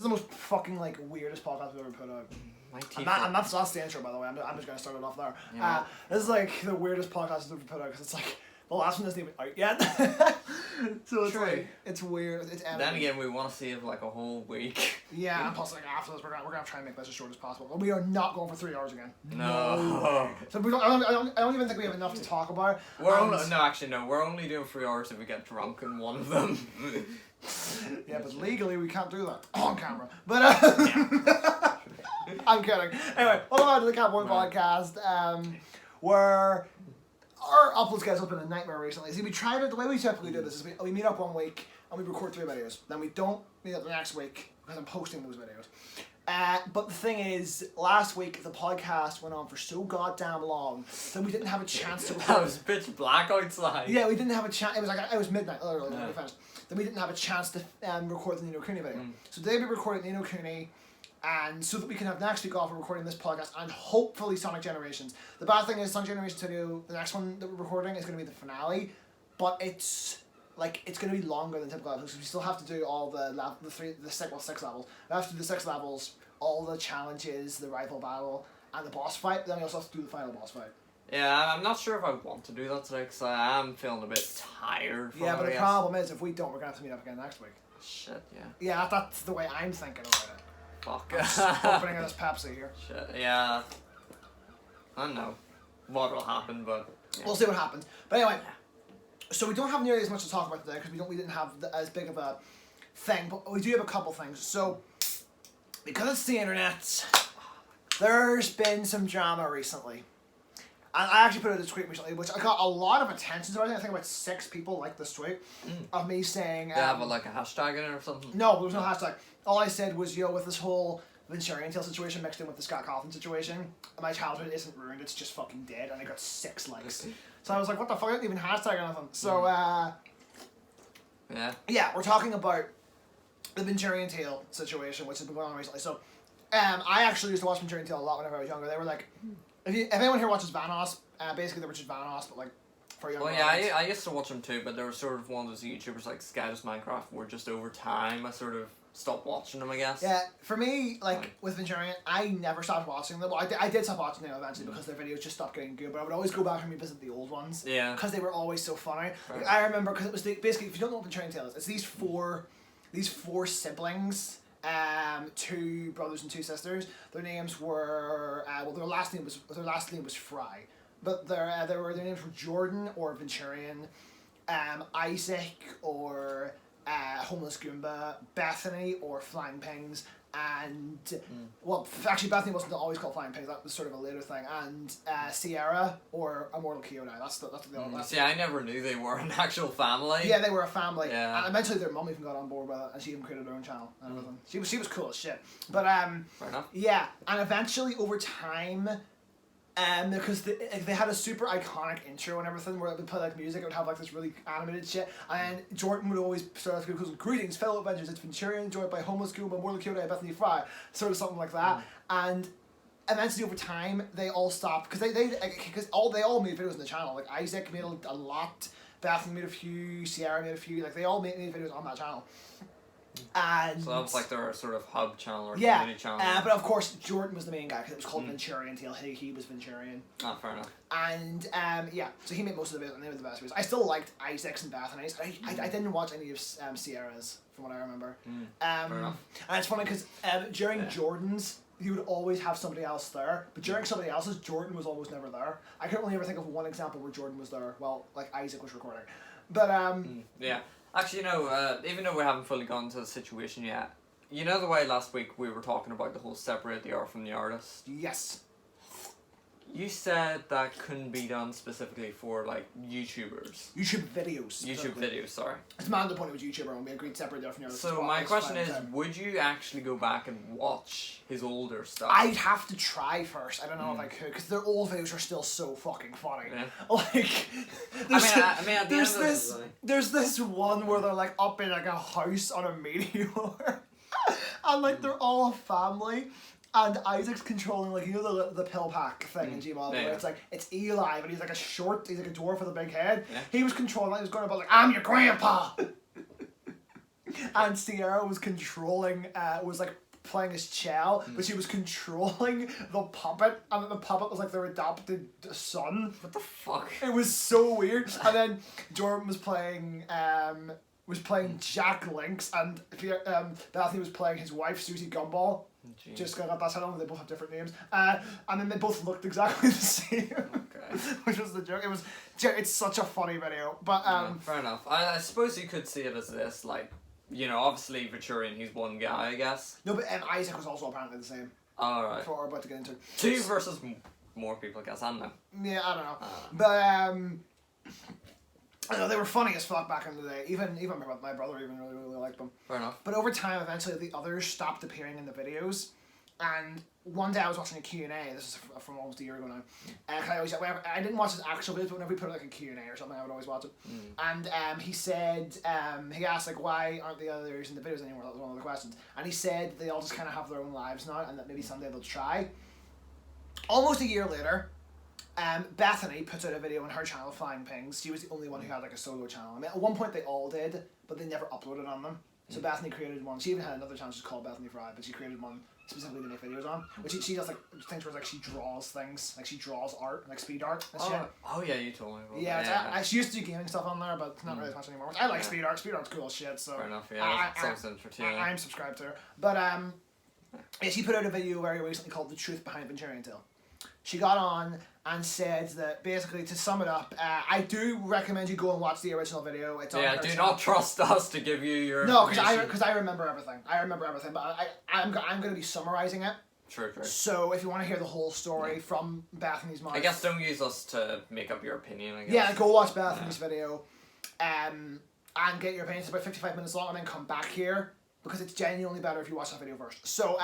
This is the most fucking like weirdest podcast we've ever put out. And that's the intro, by the way. I'm just gonna start it off there. Yeah. This is like the weirdest podcast we've ever put out because it's like the last one isn't even out yet. So it's like it's weird. It's editing. Then again, we want to save like a whole week. Yeah, and plus like after this, we're gonna try and make this as short as possible. But we are not going for 3 hours again. No. So we don't. I don't even think we have enough to talk about. We're only doing 3 hours if we get drunk in one of them. Yeah, but legally we can't do that on camera. But I'm kidding. Anyway, welcome back to the CatPoint podcast. Where our upload schedule's been a nightmare recently. See, the way we typically do this is we meet up 1 week and we record 3 videos. Then we don't meet up the next week because I'm posting those videos. But the thing is, last week the podcast went on for so goddamn long that we didn't have a chance to record. It was pitch black outside. Yeah, we didn't have a chance. It was midnight literally when we finished. Then we didn't have a chance to record the Nino Cooney video. So today we recorded Nino Cooney, and so that we can have next week off, we're recording this podcast and hopefully Sonic Generations. The bad thing is Sonic Generations 2, the next one that we're recording is going to be the finale, but it's going to be longer than typical episodes because we still have to do all the 6 levels. We have to do the 6 levels, all the challenges, the rival battle, and the boss fight. Then we also have to do the final boss fight. Yeah, I'm not sure if I want to do that today because I am feeling a bit tired. Yeah, but the problem is if we don't, we're going to have to meet up again next week. Shit, yeah. Yeah, that's the way I'm thinking about it. Fuck. Opening of this Pepsi here. Shit, yeah. I don't know what will happen, but yeah. We'll see what happens. But anyway, so we don't have nearly as much to talk about today because we didn't have as big of a thing, but we do have a couple things. So because it's the internet, there's been some drama recently. And I actually put out a tweet recently, which I got a lot of attention to. I think about 6 people liked this tweet of me saying. They have a hashtag in it or something? No, there was no hashtag. All I said was, with this whole VenturianTale situation mixed in with the Scott Cawthon situation, my childhood isn't ruined, it's just fucking dead, and I got 6 likes. So I was like, what the fuck, I didn't even hashtag anything. So, yeah, we're talking about the VenturianTale situation, which has been going on recently. So, I actually used to watch VenturianTale a lot whenever I was younger. They were like, if anyone here watches Vanoss, basically the Richard Vanoss, but like for younger. Well, yeah, I used to watch them too, but they were sort of one of those YouTubers like Skydos Minecraft, where just over time I sort of stopped watching them, I guess. Yeah, for me, with Venturian, I never stopped watching them. Well, I did stop watching them eventually because their videos just stopped getting good, but I would always go back and revisit the old ones. Yeah. Because they were always so funny. Like, I remember, because it was basically, if you don't know what VenturianTale is, it's these four siblings. 2 brothers and 2 sisters. Their names were their last name was Fry, but their names were Jordan or Venturian, Isaac or Homeless Goomba, Bethany or Flying Pings, and actually Bethany wasn't always called Flying Pings. That was sort of a later thing, and Sierra or Immortal Kyodai. That's the See, I never knew they were an actual family. Yeah, they were a family. Yeah. And eventually their mum even got on board with it, and she even created her own channel and everything. She was cool as shit. But fair enough. Yeah, and eventually over time, because they had a super iconic intro and everything where it would play like music, it would have like this really animated shit, and Jordan would always start off with greetings fellow Avengers, it's Venturian joined by Homeless Goomba, Mortal Kyodai, Bethany Fry, sort of something like that. And eventually over time they all stopped because they all made videos on the channel. Like Isaac made a lot, Bethany made a few, Sierra made a few, like they all made videos on that channel. And so that was like their sort of hub channel or community channel. But of course Jordan was the main guy because it was called VenturianTale. He was Venturian. Oh, fair enough. And so he made most of the videos and they were the best videos. I still liked Isaac's and Bethany's. I didn't watch any of Sierra's from what I remember. Fair enough. And it's funny because during Jordan's, you would always have somebody else there, but during somebody else's, Jordan was almost never there. I can only ever think of one example where Jordan was there. Well, like Isaac was recording, but yeah. Actually, even though we haven't fully gone into the situation yet, you know the way last week we were talking about the whole separate the art from the artist? Yes. You said that couldn't be done specifically for, like, YouTubers. YouTube videos. YouTube videos, sorry. It's man the point it was YouTuber and we agreed to separate the art from the artist. So my question is, would you actually go back and watch his older stuff? I'd have to try first. I don't know if I could, because their old videos are still so fucking funny. Yeah. Like, there's this one where they're like up in like a house on a meteor, and like they're all a family. And Isaac's controlling, like, the pill pack thing in Gmod, where it's like, it's Eli, but he's like a dwarf with a big head. Yeah. He was controlling, he was going about like, I'm your grandpa! and Sierra was controlling, was like playing his cello, but she was controlling the puppet, and the puppet was like their adopted son. What the fuck? It was so weird. And then Jordan was playing Jack Lynx, and Bethany was playing his wife Susie Gumball. Jeez. Just got that set on. They both have different names, and then they both looked exactly the same. Okay. Which was the joke. It's such a funny video, but Yeah, fair enough. I suppose you could see it as this, like, you know, obviously Venturian, he's one guy, I guess. No, but Isaac was also apparently the same. Alright. That's what we're about to get into. 2 versus more people, I guess. I don't know. Yeah, I don't know. But I know they were funny as fuck back in the day. Even my brother even really liked them. Fair enough. But over time, eventually, the others stopped appearing in the videos. And one day I was watching a Q&A. This is from almost a year ago now. And I didn't watch his actual videos, but whenever we put like a Q&A or something, I would always watch it. And he said, he asked like, why aren't the others in the videos anymore? That was one of the questions. And he said they all just kind of have their own lives now, and that maybe someday they'll try. Almost a year later, Bethany put out a video on her channel, Flying Pings. She was the only one who had like a solo channel. I mean, at one point they all did, but they never uploaded on them. So Bethany created one. She even had another channel just called Bethany Fry, but she created one specifically to make videos on. Which she does like things where like she draws things, like she draws art, like speed art and shit. Oh yeah, you told me about Yeah, that. she used to do gaming stuff on there, but not really as much anymore. Which I like speed art. Speed art's cool as shit. So fair enough. Yeah, that's entertaining. I'm subscribed to her, but yeah, she put out a video very recently called "The Truth Behind VenturianTale." She got on and said that basically, to sum it up, I do recommend you go and watch the original video. It's on her do channel. not trust us to give you your No, information. because I remember everything. I remember everything, but I'm going to be summarizing it. True. So if you want to hear the whole story from Bethany's mouth, I guess don't use us to make up your opinion, I guess. yeah, go watch Bethany's video, and get your opinion. It's about 55 minutes long, and then come back here because it's genuinely better if you watch that video first. So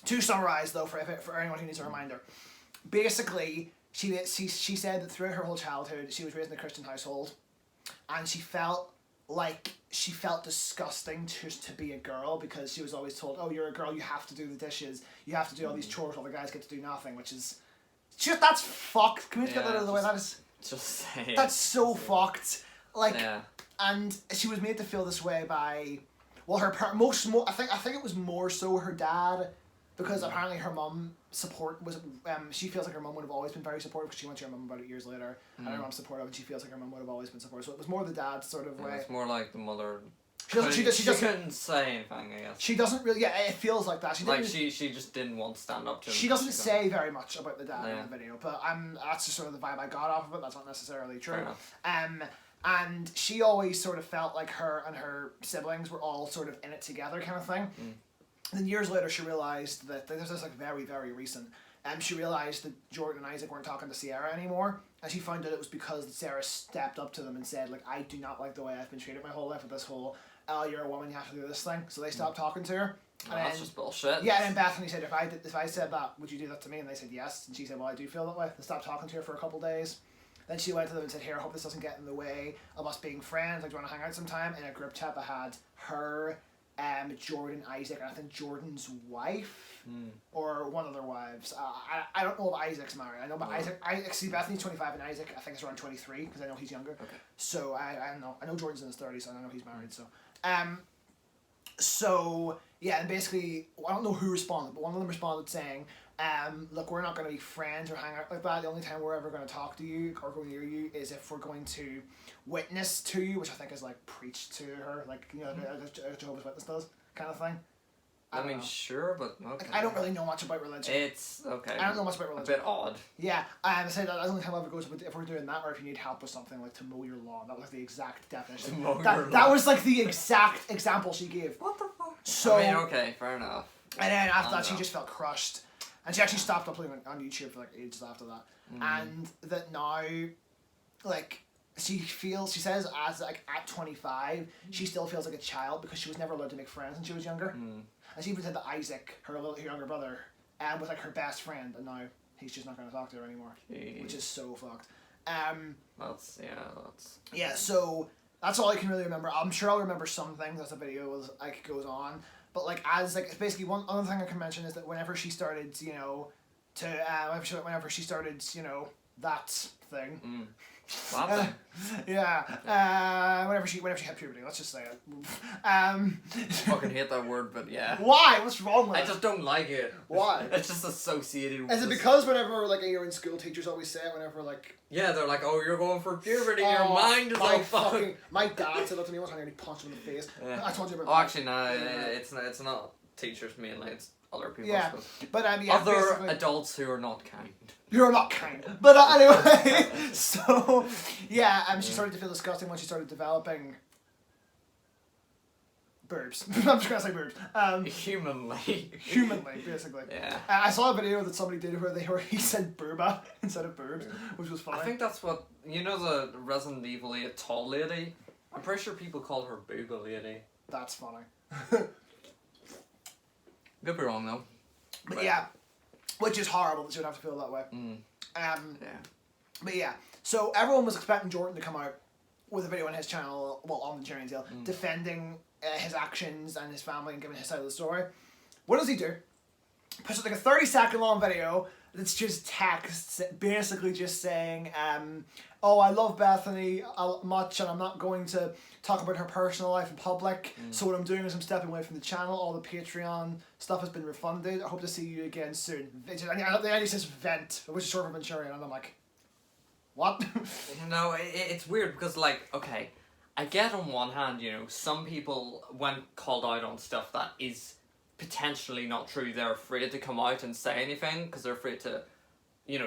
to summarize though, for anyone who needs a reminder, basically she said that throughout her whole childhood she was raised in a Christian household, and she felt disgusting just to be a girl because she was always told, oh, you're a girl, you have to do the dishes, you have to do all these chores while the guys get to do nothing, which is just, that's fucked. Can we just get that out of the way? That is just say that's so fucked. Like, yeah. And she was made to feel this way by, well, her I think it was more so her dad, because apparently her mum she feels like her mum would have always been very supportive because she went to her mum about it years later, and her mum's supportive, and she feels like her mum would have always been supportive. So it was more the dad's sort of way. It's more like the mother. She couldn't say anything, I guess. She doesn't really. Yeah, it feels like that. She just didn't want to stand up to him. She doesn't say very much about the dad in the video, but that's just sort of the vibe I got off of it. That's not necessarily true. Fair enough. And she always sort of felt like her and her siblings were all sort of in it together, kind of thing. Then years later, she realized that this is like very, very recent. She realized that Jordan and Isaac weren't talking to Sierra anymore, and she found out it was because Sarah stepped up to them and said, like, I do not like the way I've been treated my whole life with this whole, oh, you're a woman, you have to do this thing. So they stopped talking to her. Oh, that's just bullshit. Yeah, and then Bethany said, if I said that, would you do that to me? And they said yes. And she said, well, I do feel that way. They stopped talking to her for a couple days. Then she went to them and said, here, I hope this doesn't get in the way of us being friends. Like, do you want to hang out sometime? In a group chat that had her, Jordan, Isaac, and I think Jordan's wife, or one of their wives. I don't know if Isaac's married. I know, but Isaac, see, Bethany's 25 and Isaac, I think, is around 23, because I know he's younger. Okay. So, I don't know. I know Jordan's in his 30s, so I know he's married, so. So, yeah, and basically, I don't know who responded, but one of them responded saying, look, we're not going to be friends or hang out like that. The only time we're ever going to talk to you or go near you is if we're going to witness to you, which I think is like preach to her, like, you know, a Jehovah's Witness does, kind of thing. I mean, sure, but okay. Like, I don't really know much about religion. It's okay. I don't know much about religion. A bit odd. Yeah, I say that the only time I ever goes if we're doing that, or if you need help with something like to mow your lawn. That was the exact definition. To mow your that lawn. was like the exact example she gave. What the fuck? So, I mean, okay, fair enough. And then after that, she just felt crushed. And she actually stopped uploading on YouTube for like ages after that. And that now, like, she says as like at 25, she still feels like a child because she was never allowed to make friends when she was younger. And she even said that Isaac, her younger brother, was like her best friend, and now he's just not going to talk to her anymore. Jeez. Which is so fucked. Yeah, so that's all I can really remember. I'm sure I'll remember some things as the video like goes on. But like as like basically one other thing I can mention is that whenever she started, you know, whenever she started, you know, that thing, What happened? Whenever she hit puberty, let's just say it. Fucking hate that word, but yeah. Why? What's wrong with it? I just don't like it. Why? It's just associated with Is it because whenever like you're in school, teachers always say it whenever like yeah, they're like, oh, you're going for puberty, your mind is all fucking. My dad said that to me one time and he punched him in the face. Yeah. I told you about Oh, that. actually, no, it's not teachers mainly, it's other people. Yeah, but other basically, adults who are not kind. You're not kind. But anyway, so yeah, she started to feel disgusting when she started developing boobs. I'm just gonna say boobs. Humanly, basically. Yeah. I saw a video that somebody did where he said booba instead of boobs, which was funny. I think that's what the Resident Evil 8 tall lady. I'm pretty sure people call her Booba Lady. That's funny. Could be wrong though. But yeah, which is horrible that she would have to feel that way. Yeah. But yeah, so everyone was expecting Jordan to come out with a video on his channel, well, on VenturianTale, defending his actions and his family and giving his side of the story. What does he do? Puts out like a 30-second long video that's just text, basically just saying, oh, I love Bethany much and I'm not going to talk about her personal life in public, so what I'm doing is I'm stepping away from the channel. All the Patreon stuff has been refunded. I hope to see you again soon. And the end he says vent, which is short for Venturian, and I'm like, what? No, it's weird because, like, okay, I get on one hand, some people, when called out on stuff that is potentially not true, they're afraid to come out and say anything because they're afraid to,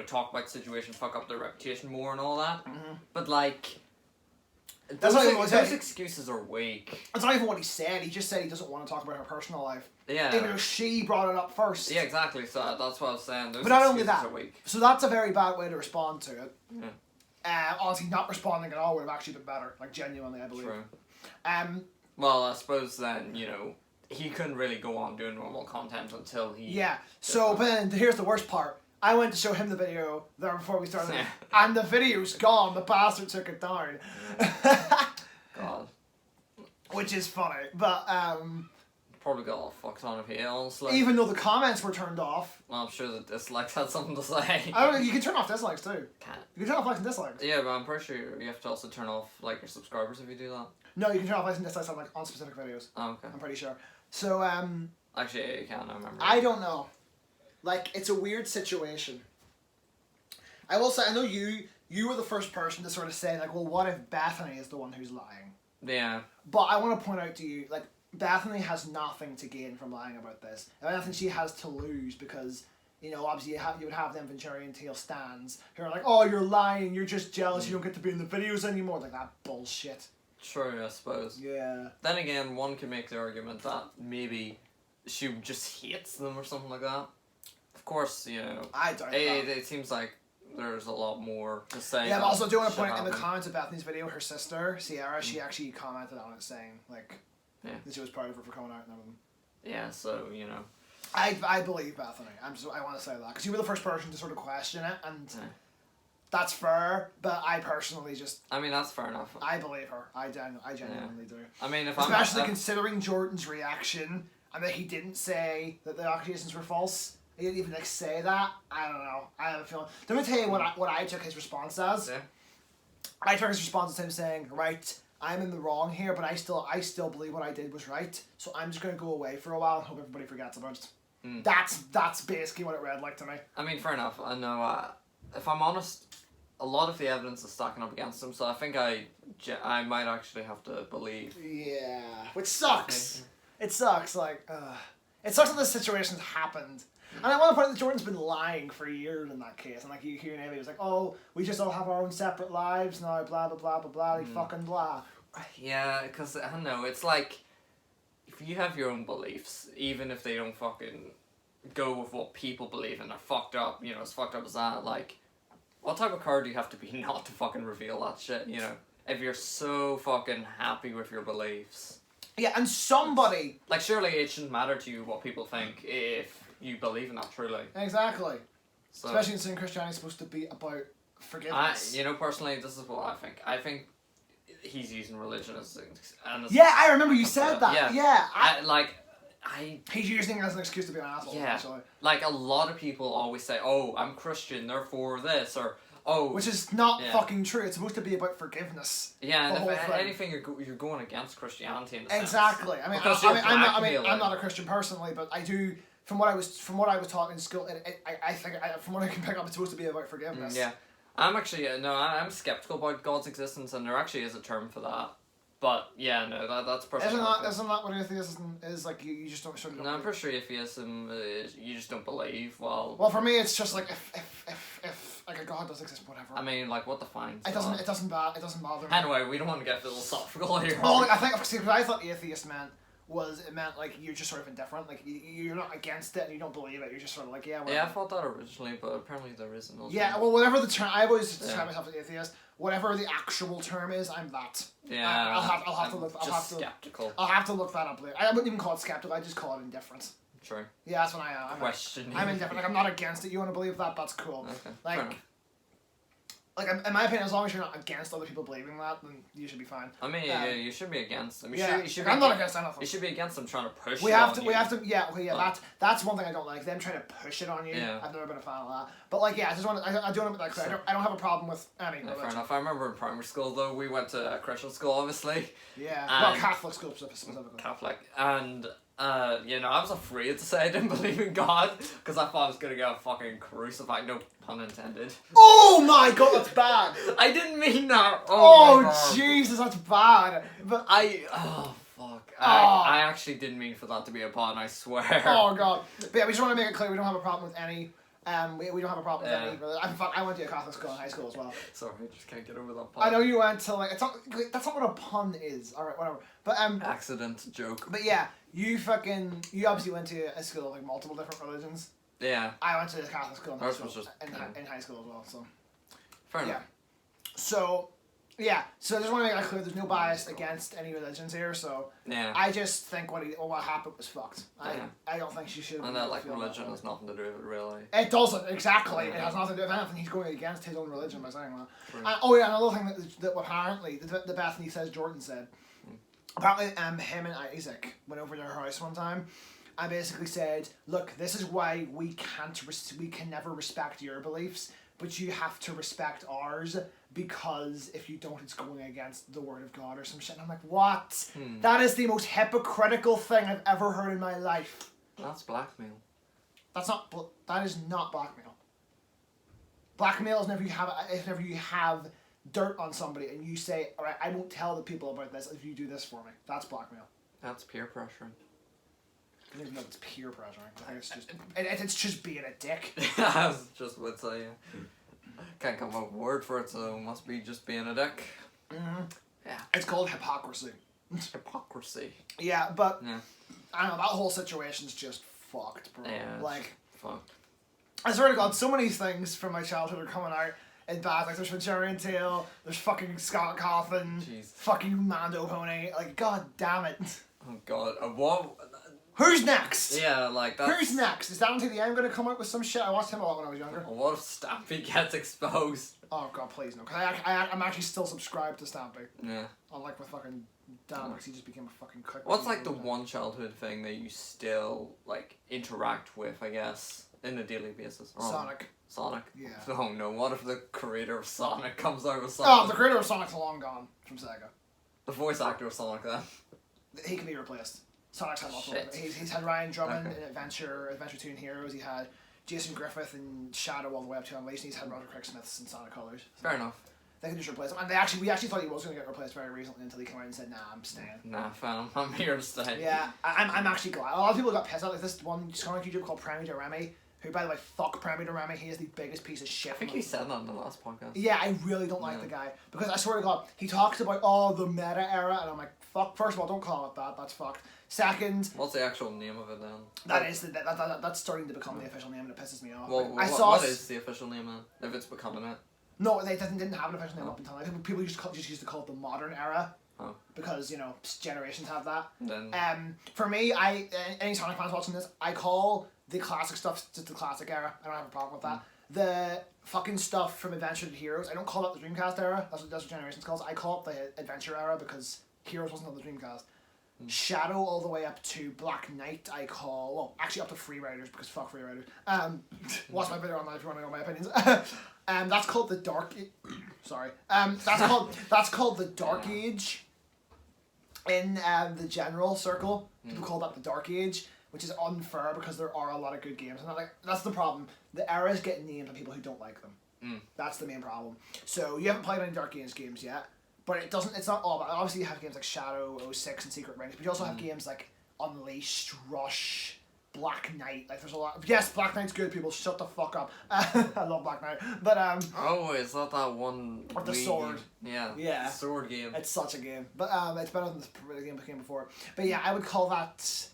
talk about the situation, fuck up their reputation more and all that. But, like, those excuses are weak. It's not even what he said. He just said he doesn't want to talk about her personal life. Yeah. Even though she brought it up first. Yeah, exactly. So that's what I was saying. Those but not only excuses that, are weak. so that's a very bad way to respond to it. Yeah. Honestly, not responding at all would have actually been better. Like, genuinely, I believe. True. Well, I suppose then, he couldn't really go on doing normal content until he... Yeah. So, but then here's the worst part. I went to show him the video there before we started, and the video's gone. The bastard took it down. God. Which is funny, but probably got all fucked on of here, honestly. even though the comments were turned off. Well, I'm sure the dislikes had something to say. I don't know, you can turn off dislikes too. Can't. You can turn off likes and dislikes. Yeah, but I'm pretty sure you have to also turn off your subscribers if you do that. No, you can turn off likes and dislikes on specific videos. Oh, okay. I'm pretty sure. So actually, yeah, you can. I remember. I don't know. Like, it's a weird situation. I will say, I know you were the first person to sort of say, like, well, what if Bethany is the one who's lying? Yeah. But I want to point out to you, like, Bethany has nothing to gain from lying about this. And I think she has to lose because, obviously you would have them VenturianTale stands who are like, oh, you're lying, you're just jealous, you don't get to be in the videos anymore. Like, that bullshit. True, I suppose. Yeah. Then again, one could make the argument that maybe she just hates them or something like that. Of course, I doubt that. It seems like there's a lot more to say. Yeah, but also do want to point out in the comments of Bethany's video, her sister, Sierra, she actually commented on it saying, like, that she was proud of her for coming out and everything. Yeah, so, I believe Bethany. I want to say that. Because you were the first person to sort of question it, and that's fair, but I personally just... I mean, that's fair enough. I believe her. I genuinely do. I mean, if especially considering Jordan's reaction, and that he didn't say that the accusations were false. He didn't even say that. I don't know. I have a feeling. Let me tell you what I took his response as. Yeah. I took his response as him saying, right, I'm in the wrong here, but I still believe what I did was right. So I'm just gonna go away for a while and hope everybody forgets about it. That's basically what it read like to me. I mean, fair enough. I know. If I'm honest, a lot of the evidence is stacking up against him, so I think I might actually have to believe. Yeah, which sucks. It sucks. Like, it sucks that this situation's happened. And I want to point out that Jordan's been lying for years in that case. And like you hear in videos like, oh, we just all have our own separate lives now, blah, blah, blah, blah, blah, fucking blah. Yeah, because, I don't know, it's like, if you have your own beliefs, even if they don't fucking go with what people believe and they're fucked up, as fucked up as that, like, what type of card do you have to be not to fucking reveal that shit, If you're so fucking happy with your beliefs. Yeah, and somebody... Like, surely it shouldn't matter to you what people think if you believe in that truly. Exactly. So, especially considering Christianity is supposed to be about forgiveness. Personally, this is what I think. I think he's using religion as yeah, I remember you said that. Yeah. He's using it as an excuse to be an asshole. Yeah. Actually. Like, a lot of people always say, oh, I'm Christian, therefore this, or Oh. Which is not Yeah. fucking true. It's supposed to be about forgiveness. Yeah, the and whole if thing. anything, you're going against Christianity in a sense. Exactly. I mean, Because you're I'm not a Christian personally, but I do. From what I was taught in school, I think from what I can pick up, it's supposed to be about forgiveness. Yeah, I'm actually I'm skeptical about God's existence, and there actually is a term for that. But yeah, no, that's perfect. Isn't that what atheism is like? You just don't sort of. No, I'm pretty sure atheism is you just don't believe. Well, for me, it's just like if like a God does exist, whatever. I mean, like, what defines It doesn't bother me. Anyway, we don't want to get philosophical here. Well, I think see, what I thought atheist meant like you're just sort of indifferent, like you're not against it and you don't believe it. You're just sort of like whatever. Yeah, I thought that originally, but apparently there isn't. Yeah, well, whatever the term, I've always described myself as atheist. Whatever the actual term is, I'm that. Yeah, I'll have to look. Skeptical. I'll have to look that up later. I wouldn't even call it skeptical. I just call it indifferent. True. Yeah, that's what I am. Questioning. I'm indifferent. Like I'm not against it. You want to believe that? That's cool. Okay. Like. Fair enough. Like in my opinion, as long as you're not against other people believing that, then you should be fine. I mean, you should be against them. You should I'm not against anything. You should be against them trying to push. We have to. Yeah. Okay. Yeah. Like, That's one thing I don't like. Them trying to push it on you. Yeah. I've never been a fan of that. But like, yeah, I just want to. I do want to make that clear. I don't have a problem with any. No, fair enough. I remember in primary school though, we went to a Christian school, obviously. Yeah. Well, Catholic school specifically. Catholic, and I was afraid to say I didn't believe in God because I thought I was gonna get fucking crucified. No pun intended. Oh my god, that's bad. I didn't mean that. Oh Jesus, that's bad. But fuck. I actually didn't mean for that to be a pun. I swear. Oh god. But yeah, we just want to make it clear we don't have a problem with any. We don't have a problem with any. In fact, I went to a Catholic school in high school as well. Sorry, I just can't get over that pun. I know you went to like that's not what a pun is. All right, whatever. But accident joke. But yeah, you obviously went to a school of like multiple different religions. Yeah. I went to a Catholic school in high school, in high school as well. So. Fair enough. Yeah. So. Yeah, so I just want to make that clear. There's no bias against any religions here. So yeah, I just think what happened was fucked. I don't think she should. And that religion has nothing to do with it, really. It doesn't exactly. Yeah. It has nothing to do with anything. He's going against his own religion by saying that. And, another thing that apparently the Bethany says Jordan said. Apparently, him and Isaac went over to her house one time. And basically said, "Look, this is why we can never respect your beliefs, but you have to respect ours." Because if you don't, it's going against the word of God or some shit. And I'm like, what? That is the most hypocritical thing I've ever heard in my life. That's blackmail. That is not blackmail. Blackmail is whenever you have dirt on somebody and you say, all right, I won't tell the people about this if you do this for me. That's blackmail. That's peer pressuring. I don't even know if it's peer pressuring. I think it's just being a dick. I was just would say, yeah. Can't come up with a word for it, so it must be just being a dick. Mm-hmm. Yeah. It's called hypocrisy. Hypocrisy. Yeah, but I don't know, that whole situation's just fucked, bro. Yeah, like, fucked. I swear to God, so many things from my childhood are coming out in bad. Like, there's VenturianTale, there's fucking Scott Cawthon, fucking Mando Pony. Like, god damn it. Oh god, what? Who's next? Yeah, like that. Who's next? Is Dan the M gonna come out with some shit? I watched him a lot when I was younger. What if Stampy gets exposed? Oh god, please no. Cause I'm actually still subscribed to Stampy. Yeah. Unlike with fucking Dan, because he just became a fucking click. What's like the one childhood thing that you still like interact with? I guess in a daily basis. Sonic. Sonic. Yeah. Oh no! What if the creator of Sonic comes out with Sonic? Oh, the creator of Sonic's long gone from Sega. The voice actor of Sonic, then. He can be replaced. Sonic's had multiple. He's had Ryan Drummond in Adventure 2 and Heroes. He had Jason Griffith in Shadow all the way up to Unleashed. And he's had Roger Craig Smiths in Sonic Colors. So fair enough. They can just replace him. And we actually thought he was going to get replaced very recently until he came out and said, "Nah, I'm staying." Nah, fam, I'm here to stay. Yeah, I'm actually glad. A lot of people got pissed out. Like this one Sonic YouTuber called Premi de Remy, who, by the way, fuck Premi de Remy. He is the biggest piece of shit. I think you said that in the last podcast. Yeah, I really don't like the guy because I swear to God, he talks about the meta era, and I'm like, fuck. First of all, don't call it that. That's fucked. Second, what's the actual name of it then? That's starting to become the official name, and it pisses me off. Well, what is the official name then? If it's becoming it? No, they didn't have an official name up until now. People just used to call it the modern era. Oh. Because generations have that. Then. For me, any Sonic fans watching this, I call the classic stuff just the classic era. I don't have a problem with that. The fucking stuff from Adventure to Heroes, I don't call it the Dreamcast era. That's what Generations calls it. I call it the Adventure era because Heroes wasn't on the Dreamcast. Shadow all the way up to Black Knight I call, well, actually up to Free Riders, because fuck Free Riders. Watch my video online if you want to know my opinions. That's called the Dark... Sorry. That's called the Dark Age in the general circle. People call that the Dark Age, which is unfair because there are a lot of good games. And that's the problem. The eras get named by people who don't like them. That's the main problem. So you haven't played any Dark Age games yet. But it's not all about, obviously you have games like Shadow, 06 and Secret Rings, but you also have games like Unleashed, Rush, Black Knight, like there's a lot, yes, Black Knight's good, people, shut the fuck up. I love Black Knight, but oh, is that one with the sword? Yeah. Sword game. It's such a game, but it's better than the game that came before. But yeah, I would call that,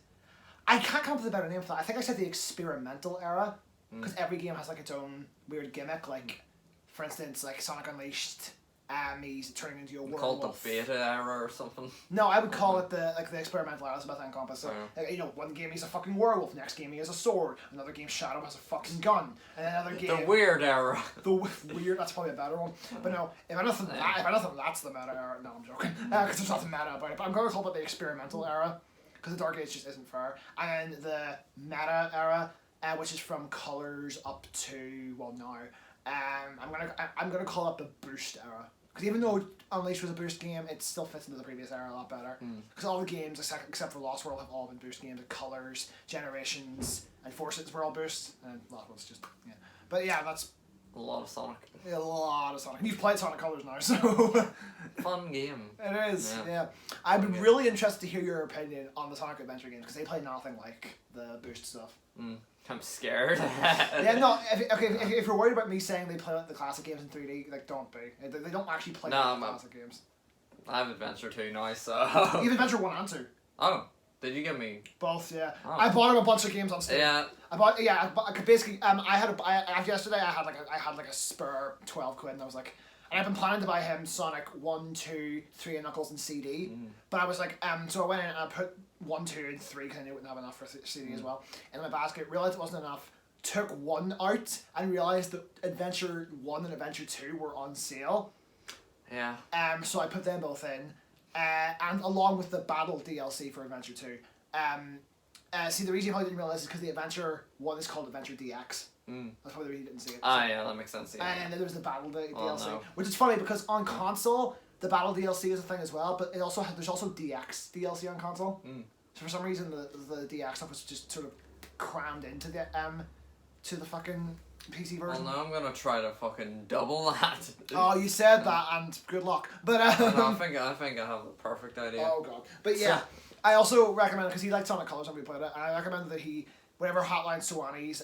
I can't come up with a better name for that. I think I said the experimental era, because every game has like its own weird gimmick, like, for instance, like Sonic Unleashed, he's turning into a werewolf. Called the beta era or something. No, I would call it the experimental era. That's about to encompass. So, one game he's a fucking werewolf, next game he has a sword, another game Shadow has a fucking gun, and another game the weird era. The weird. That's probably a better one. But no, if anything, that's the meta era. No, I'm joking. Because there's nothing meta about it. But I'm going to call it the experimental era, because the Dark Age just isn't fair. And then the meta era, which is from Colors up to now. I'm gonna call it the Boost era. Because even though Unleashed was a boost game, it still fits into the previous era a lot better. Because all the games, except for Lost World, have all been boost games. The Colors, Generations, and Forces were all boost. And Lost World's just, yeah. But yeah, that's... A lot of Sonic. A lot of Sonic. And you've played Sonic Colors now, so... Fun game. It is, yeah. I'd be really interested to hear your opinion on the Sonic Adventure games, because they play nothing like the boost stuff. I'm scared. Yeah, no, if you're worried about me saying they play like the classic games in 3D, like, don't be. They don't actually play like the classic games. I have Adventure 2 now, so... You have Adventure 1 and 2. Oh, did you give me... Both, yeah. Oh. I bought him a bunch of games on Steam. Yeah. Basically, yesterday I had like a spare 12 quid, and I was like... And I've been planning to buy him Sonic 1, 2, 3 and Knuckles and CD. But I was like, so I went in and I put 1, 2 and 3 because I knew I wouldn't have enough for CD as well in my basket. Realised it wasn't enough. Took 1 out and realised that Adventure 1 and Adventure 2 were on sale. Yeah. So I put them both in. And along with the Battle DLC for Adventure 2. See, the reason I didn't realise is because the Adventure 1 is called Adventure DX. That's probably the reason you didn't see it. Yeah, that makes sense. Yeah. And then there's the Battle DLC, which is funny because on console the Battle DLC is a thing as well, but there's also DX DLC on console. So for some reason the DX stuff was just sort of crammed into the fucking PC version. Well, now I'm gonna try to fucking double that. Oh, you said that, and good luck. But no, I think I have the perfect idea. Oh god. But yeah, I also recommend, because he liked Sonic Colors when we played it, and I recommend that whenever Hotline Sawani's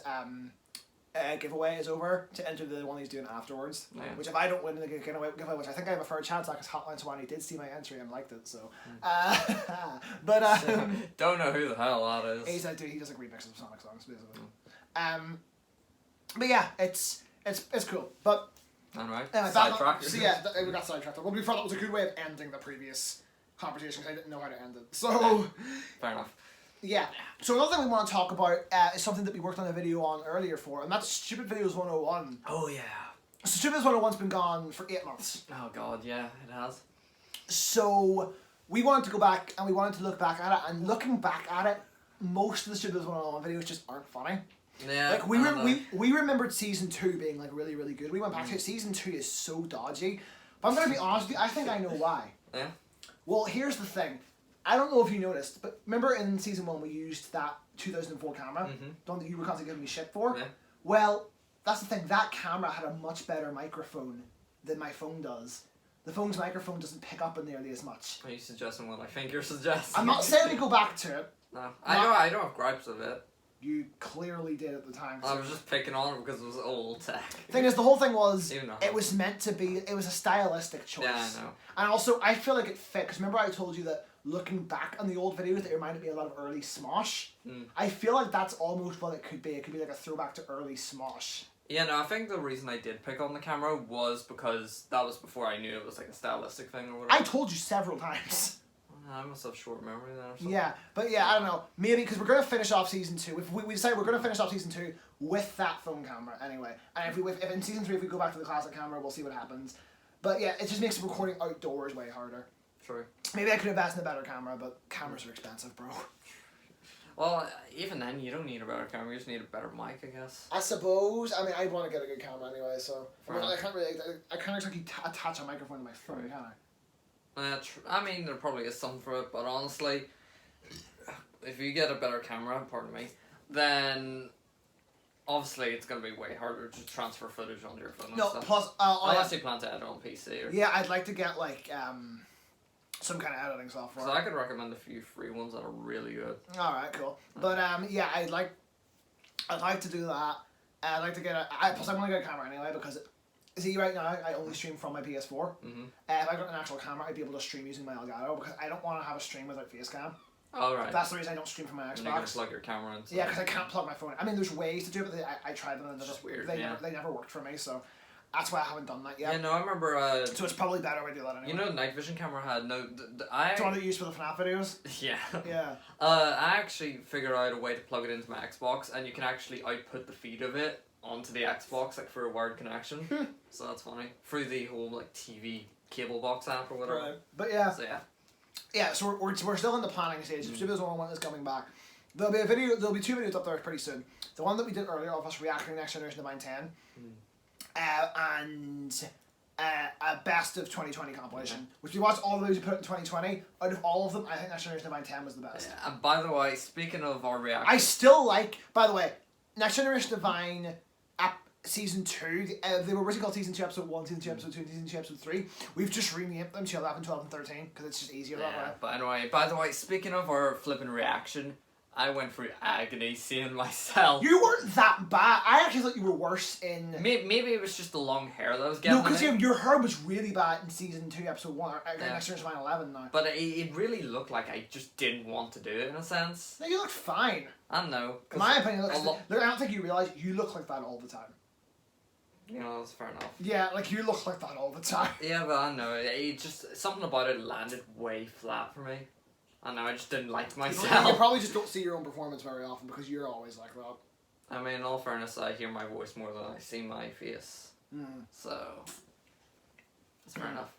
giveaway is over, to enter the one he's doing afterwards. Yeah. Which if I don't win the giveaway, which I think I have a fair chance at, because Hotline Sawani did see my entry and liked it, so. But don't know who the hell that is. He's like, dude, he does like remixes of Sonic songs, basically. But yeah, it's cool. But alright. Sidetracked. So yeah, we got sidetracked. Well, we thought that was a good way of ending the previous conversation, because I didn't know how to end it. So fair enough. Yeah. So another thing we want to talk about is something that we worked on a video on earlier for, and that's Stupid Videos 101. Oh yeah. So Stupid Videos 101's been gone for 8 months. Oh god, yeah, it has. So we wanted to go back and we wanted to look back at it, and looking back at it, most of the Stupid Videos 101 videos just aren't funny. Yeah. Like we remembered season 2 being like really, really good. We went back to it. Season 2 is so dodgy. But I'm gonna be honest with you, I think I know why. Yeah. Well, here's the thing. I don't know if you noticed, but remember in season 1 we used that 2004 camera? The one that you were constantly giving me shit for? Yeah. Well, that's the thing. That camera had a much better microphone than my phone does. The phone's microphone doesn't pick up nearly as much. Are you suggesting what I think you're suggesting? I'm not saying we go back to it. No. I don't have gripes of it. You clearly did at the time. I was just picking on it because it was old tech. Thing is, the whole thing was, it was meant to be, it was a stylistic choice. Yeah, I know. And also, I feel like it fit, because remember I told you that looking back on the old videos, it reminded me a lot of early Smosh. I feel like that's almost what it could be. It could be like a throwback to early Smosh. Yeah, no, I think the reason I did pick on the camera was because that was before I knew it was like a stylistic thing or whatever. I told you several times. I must have short memory then or something. Yeah, but yeah, I don't know. Maybe, because we're going to finish off season 2. If we decide we're going to finish off season 2 with that phone camera anyway. And if in season 3, if we go back to the classic camera, we'll see what happens. But yeah, it just makes recording outdoors way harder. True. Maybe I could invest in a better camera, but cameras are expensive, bro. Well, even then, you don't need a better camera. You just need a better mic, I guess. I suppose. I mean, I want to get a good camera anyway, so I can't really. I can't exactly attach a microphone to my phone, can I? I mean, there probably is something for it, but honestly, if you get a better camera, pardon me, then obviously it's going to be way harder to transfer footage onto your phone. No, and stuff. plus unless you plan to edit on PC. Or... Yeah, I'd like to get like some kind of editing software. So I could recommend a few free ones that are really good. All right, cool. But yeah, I'd like to do that. I'd like to get plus I want to get a camera anyway because see right now I only stream from my PS4. Mm-hmm. If I got an actual camera, I'd be able to stream using my Elgato because I don't want to have a stream without Facecam. Oh right. That's the reason I don't stream from my Xbox. And you can plug your camera in. Yeah, because I can't plug my phone. I mean, there's ways to do it, but I tried them and It's just weird. they never worked for me. So that's why I haven't done that yet. Yeah, no, I remember. So it's probably better if I do that anyway. You know, night vision camera had no. Do you want to use for the FNAF videos? Yeah. Yeah. I actually figured out a way to plug it into my Xbox, and you can actually output the feed of it onto the Xbox, like for a wired connection. So that's funny through the whole like TV cable box app or whatever. Right. But yeah. So yeah. Yeah. So we're still in the planning stage. Studios 101 is coming back. There'll be a video. There'll be 2 videos up there pretty soon. The one that we did earlier of us reacting to Next Generation Divine 10. And a best of 2020 compilation, which we watched all the videos we put in 2020. Out of all of them, I think Next Generation Divine 10 was the best. Yeah, and by the way, speaking of our reaction, I still like. By the way, Next Generation Divine, season 2. They were originally called season 2, episode 1, season 2, episode 2, season 2, episode 3. We've just renamed them to 11, 12, and 13 because it's just easier that way. But anyway, by the way, speaking of our flipping reaction, I went through agony seeing myself. You weren't that bad. I actually thought you were worse in... Maybe it was just the long hair that I was getting. No, because your hair was really bad in season 2, episode 1. Next Generation Divine 11 now. But it really looked like I just didn't want to do it in a sense. No, you looked fine. I don't know. In my opinion, I don't think you realise you look like that all the time. You know, that's fair enough. Yeah, like you look like that all the time. Yeah, but I know. It just... Something about it landed way flat for me. I know, I just didn't like myself. You probably just don't see your own performance very often because you're always like that. I mean, in all fairness, I hear my voice more than I see my face. So, that's fair enough.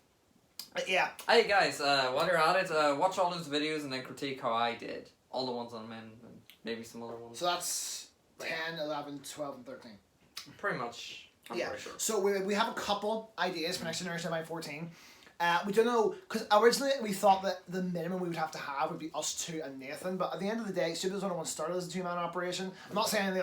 Yeah. Hey guys, while you're at it, watch all those videos and then critique how I did. All the ones I'm in, and maybe some other ones. So that's 10, 11, 12, and 13. Pretty much, I'm pretty sure. So we have a couple ideas for Next Generation Divine 14. We don't know, because originally we thought that the minimum we would have to have would be us 2 and Nathan, but at the end of the day, Studios 101 started as a 2-man operation. I'm not saying the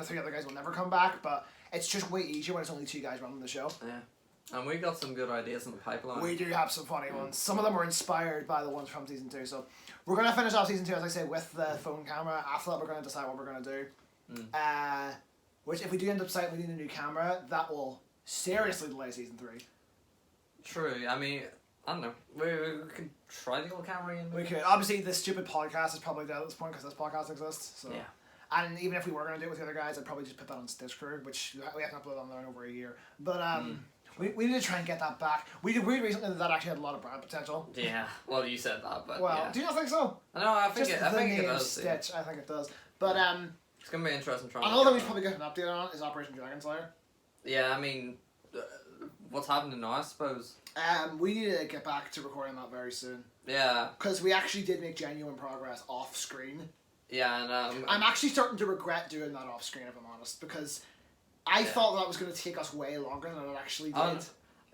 3 other guys will never come back, but it's just way easier when it's only 2 guys running the show. Yeah. And we got some good ideas in the pipeline. We do have some funny ones. Some of them were inspired by the ones from season 2, so we're going to finish off season 2, as I say, with the phone camera. After that, we're going to decide what we're going to do. Which, if we do end up deciding we need a new camera, that will seriously delay season 3. True. I mean, I don't know. We could try the old camera again. We could. Obviously, this stupid podcast is probably dead at this point because this podcast exists. So. Yeah. And even if we were going to do it with the other guys, I'd probably just put that on Stitch Crew, which we haven't uploaded on there in over a year. But we need to try and get that back. We did recently that actually had a lot of brand potential. Yeah. Well, you said that, but well, yeah. Do you not think so? No, I think it does. Stitch. I think it does. But it's gonna be interesting trying. Another thing we should probably get an update on is Operation Dragon Slayer. Yeah, I mean, what's happening now? I suppose. We need to get back to recording that very soon. Yeah. Because we actually did make genuine progress off screen. Yeah, and I'm actually starting to regret doing that off screen, if I'm honest, because I thought that was going to take us way longer than it actually did.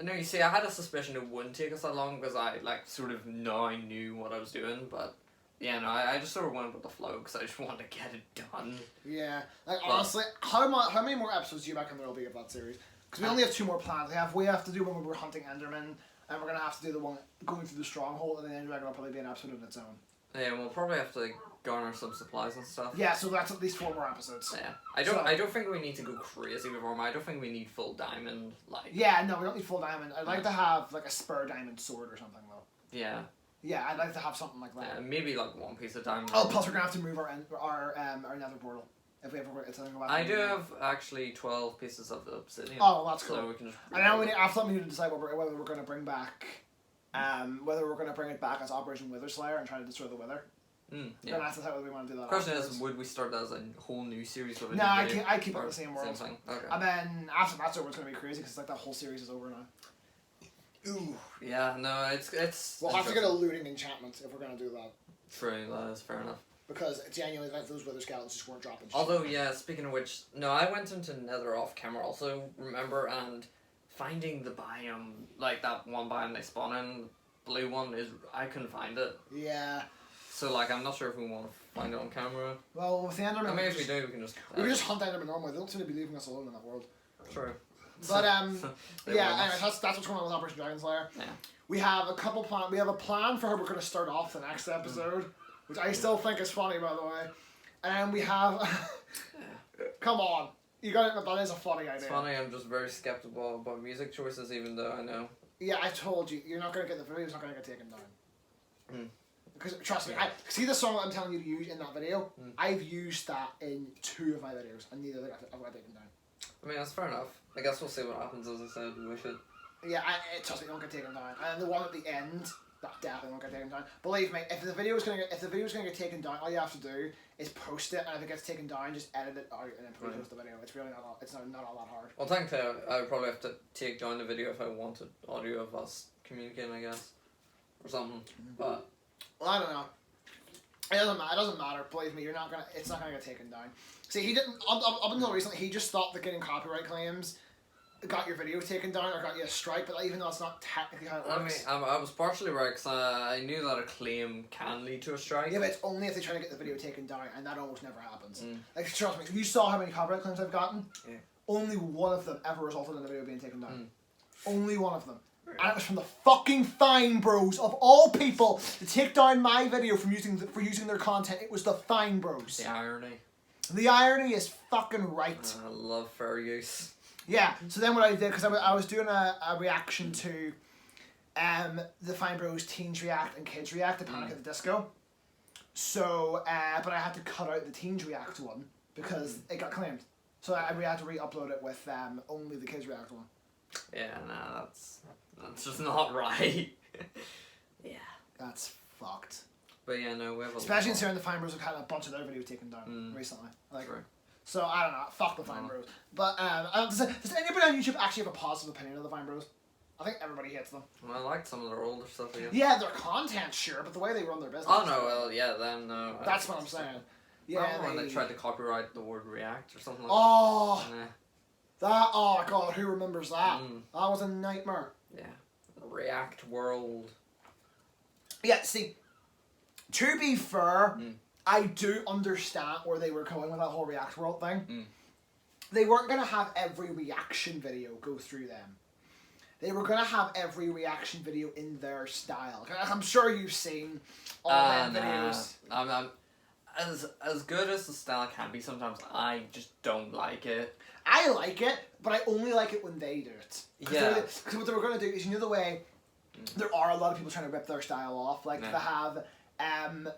No, you see, I had a suspicion it wouldn't take us that long because I sort of now knew what I was doing, but yeah, no, I just sort of went with the flow because I just wanted to get it done. Yeah, honestly, how many more episodes do you reckon there will be of that series? Because we only have 2 more planned. We have to do one where we're hunting Enderman, and we're gonna have to do the one going through the stronghold, and then Enderman will probably be an episode of its own. Yeah, we'll probably have to garner some supplies and stuff. Yeah, so that's at least 4 more episodes. Yeah, I don't think we need to go crazy with armor. I don't think we need full diamond Yeah, no, we don't need full diamond. I'd like to have like a spur diamond sword or something though. Yeah. Yeah, I'd like to have something like that. Yeah, maybe like 1 piece of diamond. Oh, plus we're gonna have to move our nether portal if we ever get something about. I do have actually 12 pieces of the obsidian. Oh, well, that's cool. So we can just. And now after that we need to decide whether we're gonna bring back, whether we're gonna bring it back as Operation Wither Slayer and try to destroy the Wither. Yeah. Then I have to decide whether we want to do that. Question is, would we start as a whole new series with a No, new I video? keep it the same world. Same thing. Okay. And then after that's over, it's gonna be crazy because like that whole series is over now. Ooh. Yeah, no, it's. We'll have to get a looting enchantment if we're gonna do that. True, that is fair enough. Because genuinely, those wither skeletons just weren't dropping shit. Although, yeah, speaking of which, no, I went into Nether off camera also, remember, and finding the biome, like that one biome they spawn in, blue one, I couldn't find it. Yeah. So, like, I'm not sure if we want to find it on camera. Well, with the Enderman... I mean, if we do, we can just... We can just hunt Enderman normally. They don't seem to be leaving us alone in that world. True. But, yeah, anyway, that's what's going on with Operation Dragon Slayer. Yeah. We have a couple plans. We have a plan for how we're going to start off the next episode, which I still think is funny, by the way. And we have... Come on. You got it, that is a funny idea. It's funny, I'm just very skeptical about music choices, even though I know. Yeah, I told you, you're not going to get the video's not going to get taken down. Because, trust me, see the song that I'm telling you to use in that video? I've used that in 2 of my videos, and neither of them I've got taken down. I mean, that's fair enough. I guess we'll see what happens, as I said, we should. Yeah, trust me, don't get taken down. And the one at the end, that definitely won't get taken down. Believe me, if the video's gonna get taken down, all you have to do is post it, and if it gets taken down, just edit it out and then post the video. It's really not all that hard. Well, technically, I would probably have to take down the video if I wanted audio of us communicating, I guess, or something. But well, I don't know. It doesn't matter. Believe me, it's not gonna get taken down. See, he didn't up until recently. He just thought that getting copyright claims got your video taken down or got you a strike, but even though that's not technically how it works. I mean, I was partially right because I knew that a claim can lead to a strike. Yeah, but it's only if they try to get the video taken down, and that almost never happens. Like, trust me, if you saw how many copyright claims I've gotten, only one of them ever resulted in the video being taken down. Only one of them. Really? And it was from the fucking Fine Bros of all people to take down my video from using their content. It was the Fine Bros. The irony. The irony is fucking right. I love fair use. Yeah, so then what I did, because I was doing a reaction to the Fine Bros Teens React and Kids React to Panic at the Disco. So, but I had to cut out the Teens React one because it got claimed. So I had to re-upload it with only the Kids React one. Yeah, nah, that's just not right. Yeah. That's fucked. But yeah, no, we have especially considering the Fine Bros have had a bunch of their videos taken down recently. Like, true. So I don't know, fuck the Fine Bros. But does anybody on YouTube actually have a positive opinion of the Fine Bros? I think everybody hates them. Well, I liked some of their older stuff, I guess. Yeah, their content, sure, but the way they run their business. Oh no, well, yeah, then no. That's what I'm saying. Yeah, when they tried to copyright the word React or something like that. Oh my god, who remembers that? That was a nightmare. Yeah, the React world. Yeah, see, to be fair, I do understand where they were going with that whole React world thing. They weren't going to have every reaction video go through them. They were going to have every reaction video in their style. I'm sure you've seen all them videos. As good as the style can be, sometimes I just don't like it. I like it, but I only like it when they do it. Yeah. Because what they were going to do is, you know the way there are a lot of people trying to rip their style off. Like, they have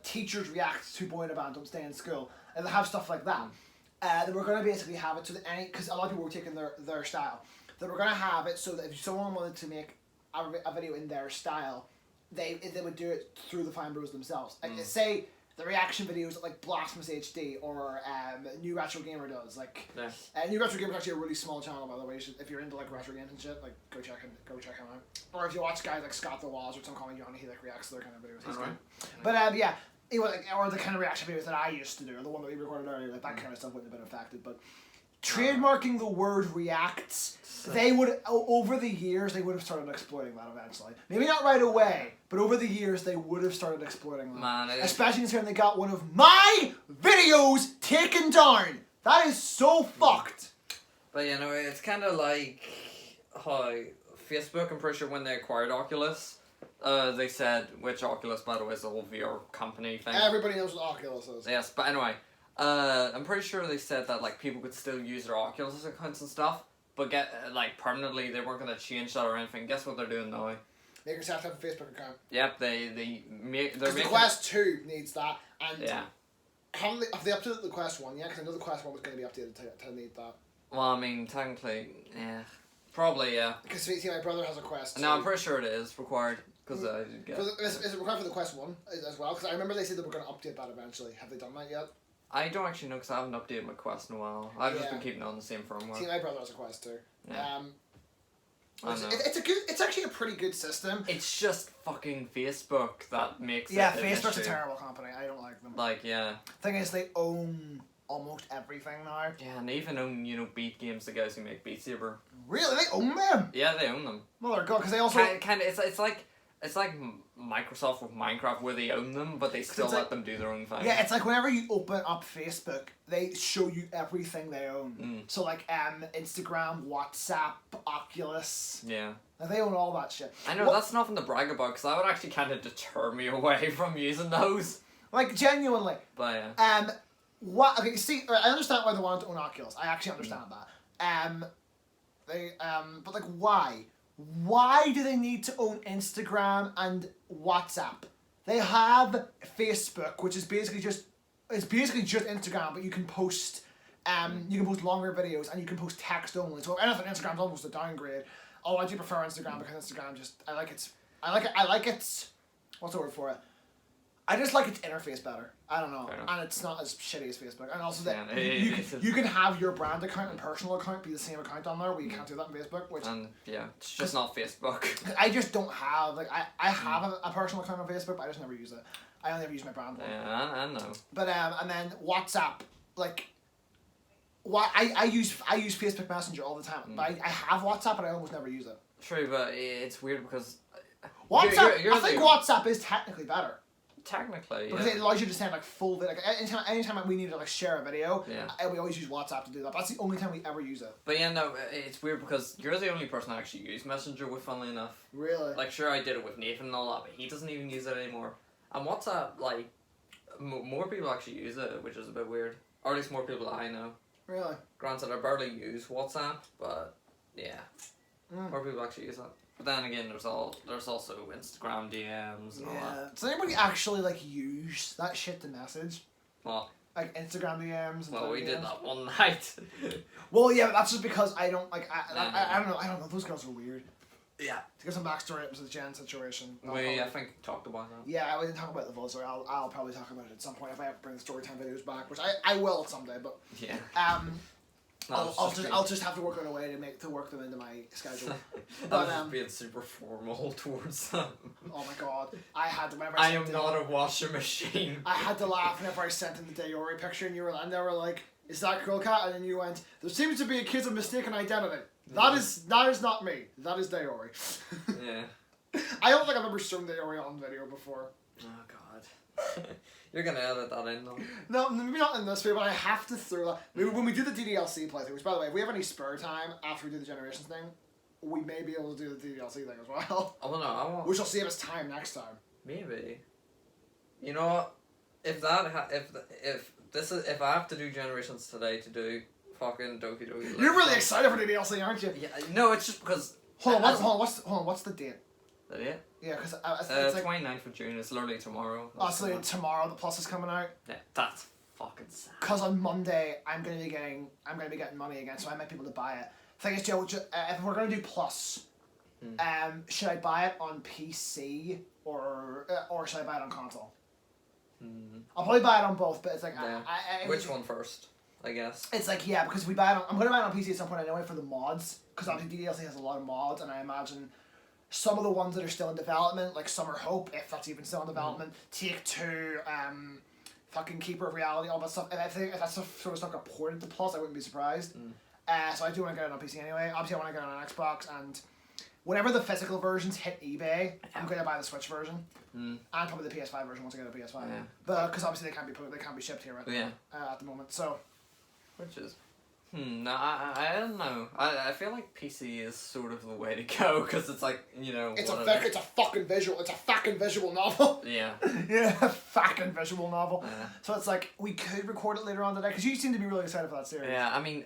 teachers react to Boy in a Band, Don't Stay in School. And they have stuff like that. They were going to basically have it so that because a lot of people were taking their style. They were going to have it so that if someone wanted to make a video in their style, they would do it through the Fine Bros themselves. Like, say the reaction videos that like Blasphemous HD or New Retro Gamer does. Like, New Retro Gamer is actually a really small channel, by the way. If you're into like retro games and shit, like go check him out. Or if you watch guys like Scott the Walls or Tom Calling Johnny, he like reacts to their kind of videos. He's good. But yeah. Or the kind of reaction videos that I used to do, or the one that we recorded earlier, like that kind of stuff wouldn't have been affected. But trademarking the word reacts, they would, over the years, they would have started exploiting that eventually. Maybe not right away, but over the years, they would have started exploiting that. Man, especially considering they got one of my videos taken down. That is so fucked. But you know, it's kind of like how Facebook, I'm pretty sure when they acquired Oculus, they said, which Oculus, by the way, is the whole VR company thing. Everybody knows what Oculus is. Yes, but anyway, I'm pretty sure they said that like people could still use their Oculus accounts and stuff, but get like permanently they weren't going to change that or anything. Guess what they're doing now? Make yourself have a Facebook account. Yep, they're making. The Quest 2 needs that, and yeah. Have they updated the Quest 1 yet? Because I know the Quest 1 was going to be updated to need that. Well, I mean, technically, yeah. Probably, yeah. Because see, my brother has a Quest 2. No, I'm pretty sure it is required. Because I did get is it required for the Quest 1 as well? Because I remember they said they were going to update that eventually. Have they done that yet? I don't actually know because I haven't updated my Quest in a while. I've just been keeping it on the same firmware. See, my brother has a Quest 2. Yeah. It's actually a pretty good system. It's just fucking Facebook that makes Yeah, it. Facebook's a terrible company. I don't like them. Like, yeah. Thing is, they own almost everything now. Yeah, and they even own, Beat Games, the guys who make Beat Saber. Really? They own them? Yeah, they own them. Mother of God, because they also... Kind of, it's like Microsoft with Minecraft where they own them, but they still let them do their own thing. Yeah, it's like whenever you open up Facebook, they show you everything they own. So like Instagram, WhatsApp, Oculus. Yeah. Like, they own all that shit. I know, that's nothing to brag about, because that would actually kind of deter me away from using those. Like, genuinely. But yeah. Okay, see, I understand why they wanted to own Oculus. I actually understand that. But like, why? Why do they need to own Instagram and WhatsApp? They have Facebook, which is basically just Instagram, but you can post longer videos and you can post text only. So if anything, Instagram's almost a downgrade. Although I do prefer Instagram because Instagram I like its what's the word for it? I just like its interface better. I don't know, and it's not as shitty as Facebook. And also that you can have your brand account and personal account be the same account on there, where you can't do that on Facebook. It's just not Facebook. I just don't have I have a personal account on Facebook, but I just never use it. I only ever use my brand one. Yeah, I know. But and then WhatsApp, I use Facebook Messenger all the time. But I have WhatsApp, but I almost never use it. True, but it's weird because WhatsApp. I think WhatsApp is technically better. Technically, yeah. Because it allows you to send full video. Like anytime we need to share a video, we always use WhatsApp to do that. But that's the only time we ever use it. But yeah, no, it's weird because you're the only person I actually use Messenger with, funnily enough. Really? Like, sure, I did it with Nathan and all that, but he doesn't even use it anymore. And WhatsApp, more people actually use it, which is a bit weird. Or at least more people that I know. Really? Granted, I barely use WhatsApp, but yeah, more people actually use it. But then again, there's also Instagram DMs and all that. Does anybody actually use that shit to message? Well, like Instagram DMs. And well, we DMs? did that one night. Well, yeah, but that's just because I don't I don't know. I don't know. Those girls are weird. Yeah. To get some backstory to the Jen situation. I think talked about that. Yeah, I didn't talk about the full story. I'll probably talk about it at some point if I ever bring the storytime videos back, which I will someday. But yeah. I'll just have to work on a way to work them into my schedule. But just being super formal towards them. Oh my god, I had to. I am not a washing machine. I had to laugh whenever I sent in the Dayori picture, and they were like, "Is that CoolCat?" And then you went, "There seems to be a case of mistaken identity." That is not me. That is Dayori. Yeah. I don't think I've ever shown Dayori on video before. Oh god. You're gonna edit that in though. No, maybe not in this way, but I have to throw that. Maybe when we do the DDLC playthrough, which by the way, if we have any spare time after we do the Generations thing, we may be able to do the DDLC thing as well. Oh no, I won't. Which will save us time next time. Maybe. You know what? If I have to do Generations today to do fucking Doki Doki. You're really excited for the DLC, aren't you? Yeah. No, it's just because. Hold on. What's the date? Is that it? Yeah, because it's 29th of June. It's literally tomorrow. So tomorrow the Plus is coming out. Yeah, that's fucking sad. Because on Monday I'm gonna be getting money again, so I might be able to buy it. Thing is, Joe, if we're gonna do Plus, should I buy it on PC or should I buy it on console? I'll probably buy it on both, but it's like which one first? I guess. It's like because if we buy it I'm gonna buy it on PC at some point anyway for the mods, because obviously DLC has a lot of mods, and I imagine some of the ones that are still in development, like Summer Hope, if that's even still in development, Take Two, fucking Keeper of Reality, all that stuff. And I think if that stuff sort of stuff got ported to Plus, I wouldn't be surprised. So I do want to get it on PC anyway. Obviously, I want to get it on Xbox, and whenever the physical versions hit eBay, I'm going to buy the Switch version, and probably the PS5 version once I get a PS5. Yeah. But because obviously they can't be shipped here at the moment. So, which is. No, I don't know. I feel like PC is sort of the way to go, because it's like, It's a fucking visual novel. Yeah. Yeah, fucking visual novel. Yeah. So it's like, we could record it later on today, because you seem to be really excited for that series. Yeah, I mean,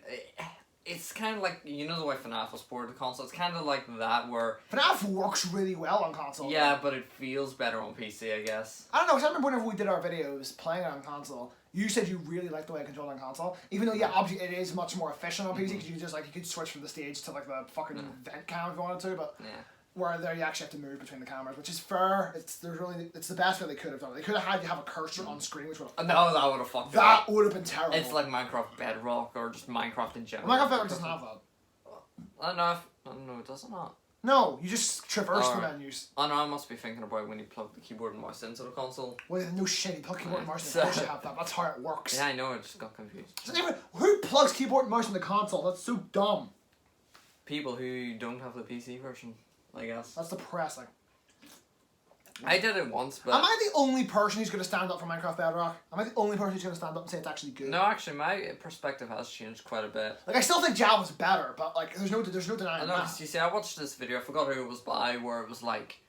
it's kind of like, the way FNAF was ported to console, it's kind of like that where... FNAF works really well on console. Yeah, but it feels better on PC, I guess. I don't know, because I remember whenever we did our videos playing it on console, you said you really liked the way I controlled on console, even though obviously it is much more efficient on PC, because you just you could switch from the stage to the fucking vent cam if you wanted to, but where there you actually have to move between the cameras, which is fair. It's the best way they could have done it. They could have had you have a cursor on screen, which would have no, that would have fucked it that up. Would have been terrible. It's like Minecraft Bedrock or just Minecraft in general. Minecraft Bedrock doesn't have that. I don't know, it does not. No, you just traverse the Alright. menus. Oh no, I must be thinking about when you plug the keyboard and mouse into the console. Well, no shit, you plug keyboard and mouse in. So- Of course you have that. That's how it works. Yeah, I know, I just got confused. Who plugs keyboard and mouse in the console? That's so dumb. People who don't have the PC version, I guess. That's depressing. I did it once, but... Am I the only person who's going to stand up for Minecraft Bedrock? Am I the only person who's going to stand up and say it's actually good? No, actually, my perspective has changed quite a bit. Like, I still think Java's better, but, like, there's no denying I know, that. you see, I watched this video, I forgot who it was by, where it was like,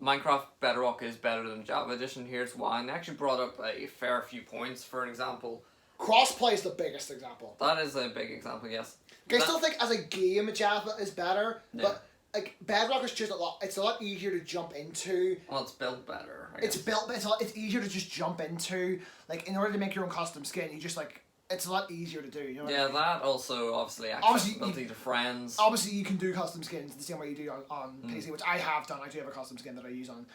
Minecraft Bedrock is better than Java Edition, here's why, and they actually brought up a fair few points. For an example, Crossplay is the biggest example. that is a big example, yes. I still think as a game, Java is better, Yeah. but like Bedrock is just it's a lot easier to jump into. Well, it's built better, I It's guess. built, it's easier to just jump into. Like, in order to make your own custom skin, you just like it's a lot easier to do. You know. What I Yeah, mean? that also obviously Obviously, accessibility to friends. Obviously, you can do custom skins the same way you do on PC, which I have done. I do have a custom skin that I use on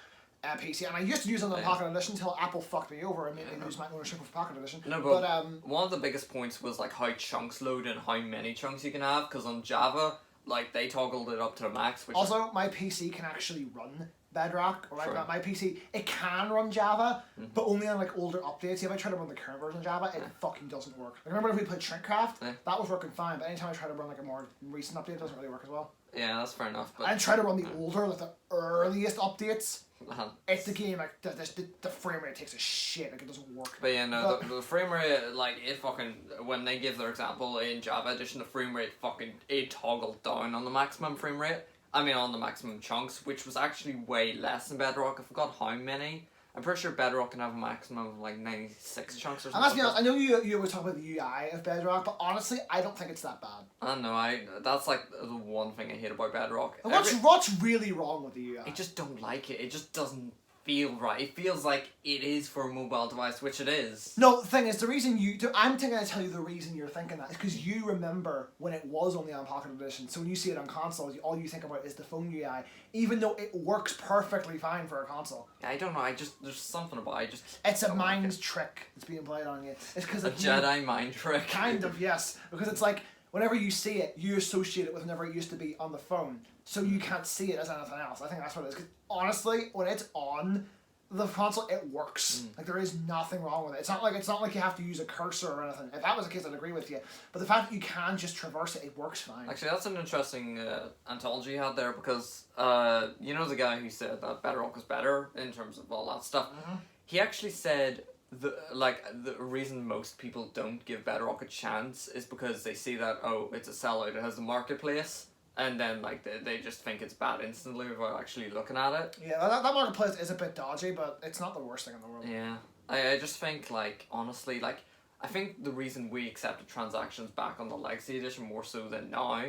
PC, and I used to use it on the Yeah. Pocket Edition until Apple fucked me over and made me lose my ownership of Pocket Edition. No, but one of the biggest points was like how chunks load and how many chunks you can have, because on Java, like they toggled it up to the max. Which also, my PC can actually run Bedrock, or True. my PC, it can run Java, but only on like older updates. If I try to run the current version of Java, it fucking doesn't work. Like, remember if we played Shrinkcraft? Yeah. That was working fine, but anytime I try to run like a more recent update, it doesn't really work as well. yeah, that's fair enough. But And try to run the older, like the earliest updates. uh, It's the game, like, the frame rate takes a shit, like, it doesn't work. But yeah, no, But- the frame rate, like, it fucking, when they give their example in Java Edition, the frame rate fucking, it toggled down on the maximum frame rate. I mean, on the maximum chunks, which was actually way less than Bedrock. I forgot how many. I'm pretty sure Bedrock can have a maximum of, like, 96 chunks or And something. let's be honest, I know you always talk about the UI of Bedrock, but honestly, I don't think it's that bad. I don't know, that's, like, the one thing I hate about Bedrock. And what's really wrong with the UI? I just don't like it. It just doesn't feel right. It feels like it is for a mobile device, which it is. No, the thing is, the reason I'm going to tell you the reason you're thinking that is because you remember when it was only on Pocket Edition, so when you see it on console, all you think about is the phone UI, even though it works perfectly fine for a console. I don't know, there's something about it, It's a don't like mind it. trick that's being played on you. It's because A Jedi mind trick. Kind of, yes. Because it's like, whenever you see it, you associate it with whenever it used to be on the phone. So you can't see it as anything else. I think that's what it is. 'Cause honestly, when it's on the console, it works. Like, there is nothing wrong with it. It's not like you have to use a cursor or anything. If that was the case, I'd agree with you. But the fact that you can just traverse it, it works fine. Actually, that's an interesting anthology you had there, because you know the guy who said that Bedrock was better in terms of all that stuff. He actually said the reason most people don't give Bedrock a chance is because they see that, oh, it's a sellout, it has the marketplace, and then like they just think it's bad instantly without actually looking at it. Yeah, that marketplace is a bit dodgy, but it's not the worst thing in the world. Yeah, I just think, like, honestly, like, I think the reason we accepted transactions back on the Legacy Edition more so than now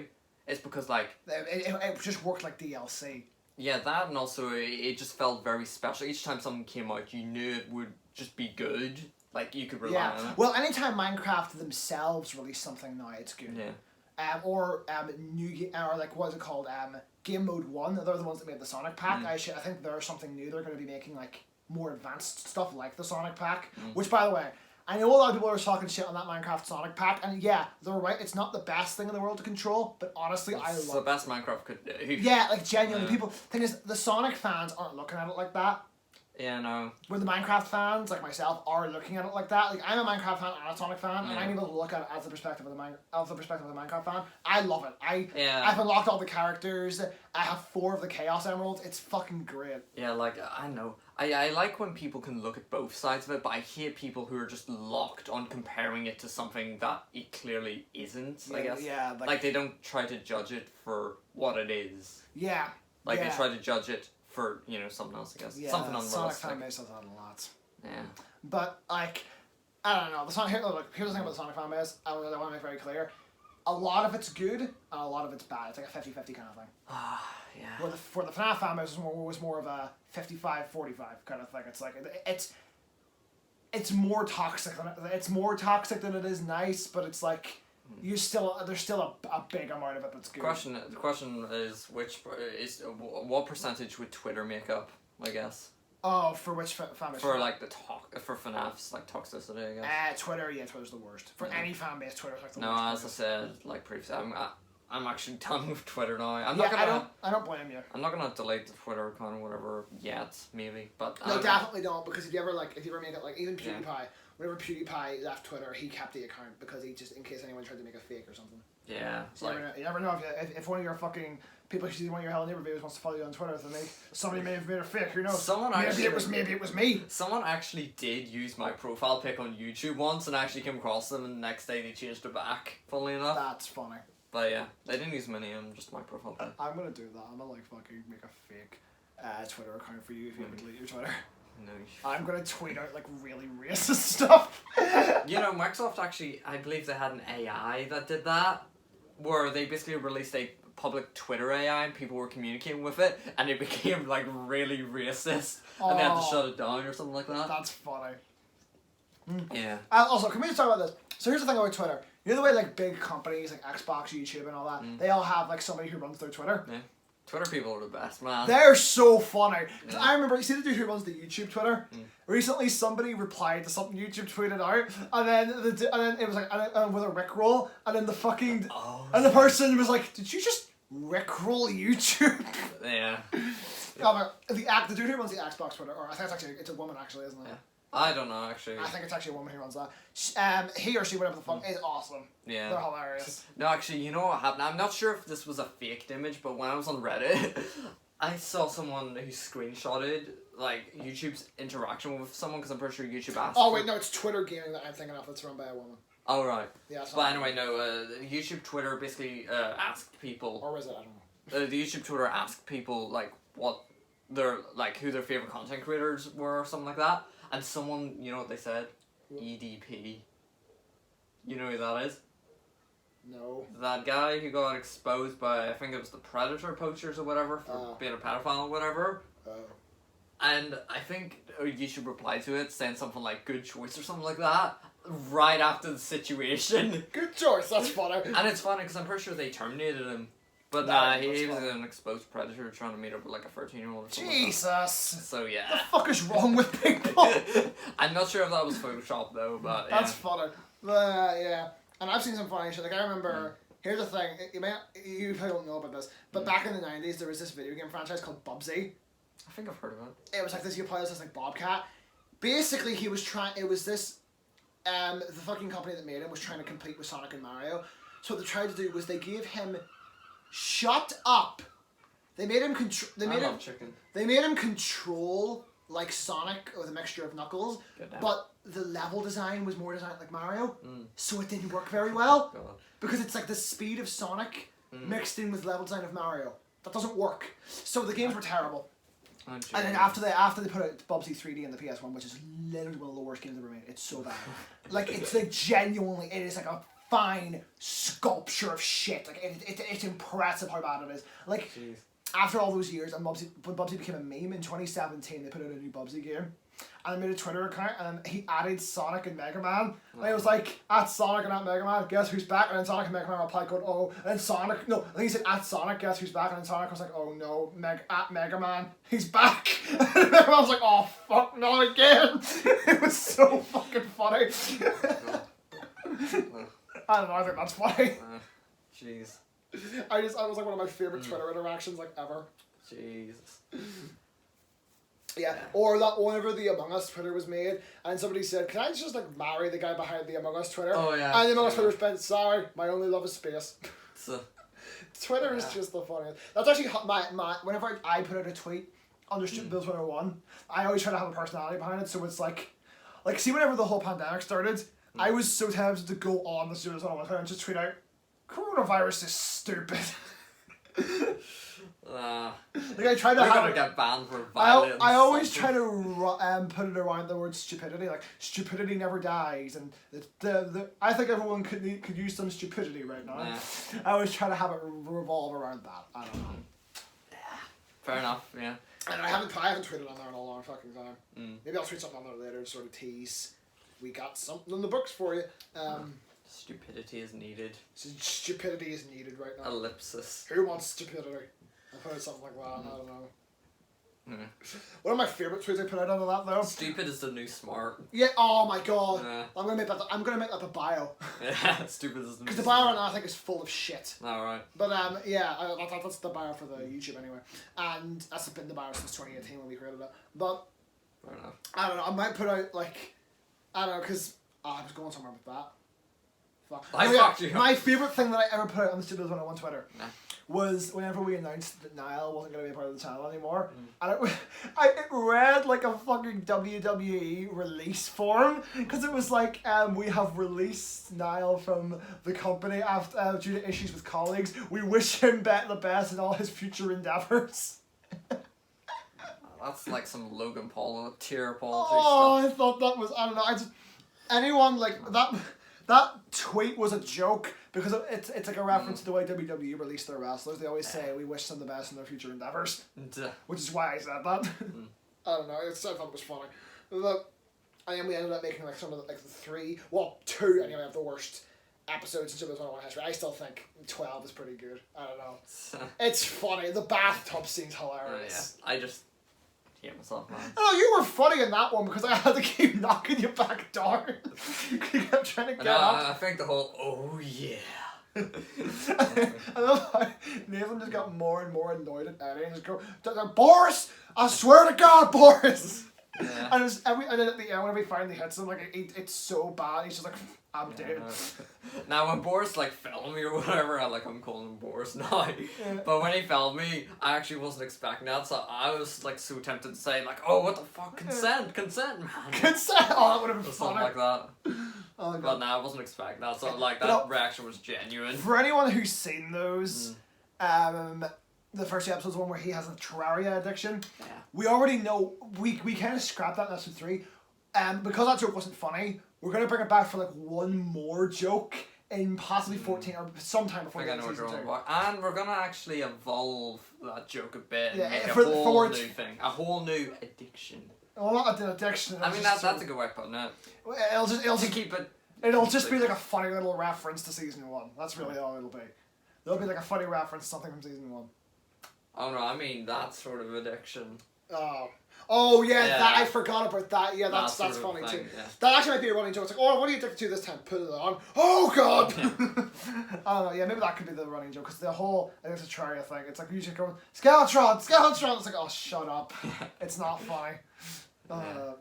is because, like, It just worked like DLC. yeah, that, and also it just felt very special. Each time something came out, you knew it would just be good. Like, you could rely on Yeah. it. Well, anytime Minecraft themselves release something now, it's good. Yeah. Or like what is it called? Game Mode 1. They're the ones that made the Sonic Pack. I think there's something new. They're going to be making like more advanced stuff like the Sonic Pack. Which, by the way, I know a lot of people are talking shit on that Minecraft Sonic Pack, and yeah, they're right. It's not the best thing in the world to control, but honestly, I It's love the best Minecraft could do. Yeah, like genuinely, Yeah. people. Thing is, the Sonic fans aren't looking at it like that. Yeah, no. Where the Minecraft fans, like myself, are looking at it like that. Like, I'm a Minecraft fan and a Sonic fan, and I'm able to look at it as the perspective of the Minecraft fan. I love it. I've unlocked all the characters. I have 4 of the Chaos Emeralds. It's fucking great. Yeah, like, I know. I like when people can look at both sides of it, but I hate people who are just locked on comparing it to something that it clearly isn't, I guess. Yeah, Like, they don't try to judge it for what it is. Yeah. Like, yeah. they try to judge it for, you know, something else, I guess. Yeah, Something Sonic unrealistic. fan base does that a lot. Yeah. But, like, I don't know. Here's the thing about the Sonic fan base. I want to make very clear. A lot of it's good, and a lot of it's bad. It's like a 50-50 kind of thing. Yeah. Where the FNAF fan base was more of a 55-45 kind of thing. It's like, it's more toxic than it is nice, but it's like, there's still a big amount of it that's good. The question is what percentage would Twitter make up, I guess? Oh, for which fan base? For like for FNAF's like toxicity, I guess. Twitter, yeah, Twitter's the worst. For any fan base, Twitter's like the No, worst. as I said, like previously, I'm actually done with Twitter now. I'm Yeah, not gonna. I don't blame you. I'm not gonna delete the Twitter account or whatever yet, maybe. But No, definitely don't, because if you ever make it like even PewDiePie, whenever PewDiePie left Twitter, he kept the account because he just in case anyone tried to make a fake or something. Yeah, So you never know if one of your fucking people who see one of your Hell Neighbor videos wants to follow you on Twitter, then somebody may have made a fake. Who knows? Maybe it was me. Someone actually did use my profile pic on YouTube once, and I actually came across them, and the next day they changed it back. Funnily enough. That's funny. But yeah, they didn't use my name, just my profile pic. I'm gonna do that. I'm gonna like fucking make a fake Twitter account for you if you ever delete your Twitter. No. I'm gonna tweet out like really racist stuff. You know, Microsoft actually, I believe they had an AI that did that, where they basically released a public Twitter AI and people were communicating with it, and it became like really racist, and they had to shut it down or something like that. That's funny. Yeah. Also, can we just talk about this? So here's the thing about Twitter. You know the way like big companies like Xbox, YouTube, and all that, they all have like somebody who runs their Twitter. Yeah. Twitter people are the best, man. They're so funny. Yeah. I remember, you see the dude who runs the YouTube Twitter? Recently, somebody replied to something YouTube tweeted out, and then it was like with a Rickroll, and then the fucking and the person was like, "Did you just Rickroll YouTube?" Yeah. The dude who runs the Xbox Twitter, or I think it's a woman actually, isn't it? Yeah. I don't know, actually. I think it's actually a woman who runs that. He or she, whatever the fuck, is awesome. Yeah. They're hilarious. No, actually, you know what happened? I'm not sure if this was a faked image, but when I was on Reddit, I saw someone who screenshotted, like, YouTube's interaction with someone, because I'm pretty sure YouTube asked... Oh, wait, no, it's Twitter gaming that I'm thinking of that's run by a woman. Oh, right. Yeah, but anyway, no, YouTube Twitter basically asked people... Or was it? I don't know. The YouTube Twitter asked people, like, what their, like, who their favourite content creators were or something like that. And someone, you know what they said? EDP. You know who that is? No. That guy who got exposed by, I think it was the Predator poachers or whatever, for being a pedophile or whatever. And I think YouTube replied to it saying something like, good choice or something like that, right after the situation. Good choice, that's funny. And it's funny because I'm pretty sure they terminated him. But nah, he was an exposed predator trying to meet up with like a 13-year-old or something. Jesus! Like so yeah. What the fuck is wrong with people? I'm not sure if that was Photoshop though, but yeah. That's funny. Yeah. And I've seen some funny shit. Like I remember, here's the thing, you probably don't know about this, but back in the 90s there was this video game franchise called Bubsy. I think I've heard of it. It was like this, you play as this like Bobcat. Basically he was the fucking company that made him was trying to compete with Sonic and Mario. So what they tried to do was they gave him shut up. They made him They made him control like Sonic with a mixture of Knuckles, but the level design was more designed like Mario, so it didn't work very well because it's like the speed of Sonic mixed in with level design of Mario. That doesn't work. So the games were terrible. And then after they put out Bubsy 3D in the PS1, which is literally one of the worst games ever made. It's so bad. Like it's like genuinely, it is like a fine sculpture of shit. Like it's impressive how bad it is. Like after all those years, and when Bubsy became a meme in 2017, they put out a new Bubsy game, and they made a Twitter account, and he added Sonic and Mega Man. And it was like at Sonic and at Mega Man, guess who's back? And then Sonic and Mega Man replied, going, oh, and then Sonic, I think he said at Sonic, guess who's back? And then Sonic was like, oh no, at Mega Man, he's back. And Mega Man was like, oh fuck, not again. It was so fucking funny. I don't know, I think that's funny. Jeez. I was like one of my favourite Twitter interactions like ever. Jesus. Yeah, or that whenever the Among Us Twitter was made, and somebody said, "Can I just like marry the guy behind the Among Us Twitter?" Oh yeah. And the Among Us Twitter said, "Sorry, my only love is space." So, Twitter is just the funniest. That's actually my whenever I put out a tweet under Stupid Bill 101, I always try to have a personality behind it. So it's like see whenever the whole pandemic started, I was so tempted to go on the Stupid Bill 101 and just tweet out, "Coronavirus is stupid." Like I try to gonna get banned for violence. I always try to put it around the word stupidity, like stupidity never dies, and I think everyone could use some stupidity right now. Yeah. I always try to have it revolve around that. I don't know. Yeah. Fair enough. Yeah. And I haven't tweeted on there in a long fucking time. Maybe I'll tweet something on there later to sort of tease. We got something in the books for you. Stupidity is needed. Stupidity is needed right now. Ellipsis. Who wants stupidity? I'll put something like that. I don't know. One of my favourite tweets I put out on that though. Stupid is the new smart. Yeah. Oh my god. Yeah. I'm gonna make that the bio. Yeah. Stupid is the new. Because the bio right now I think is full of shit. Alright. But yeah, that's the bio for the YouTube anyway, and that's been the bio since 2018 when we created it. But Fair enough. I don't know. I might put out like I don't know because I was going somewhere with that. Fuck. Fucked you. My favourite thing that I ever put out on the Stupid One on Twitter. Nah. Was whenever we announced that Niall wasn't going to be a part of the channel anymore, and it read like a fucking WWE release form because it was like we have released Niall from the company after due to issues with colleagues. We wish him the best in all his future endeavors. That's like some Logan Paul tier politics Oh, stuff. I thought that was I don't know. I just anyone like that. That tweet was a joke because it's like a reference to the way WWE released their wrestlers. They always say we wish them the best in their future endeavors, which is why I said that. I don't know. I thought it was funny. But, and then we ended up making like some of the, like the 2 anyway of the worst episodes in Super 101 history. I still think 12 is pretty good. I don't know. It's funny. The bathtub scene's hilarious. Yeah. I just hate myself, man. Oh, you were funny in that one because I had to keep knocking you back down. You kept trying to get up. I think the whole oh yeah. I love how Nathan just got more and more annoyed at Eddie and just go, Boris! I swear to God, Boris! Yeah. And then at the end, whenever he finally hits him, like it's so bad, he's just like, I'm dead. Now when Boris like filmed me or whatever, I'm calling him Boris now. Yeah. But when he filmed me, I actually wasn't expecting that, so I was like so tempted to say like, oh what the fuck, consent, man. Consent! Oh, that would have been Something funny. like that. Oh, God. But no, I wasn't expecting that, so like that But, reaction was genuine. For anyone who's seen those, the first 2 episodes, one where he has a Terraria addiction, Yeah. we already know, we kind of scrapped that in episode 3, because that joke wasn't funny, we're going to bring it back for like one more joke in possibly 14 or sometime before I the think end I know of what you're season on 2. about. And we're gonna actually evolve that joke a bit and Yeah, make for a whole new its- thing. A whole new addiction. Well, not an addiction. I mean, that's a good way of putting it. It'll To keep it... It'll just be like a funny little reference to season 1. That's really all it'll be. There'll be like a funny reference to something from season 1. Oh no, I mean that sort of addiction. Oh yeah, Yeah. that I forgot about that. Yeah, that's That sort of funny thing, too. yeah. That actually might be a running joke. It's like, oh, what are you addicted to this time? Put it on. Oh God! I don't know. Yeah, maybe that could be the running joke because the whole I think it's a Terraria thing. It's like you just going Skeletron. It's like, oh, shut up. It's not funny. Oh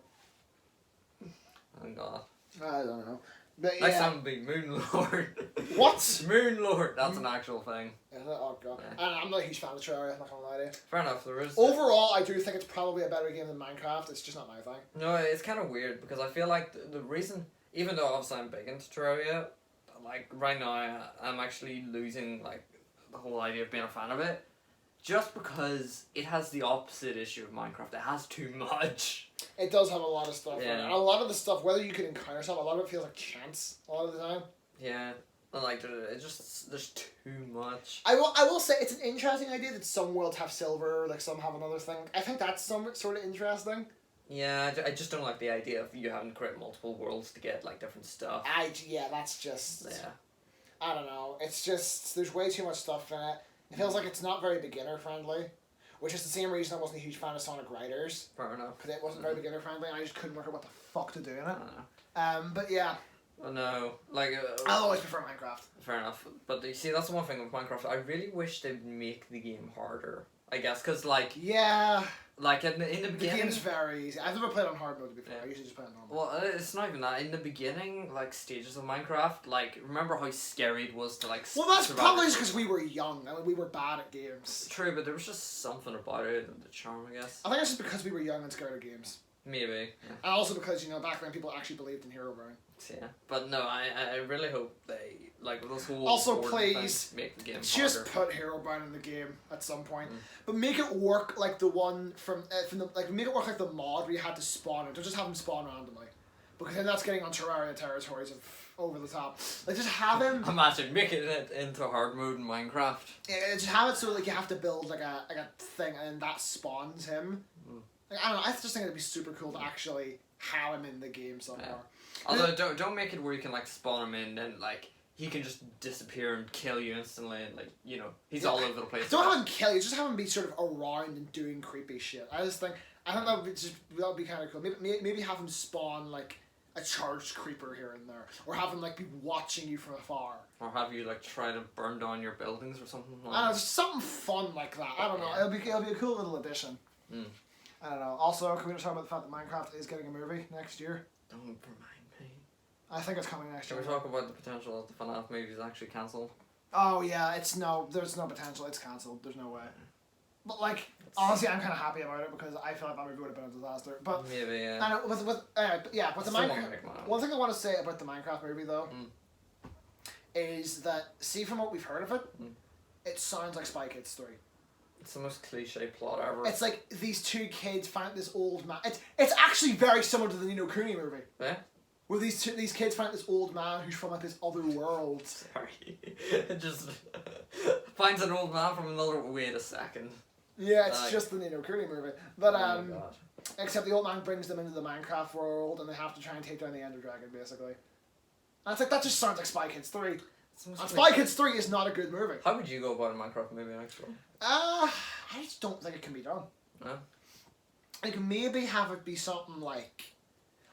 god. I don't know. But Next yeah. time would be Moon Lord. What? Moon Lord, that's an actual thing. Oh God. Yeah. And I'm not a huge fan of Terraria. I'm not gonna lie to you. Fair enough, there is... Overall, I do think it's probably a better game than Minecraft. It's just not my thing. No, it's kind of weird because I feel like the reason, even though obviously I'm big into Terraria, like right now I'm actually losing like the whole idea of being a fan of it, just because it has the opposite issue of Minecraft. It has too much. It does have a lot of stuff in Yeah. it. And a lot of the stuff, whether you can encounter stuff, a lot of it feels like chance a lot of the time. Yeah, and like there's too much. I will say it's an interesting idea that some worlds have silver, like some have another thing. I think that's some sort of interesting. Yeah, I just don't like the idea of you having to create multiple worlds to get like different stuff. Yeah, that's just... Yeah. I don't know. It's just, there's way too much stuff in it. It feels like it's not very beginner friendly. Which is the same reason I wasn't a huge fan of Sonic Riders. Fair enough. Because it wasn't very beginner friendly and I just couldn't work out what the fuck to do in it. I don't know. But yeah, Oh, no, like... I'll always prefer Minecraft. Fair enough. But you see, that's the one thing with Minecraft. I really wish they'd make the game harder. I guess, because, like... Yeah. Like, in the The beginning... game's very easy. I've never played on hard mode before. Yeah. I usually just play on normal. Well, it's not even that. In the beginning, like, stages of Minecraft, like, remember how scary it was to, like, Well, that's survive probably it? just because we were young. I mean, we were bad at games. True, but there was just something about it, the charm, I guess. I think it's just because we were young and scared of games. Maybe. Yeah. And also because, back then people actually believed in Herobrine. Yeah. But no, I really hope they, like, with this whole... Also, board please, thing, make the game just harder. put Herobrine in the game at some point. But make it work like the one from the... Like, make it work like the mod where you had to spawn it. Don't just have him spawn randomly. Because then that's getting on Terraria territories of over the top. Like, just have him... Imagine making it into hard mode in Minecraft. Just have it so, like, you have to build, like a thing and then that spawns him. Like, I don't know, I just think it'd be super cool to actually have him in the game somehow. Yeah. Although, don't make it where you can, like, spawn him in and, like, he can just disappear and kill you instantly, and like, you know, he's all over the place. Don't have him kill you, just have him be sort of around and doing creepy shit. I think that would be kind of cool. Maybe have him spawn like a charged creeper here and there, or have him like be watching you from afar, or have you like try to burn down your buildings or something. Like I don't know, just something fun like that. I don't know. It'll be a cool little addition. I don't know. Also, can we just talk about the fact that Minecraft is getting a movie next year? Don't remind me. I think it's coming next year. Can we talk about the potential that the FNAF movie is actually cancelled? Oh yeah, there's no potential. It's cancelled. There's no way. But like, honestly, I'm kind of happy about it because I feel like that movie would have been a disaster. But maybe, yeah. I know, but the Minecraft. One thing I want to say about the Minecraft movie though is that, see, from what we've heard of it, it sounds like Spy Kids 3. It's the most cliche plot ever. It's like these two kids find this old man. It's actually very similar to the Nino Cooney movie. Yeah. Where these kids find this old man who's from like this other world. Sorry. It just finds an old man from another. Wait a second. Yeah, it's just the Nino Cooney movie. But oh my God. Except the old man brings them into the Minecraft world and they have to try and take down the Ender Dragon, basically. And it's like, that just sounds like Spy Kids 3. And Spy Kids 3 is not a good movie. How would you go about a Minecraft movie actually? I just don't think it can be done. No? Like, maybe have it be something like...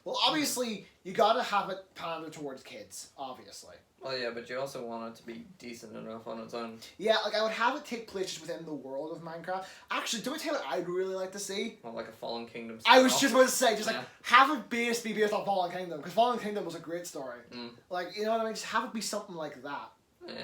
Well, obviously, you gotta have it pander towards kids, obviously. Well, yeah, but you also want it to be decent enough on its own. Yeah, like, I would have it take place just within the world of Minecraft. Actually, do I tell you what I'd really like to see? Well, like a Fallen Kingdom I was just about to say, like, have it be based on Fallen Kingdom, because Fallen Kingdom was a great story. Like, you know what I mean? Just have it be something like that. Yeah.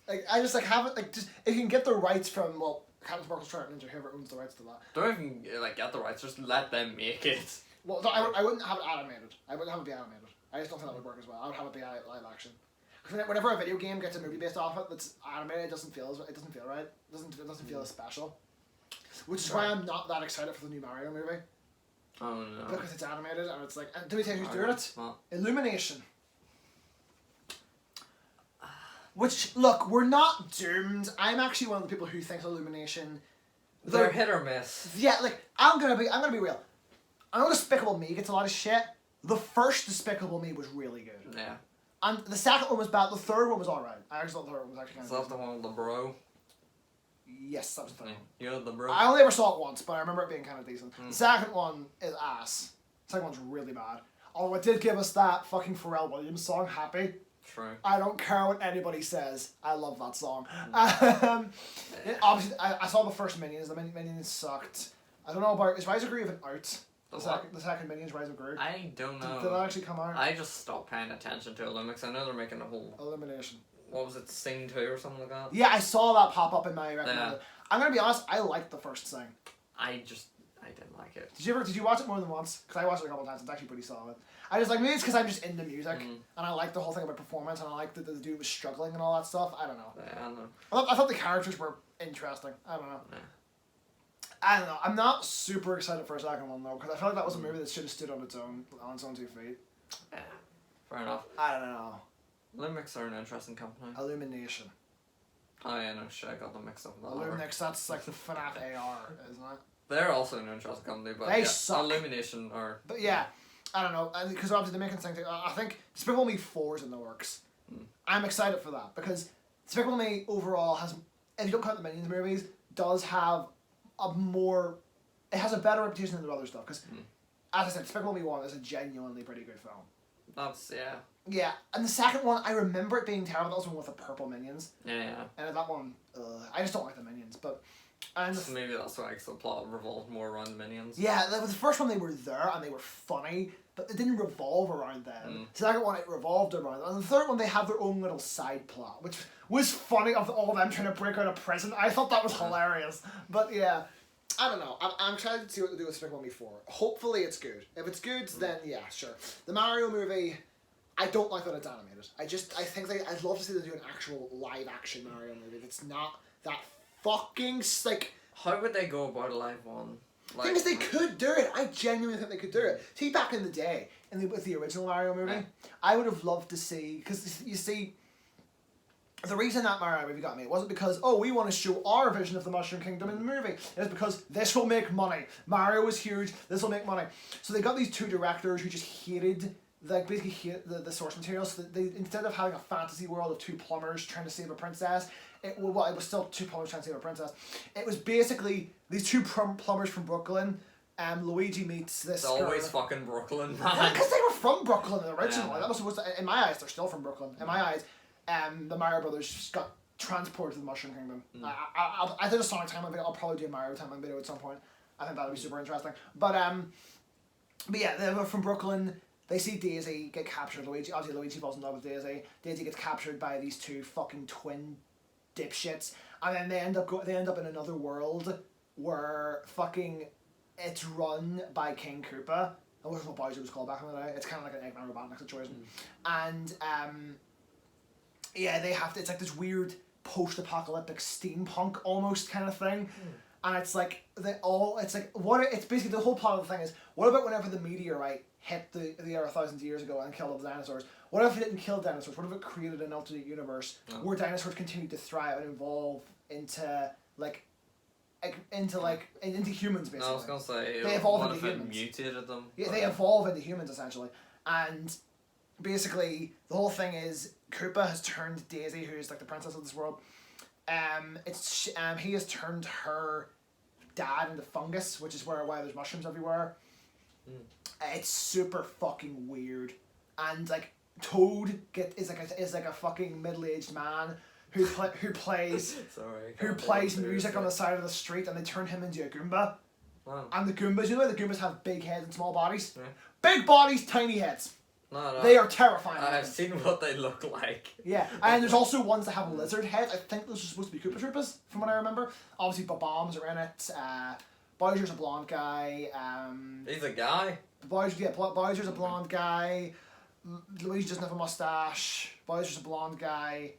Like, I just, like, have it, like, just, if you can get the rights from, well, Captain Sparkle's Trout Ninja, whoever owns the rights to that. Don't even, like, get the rights, just let them make it. Well, no, I wouldn't have it animated. I wouldn't have it be animated. I just don't think that would work as well. I would have it be live action. Because whenever a video game gets a movie based off it that's animated, it doesn't feel right. It doesn't feel as special. Which is why I'm not that excited for the new Mario movie. Oh no. Because it's animated and it's like, and do we tell you who's doing it? What? Illumination. Which, look, we're not doomed. I'm actually one of the people who thinks Illumination... They're hit or miss. Yeah, like, I'm gonna be real. I know Despicable Me gets a lot of shit. The first Despicable Me was really good. Yeah. And the second one was bad. The third one was alright. I actually thought the third one was actually kind of Is that the one with the bro? Yes, that was the third one. You know the bro? I only ever saw it once, but I remember it being kind of decent. The second one is ass. The second one's really bad. Although it did give us that fucking Pharrell Williams song, Happy. True. I don't care what anybody says. I love that song. Obviously, I saw the first Minions. The Minions sucked. I don't know about... Is Rise of Gru even out? The second Minions, Rise of Gru? I don't know. Did that actually come out? I just stopped paying attention to Olympics. I know they're making a whole... Elimination. What was it? Sing 2 or something like that? Yeah, I saw that pop up in my recommended. Yeah. I'm gonna be honest, I liked the first Sing. I didn't like it. Did you watch it more than once? Because I watched it a couple times. It's actually pretty solid. I just like, maybe it's because I'm just into music and I like the whole thing about performance and I like that the dude was struggling and all that stuff. I don't know. Yeah, I don't know. I thought the characters were interesting. I don't know. Yeah. I don't know. I'm not super excited for a second one though because I feel like that was a movie that should have stood on its own 2 feet. Yeah, fair enough. I don't know. Olympics are an interesting company. Illumination. Oh yeah, no shit, I got them mixed up with that. Illuminix, that's like the FNAF AR, isn't it? They're also an interesting company, but they suck. Illumination are... But yeah, I don't know, because obviously they're making something. I think Despicable Me 4 is in the works. I'm excited for that, because Despicable Me overall has, if you don't count the Minions movies, does have a more... It has a better reputation than the other stuff, because, as I said, Despicable Me 1 is a genuinely pretty good film. That's, yeah. Yeah, and the second one, I remember it being terrible. That was the one with the purple minions. Yeah. And that one, I just don't like the minions, but... And so maybe that's why the plot revolved more around the minions. Yeah, the first one they were there and they were funny, but it didn't revolve around them. The second one it revolved around them. And the third one they have their own little side plot, which was funny of all of them trying to break out of prison. I thought that was hilarious. But yeah, I don't know. I'm excited to see what they do with Despicable Me 4. Hopefully it's good. If it's good, then yeah, sure. The Mario movie, I don't like that it's animated. I think I'd love to see them do an actual live action Mario movie that's not that fucking like. How would they go about a live one? Like, thing is, they could do it. I genuinely think they could do it. See, back in the day, with the original Mario movie, I would have loved to see, because you see, the reason that Mario movie got me, it wasn't because, oh, we want to show our vision of the Mushroom Kingdom in the movie. It was because this will make money. Mario was huge. This will make money. So they got these two directors who just hated like basically hate the source material. So that they, instead of having a fantasy world of two plumbers trying to save a princess, it was still two plumbers trying to save a princess. It was basically these two plumbers from Brooklyn. Luigi meets this. It's always fucking Brooklyn, Yeah, man. because they were from Brooklyn originally. Yeah. That was supposed to. In my eyes, they're still from Brooklyn. In my eyes, the Mario brothers got transported to the Mushroom Kingdom. I did a Sonic timeline video. I'll probably do a Mario timeline video at some point. I think that would be super interesting. But yeah, they were from Brooklyn. They see Daisy get captured. Obviously Luigi falls in love with Daisy. Daisy gets captured by these two fucking twin dipshits, and then they end up in another world where fucking it's run by King Koopa. I wish what Bowser was called back in the day. It's kind of like an Eggman Robotnik situation, and yeah, they have to. It's like this weird post-apocalyptic steampunk almost kind of thing. And it's like it's basically the whole plot of the thing is, what about whenever the meteorite hit the Earth thousands of years ago and killed all the dinosaurs? What if it didn't kill dinosaurs? What if it created an alternate universe where dinosaurs continued to thrive and evolve into humans basically? No, I was gonna say they evolve what into if it humans. mutated them? Yeah, they evolve into humans essentially, and basically the whole thing is Koopa has turned Daisy, who's like the princess of this world. He has turned her dad into fungus, which is why there's mushrooms everywhere. It's super fucking weird, and like Toad is like a fucking middle-aged man who plays music on the side of the street, and they turn him into a Goomba. Wow. And the Goombas, you know, the Goombas have big heads and small bodies. Yeah. Big bodies, tiny heads. No. They are terrifying. I've seen what they look like. Yeah, and there's also ones that have lizard heads. I think those are supposed to be Koopa Troopas, from what I remember. Obviously, Bob-Bombs are in it. Bowser's a blonde guy. He's a guy. Bowser's a blonde guy. Luigi doesn't have a mustache. Bowser's a blonde guy.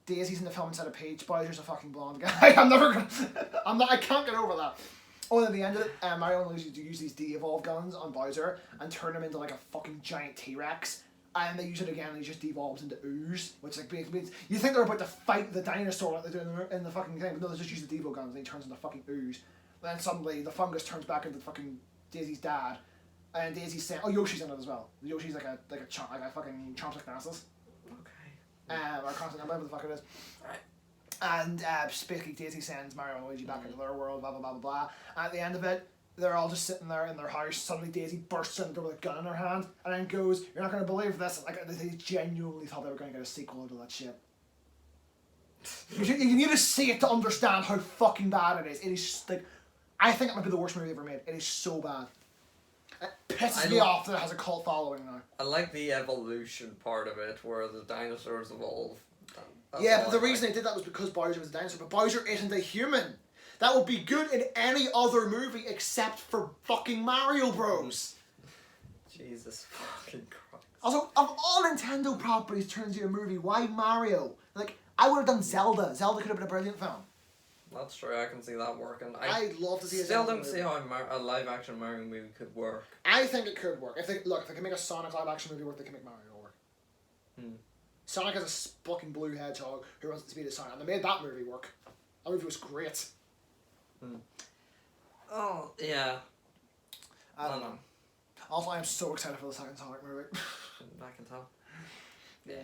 Daisy's in the film instead of Peach. Bowser's a fucking blonde guy. I can't get over that. Oh, and at the end of it, Mario and Luigi use these de-evolved guns on Bowser and turn him into like a fucking giant T-Rex. And they use it again and he just devolves into ooze, which like basically you think they're about to fight the dinosaur like they do in the fucking thing, but no, they just use the Devo guns and he turns into fucking ooze. Then suddenly the fungus turns back into fucking Daisy's dad, and Daisy's saying, "Oh, Yoshi's in it as well. Yoshi's like a fucking Chomstic Nasus." Okay. Or constant, whatever the fuck it is. Right. And basically Daisy sends Mario and Luigi back into their world, blah blah blah blah blah. And at the end of it, they're all just sitting there in their house. Suddenly Daisy bursts in the door with a gun in her hand and then goes, "You're not going to believe this." Like, they genuinely thought they were going to get a sequel to that shit. You need to see it to understand how fucking bad it is. It is like, I think it might be the worst movie ever made. It is so bad. It pisses me off that it has a cult following now. I like the evolution part of it, where the dinosaurs evolve. Yeah, but the reason they did that was because Bowser was a dinosaur, but Bowser isn't a human. That would be good in any other movie except for fucking Mario Bros. Jesus fucking Christ. Also, of all Nintendo properties turned into a movie, why Mario? Like, I would have done Zelda. Zelda could have been a brilliant film. That's true, I can see that working. I'd love to see a still Zelda don't see how a live action Mario movie could work. I think it could work. If they can make a Sonic live action movie work, they can make Mario work. Sonic has a fucking blue hedgehog who runs at the speed of sound, and they made that movie work. That movie was great. Oh, yeah. I don't know. Also, I am so excited for the second Sonic movie. I can tell. Yeah.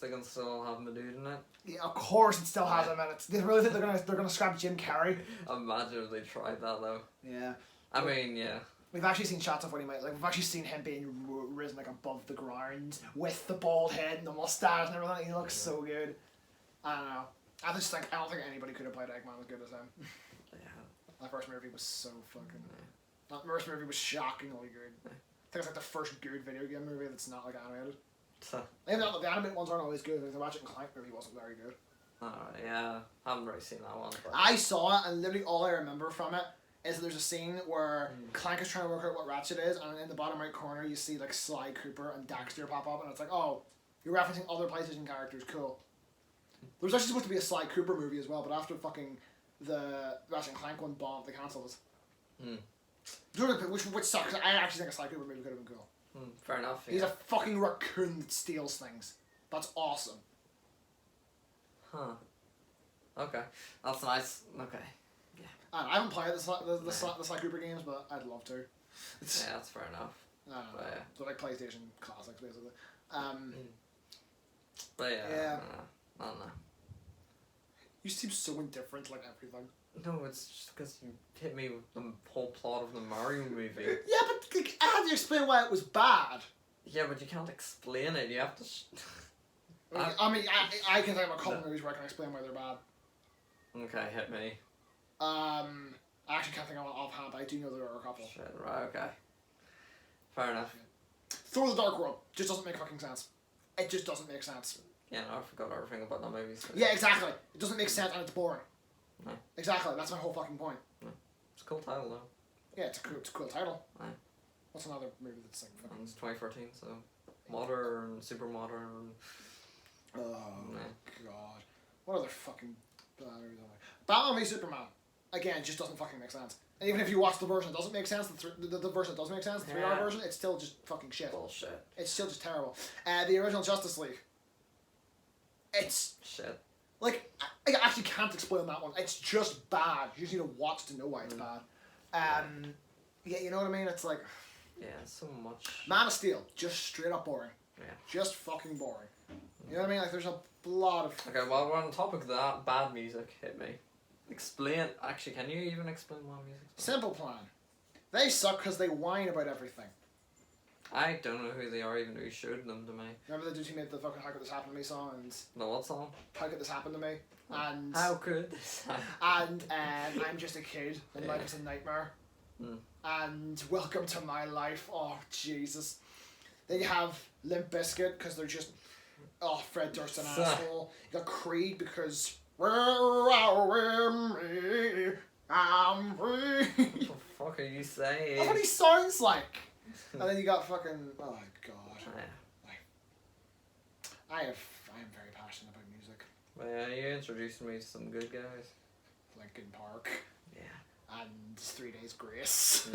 They can still have Medusa in it. Yeah, of course it still has him in it. They really think they're gonna scrap Jim Carrey. Imagine if they tried that though. Yeah. I mean, yeah. We've actually seen shots of what he might like. We've actually seen him being risen like above the ground with the bald head and the mustache and everything. He looks so good. I don't know. I don't think anybody could have played Eggman as good as him. Yeah. That first movie was so fucking. That first movie was shockingly good. I think it's like the first good video game movie that's not like animated. Even though the animated ones aren't always good. Like the Ratchet and Clank movie wasn't very good. Yeah, I haven't really seen that one. But I saw it, and literally all I remember from it is that there's a scene where Clank is trying to work out what Ratchet is, and in the bottom right corner you see like Sly Cooper and Daxter pop up, and it's like, oh, you're referencing other PlayStation characters, cool. There was actually supposed to be a Sly Cooper movie as well, but after fucking the Ratchet and Clank one bombed, they cancelled it. Which sucks. I actually think a Sly Cooper movie could have been cool. Fair enough. Yeah. He's a fucking raccoon that steals things. That's awesome. Huh. Okay. That's nice. Okay. Yeah. I haven't played the Sly Cooper games, but I'd love to. Yeah, that's fair enough. I don't know. But, yeah. They're like PlayStation classics, basically. But yeah. I don't know. You seem so indifferent to like everything. No, it's just because you hit me with the whole plot of the Mario movie. Yeah, but like, I had to explain why it was bad. Yeah, but you can't explain it. You have to. I mean, I can think of a couple movies where I can explain why they're bad. Okay, hit me. I actually can't think of one offhand, but I do know there are a couple. Shit, right, okay. Fair enough. Thor: The Dark World just doesn't make fucking sense. It just doesn't make sense. Yeah, no, I forgot everything about that movie. So. Yeah, exactly. It doesn't make sense and it's boring. No. Exactly, that's my whole fucking point. No. It's a cool title though. Yeah, it's a cool title. Aye. What's another movie that's like fucking... It's 2014, so modern, super modern. Oh god. What other fucking bad movies are there? Batman v Superman. Again, just doesn't fucking make sense. And even if you watch the version that doesn't make sense, the version that does make sense, the 3-hour version, it's still just fucking shit. Bullshit. It's still just terrible. The original Justice League. It's... Shit. Like, I actually can't explain that one. It's just bad. You just need to watch to know why it's bad. Yeah, you know what I mean? It's like... Yeah, so much. Man of Steel. Just straight up boring. Yeah. Just fucking boring. You know what I mean? Like, there's a lot of... Okay, well, we're on the topic of that. Bad music. Hit me. Explain. Actually, can you even explain why music? Simple Plan. They suck because they whine about everything. I don't know who they are, even though you showed them to me. Remember the dude who made the fucking How Could This Happen to Me song and No, what song? How Could This Happen to Me? And How could this happen? and I'm Just a Kid and Life is a Nightmare. And Welcome to My Life. Oh Jesus. Then you have Limp Bizkit because they're just Fred Durst an asshole. You got Creed because where are me? I'm free. What the fuck are you saying? That's what he sounds like. And then you got fucking oh god. Yeah. I am very passionate about music. Well, yeah, you introduced me to some good guys. Linkin Park. Yeah. And 3 Days Grace.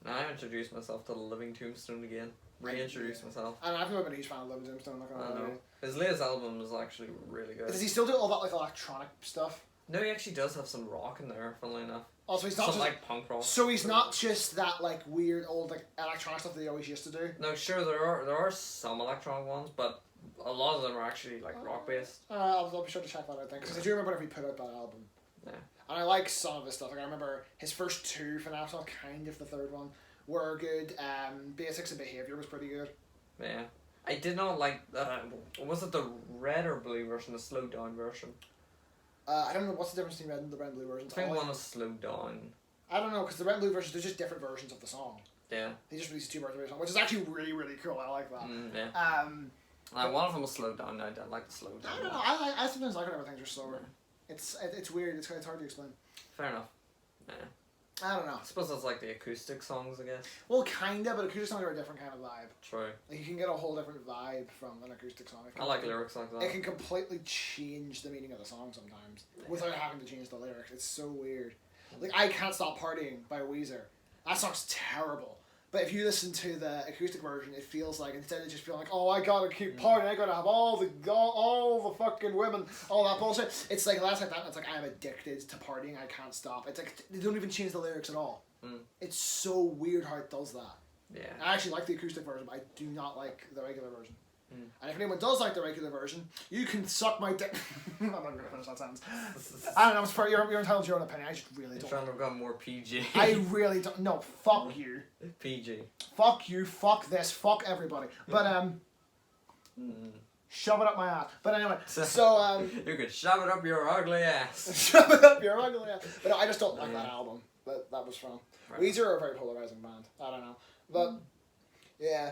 Now I introduced myself to the Living Tombstone again. Reintroduced myself. And I've never been a huge fan of Living Tombstone, I'm not gonna lie. His latest album is actually really good. Does he still do all that like electronic stuff? No, he actually does have some rock in there, funnily enough. Also, he's not some just like punk rock. So he's not just that like weird old like electronic stuff that he always used to do. No, sure there are some electronic ones, but a lot of them are actually like rock based. I'll be sure to check that out then, because I do remember whenever he put out that album. Yeah. And I like some of his stuff. Like I remember his first two FNAF, kind of the third one, were good. Basics and Behavior was pretty good. Yeah. I did not like was it the red or blue version, the slowed down version? I don't know what's the difference between the red and blue versions. I think one was slowed down. I don't know, because the red and blue versions, they're just different versions of the song. Yeah. They just released two versions of the song, which is actually really, really cool. I like that. Yeah. One of them was slowed down. I don't like the slowed down. I don't know. I sometimes like whenever things are slower. Yeah. It's weird. It's hard to explain. Fair enough. Yeah. I don't know. I suppose that's like the acoustic songs, I guess. Well, kinda, but acoustic songs are a different kind of vibe. True. Like you can get a whole different vibe from an acoustic song. I like lyrics like that. It can completely change the meaning of the song sometimes without having to change the lyrics. It's so weird. Like I Can't Stop Partying by Weezer. That song's terrible. But if you listen to the acoustic version, it feels like instead of just feeling like, oh, I gotta keep partying, I gotta have all the fucking women, all that bullshit. It's like less like that. And it's like I'm addicted to partying. I can't stop. It's like they don't even change the lyrics at all. It's so weird how it does that. Yeah. I actually like the acoustic version, but I do not like the regular version. And if anyone does like the regular version, you can suck my dick. I'm not going to finish that sentence. I don't know, you're entitled to your own opinion. I just really don't. Trying to become more PG. I really don't. No, fuck you. PG. Fuck you, fuck this, fuck everybody. But, shove it up my ass. But anyway, so, You could shove it up your ugly ass. Shove it up your ugly ass. But no, I just don't like that album that was from. Right. Weezer are a very polarizing band. I don't know. But, yeah.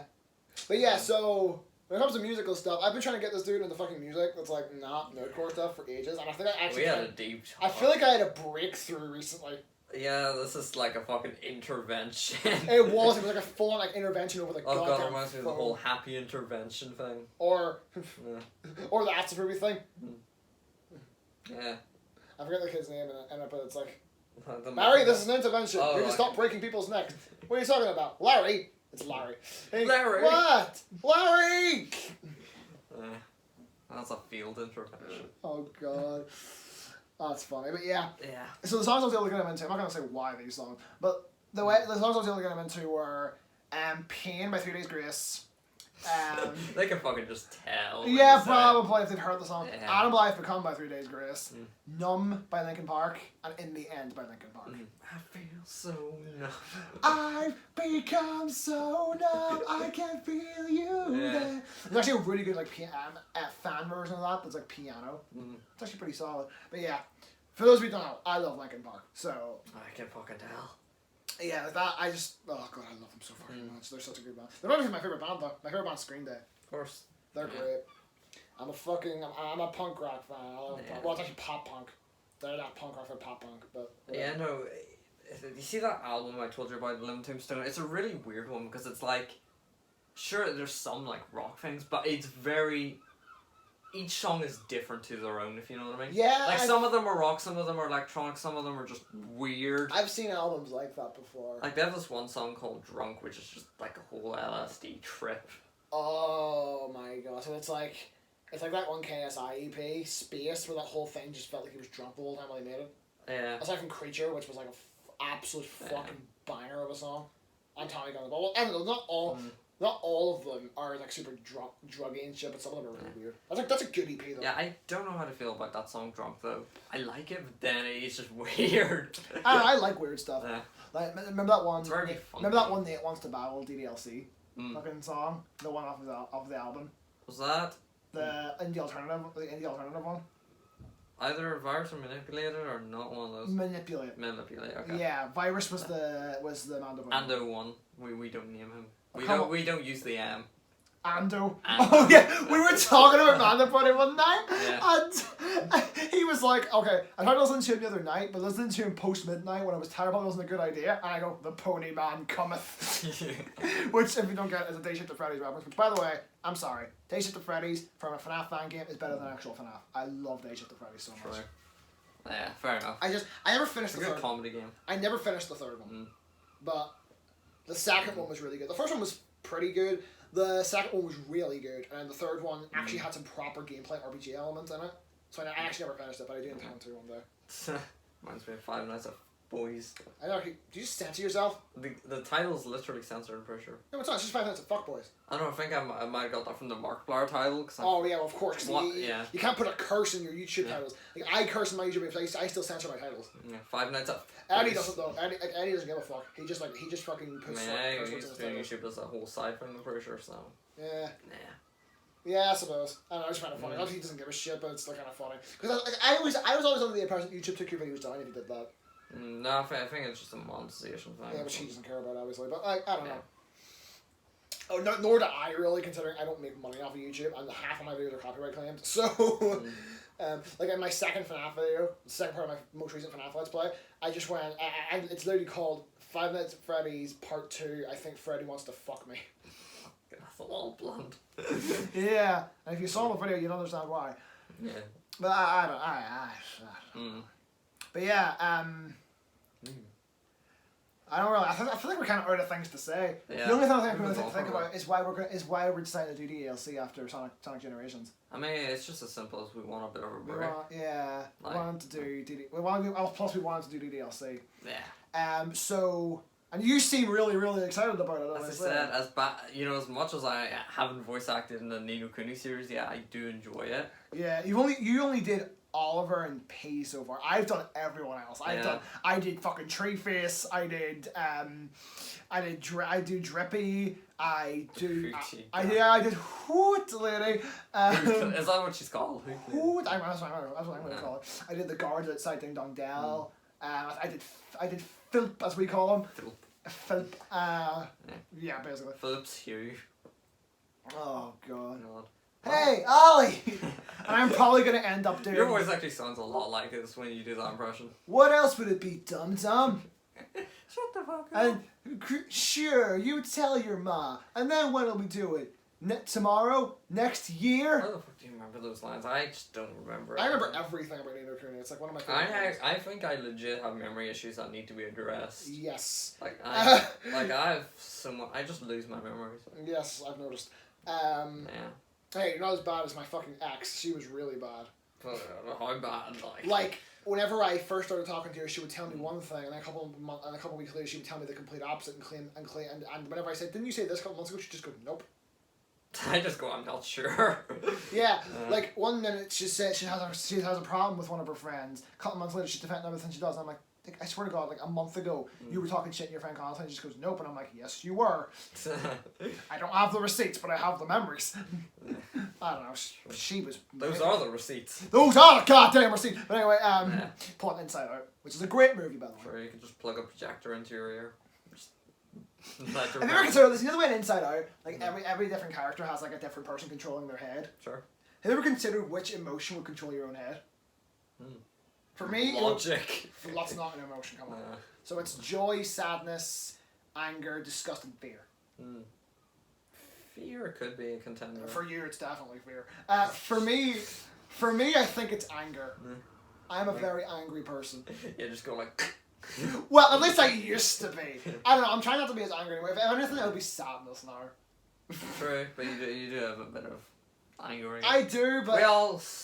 But yeah, so... When it comes to musical stuff, I've been trying to get this dude into fucking music that's like not nerdcore stuff for ages, and I think I actually. We had a deep talk. I feel like I had a breakthrough recently. Yeah, this is like a fucking intervention. It was like a full-on like intervention over the oh goddamn god, it reminds me of the phone. whole happy intervention thing. Or Yeah. or the That's a Ruby thing. Yeah. I forget the kid's name in it, but it's like Larry, this is an intervention. Oh, You're to like... stop breaking people's necks. What are you talking about? Larry. It's Larry. Hey, Larry. What? Larry! That's a field intervention. Oh god. That's funny, but yeah. Yeah. So the songs I was able to get him into, I'm not going to say why these songs, but the songs I was able to get him into were Pain by 3 Days Grace. They can fucking just tell. when Yeah, you say it. probably if they've heard the song. Yeah. Animal I've Become by 3 Days Grace. Numb by Linkin Park. And In the End by Linkin Park. I feel so numb. I've become so numb, I can feel you there. There's actually a really good like fan version of that that's like piano. It's actually pretty solid. But yeah, for those of you who don't know, I love Linkin Park. So I can fucking tell. yeah, like that I just oh god, I love them so fucking much. They're such a good band. They're not even my favorite band though. My favorite band's Screen Day. Of course. They're great. I'm a punk rock fan. I love punk. Well, it's actually pop punk. They're not punk rock, they're pop punk. But whatever. Yeah, no. You see that album I told you about, Limb Tombstone? It's a really weird one because it's like, sure, there's some like rock things, but it's very. Each song is different to their own, if you know what I mean. Yeah. Like some of them are rock, some of them are electronic, some of them are just weird. I've seen albums like that before. Like they have this one song called Drunk, which is just like a whole LSD trip. Oh my god! So it's like that one KSI EP, Space, where that whole thing just felt like he was drunk the whole time while he made it. Yeah. Aside from Creature, which was like a absolute fucking banger of a song, and Tommy Gun. Well, I don't know, not all of them are like super druggy and shit, but some of them are really weird. That's a good EP though. Yeah, I don't know how to feel about that song Drunk though. I like it, but then it's just weird. I like weird stuff. Yeah. Like remember that one? It's very funky. Remember that one? Nate Wants to Battle DDLC fucking song, the one off of the album. Was that the indie alternative one? either Virus or Manipulated or not one of those? Manipulate. Okay. Yeah, Virus was the Mando one. Ando one. We don't name him. We don't use the M. Ando. Oh yeah, we were talking about Mando Bunny one night, Yeah. and he was like, "Okay, I tried to listen to him the other night, but listening to him post midnight when I was tired, it wasn't a good idea." And I go, "The Pony Man cometh," which, if you don't get, is a Day Shift to Freddy's reference. Which, by the way, I'm sorry, Day Shift to Freddy's from a FNAF fan game is better than actual FNAF. I love Day Shift to Freddy's so much. True. Yeah, fair enough. I never finished It's the a good third. comedy game. I never finished the third one, but the second one was really good. The first one was pretty good. The second one was really good, and the third one actually had some proper gameplay RPG elements in it. So I actually never finished it, but I do intend to one day. Reminds me of Five Nights at Boys. I know. Do you just censor yourself? The title's literally censored, I'm pretty sure. No, it's not. It's just 5 Nights at Fuck Boys. I don't know, I think I might have got that from the Markiplier title. Oh yeah, well, of course. You can't put a curse in your YouTube titles. Like I curse in my YouTube videos, I still censor my titles. Yeah, Five Nights at Eddie doesn't though. Eddie doesn't give a fuck. He just fucking puts curse words in his titles. YouTube does a whole side thing, I'm pretty sure, so. Yeah. Nah. Yeah, I suppose. I don't know, it's kind of funny. Obviously, he doesn't give a shit, but it's still kind of funny. Because I was always under the impression that YouTube took your videos down if you did that. No, I think it's just a monetization thing. Yeah, which he doesn't care about, obviously. But I don't know. Oh, nor do I really, considering I don't make money off of YouTube, and half of my videos are copyright claimed. So, like in my second FNAF video, the second part of my most recent FNAF Let's Play, I just went, and it's literally called Five Nights at Freddy's Part 2, I Think Freddy Wants to Fuck Me. That's a little blunt. Yeah, and if you saw the video, you'd understand why. Yeah. But I don't. But yeah, I don't really. I feel like we're kind of out of things to say. Yeah. The only thing I think we're going to think about is why we're deciding to do DLC after Sonic Generations. I mean, it's just as simple as we want a bit of a break. We wanted to do DD. Plus, we wanted to do DLC. Yeah. So. And you seem really, really excited about it. As I said, as much as I haven't voice acted in the Ni no Kuni series, yeah, I do enjoy it. Yeah, you only did Oliver and P so far. I've done everyone else. I did fucking Treeface. I do Drippy. I did Hoot Lady. Is that what she's called? Hoot. That's what I'm gonna call it. I did the guards outside Ding Dong Dell. I did Philp, as we call him. Philp. Yeah, basically. Philip's Hugh. Oh god. Hey, Ollie! And I'm probably going to end up doing... Your voice actually sounds a lot like this when you do that impression. What else would it be, dum-dum? Shut the fuck up. And, sure, you tell your ma. And then when will we do it? Tomorrow? Next year? How the fuck do you remember those lines? I just don't remember it. I remember everything about Ni no Kuni. It's like one of my favorite I think I legit have memory issues that need to be addressed. Yes. I just lose my memories. Yes, I've noticed. Yeah. Hey, you're not as bad as my fucking ex. She was really bad. How bad? Like whenever I first started talking to her, she would tell me one thing, and a couple of weeks later, she would tell me the complete opposite, and whenever I said, "Didn't you say this a couple months ago?" She'd just go, "Nope." I just go, I'm not sure. Yeah, like one minute she says she has a problem with one of her friends. A couple months later, she's defending everything she does. And I'm like, I swear to God, like a month ago, you were talking shit to your friend Constantine. She just goes, "Nope," and I'm like, "Yes, you were." I don't have the receipts, but I have the memories. I don't know. She was. Those are the receipts. Those are the goddamn receipts. But anyway, plot Inside Out, which is a great movie, by the way. Sure, you can just plug a projector into your ear. Have you ever considered this? You know the way in Inside Out, like every different character has like a different person controlling their head. Sure. Have you ever considered which emotion would control your own head? For me, logic. Lots not an emotion. Come on. So it's joy, sadness, anger, disgust, and fear. Fear could be a contender. For you, it's definitely fear. For me, I think it's anger. I'm a very angry person. Yeah, just go like. Well, at least I used to be. I don't know. I'm trying not to be as angry anymore. If anything, it would be sadness now. True, but you do have a bit of anger. I do, but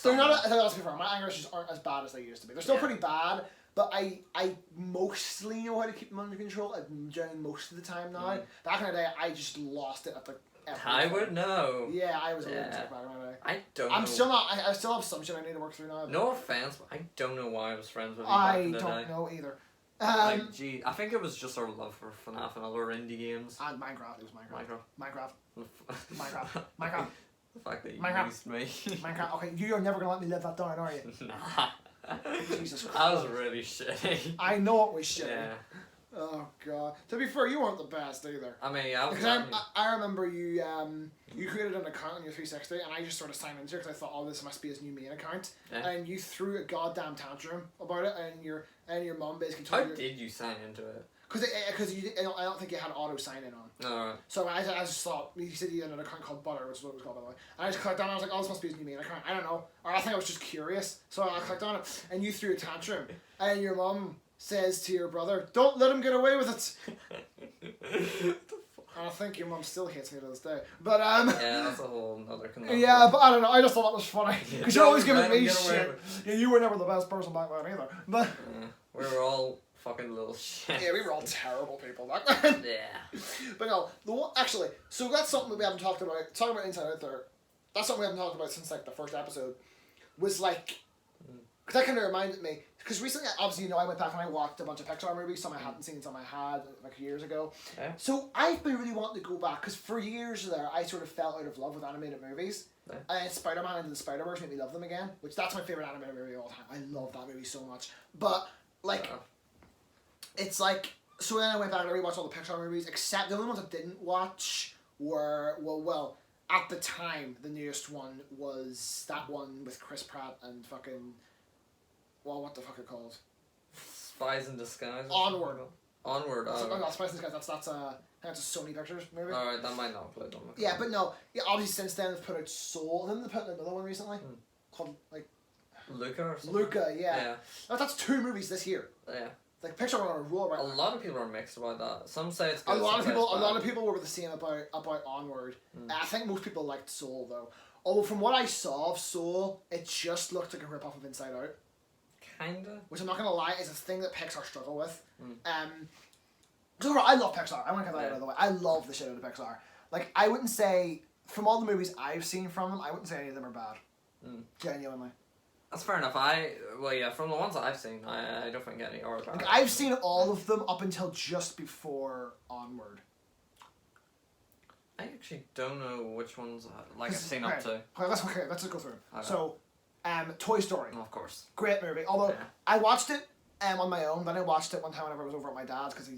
they're not. Let's be fair. My anger issues aren't as bad as they used to be. They're still pretty bad, but I mostly know how to keep them under control. During most of the time now. Back in the day, I just lost it at the. I would know. Yeah, I was a little back in the day. I don't. I'm still not. I still have some shit I need to work through now. No offense, but I don't know why I was friends with you back in the day. I don't know either. Like, gee, I think it was just our love for FNAF and other indie games. And Minecraft. It was Minecraft. Minecraft. The fact that you used me. Minecraft. Okay, you are never gonna let me live that down, are you? Nah. Jesus Christ. That was really shitty. I know it was shitty. Yeah. Oh God. To be fair, you weren't the best either. I mean, I remember you created an account on your 360, and I just sort of signed into it because I thought, oh, this must be his new main account. Yeah. And you threw a goddamn tantrum about it, and your mum basically told How did you sign into it? Because I don't think you had auto sign in on. Alright. So I just thought, you said you had an account called Butter, which is what it was called by the way. And I just clicked on it, I was like, oh, this must be his new main account. I don't know. Or I think I was just curious. So I clicked on it, and you threw a tantrum. And your mum says to your brother, "Don't let him get away with it." And I think your mum still hates me to this day. But yeah, that's a whole other conundrum. Yeah, but I don't know. I just thought that was funny because you're always giving me shit. Yeah, you were never the best person back then either. But we were all fucking little shit. Yeah, we were all terrible people back then. Yeah. But no, actually, so that's something that we haven't talked about. Talking about Inside Out there, that's something we haven't talked about since like the first episode. Was like, because that kind of reminded me. Because recently, obviously, I went back and I watched a bunch of Pixar movies. Some I hadn't seen, some I had, like years ago. Yeah. So I've been really wanting to go back, because for years there, I sort of fell out of love with animated movies. Yeah. And Spider-Man Into the Spider-Verse made me love them again, which that's my favourite animated movie of all time. I love that movie so much. But, like, it's like, so then I went back and I rewatched all the Pixar movies, except the only ones I didn't watch were, well, at the time, the newest one was that one with Chris Pratt and fucking... Well, what the fuck it called? Spies in Disguise. Onward. Onward. Oh no, Spies in Disguise. That's a Sony Pictures movie. Alright, that might not play on. Yeah, but no. Yeah, obviously since then they've put out Soul. Then they put out another one recently called like Luca or something. Luca, yeah. That's 2 movies this year. Yeah. Like Pixar were on a roll right now. A lot of people are mixed about that. Some say it's good. A lot of people were the same about Onward. I think most people liked Soul though. Although from what I saw of Soul, it just looked like a rip off of Inside Out. Kinda. Which I'm not gonna lie is a thing that Pixar struggle with. So I love Pixar. I want to get that out of the way. I love the shit out of Pixar. Like I wouldn't say from all the movies I've seen from them, I wouldn't say any of them are bad. Genuinely. That's fair enough. From the ones that I've seen, I don't think any are bad. Like, I've seen all of them up until just before Onward. I actually don't know which ones I've seen up to. Let's just go through them. So. Toy Story. Of course. Great movie. Although I watched it on my own. Then I watched it one time whenever I was over at my dad's because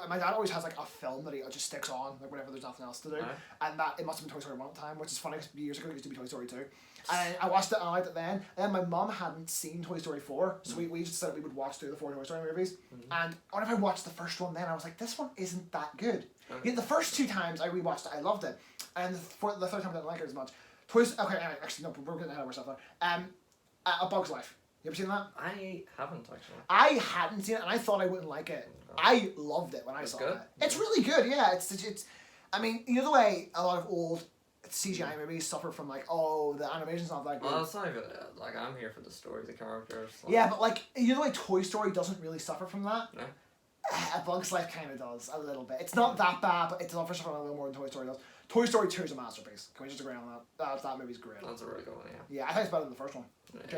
my dad always has like a film that he just sticks on like whenever there's nothing else to do. And that it must have been Toy Story 1 time, which is funny because years ago it used to be Toy Story 2. And I watched it and I liked it then. And then my mum hadn't seen Toy Story 4, so we just said we would watch through the 4 Toy Story movies. And whenever I watched the first one, then I was like, this one isn't that good. Yet the first 2 times I rewatched it, I loved it, and the third time I didn't like it as much. Actually, no, we're getting ahead of ourselves now. A Bug's Life. You ever seen that? I haven't, actually. I hadn't seen it, and I thought I wouldn't like it. I loved it when I saw it. It's really good, yeah. It's. I mean, you know the way a lot of old CGI movies suffer from like, oh, the animation's not that good. Well, it's not even like I'm here for the story, the characters. Like. Yeah, but like you know, like Toy Story doesn't really suffer from that. Yeah. A Bug's Life kind of does a little bit. It's not that bad, but it does suffer from a little more than Toy Story does. Toy Story 2 is a masterpiece. Can we just agree on that? That movie's great. That's a really good one, yeah. Yeah, I think it's better than the first one.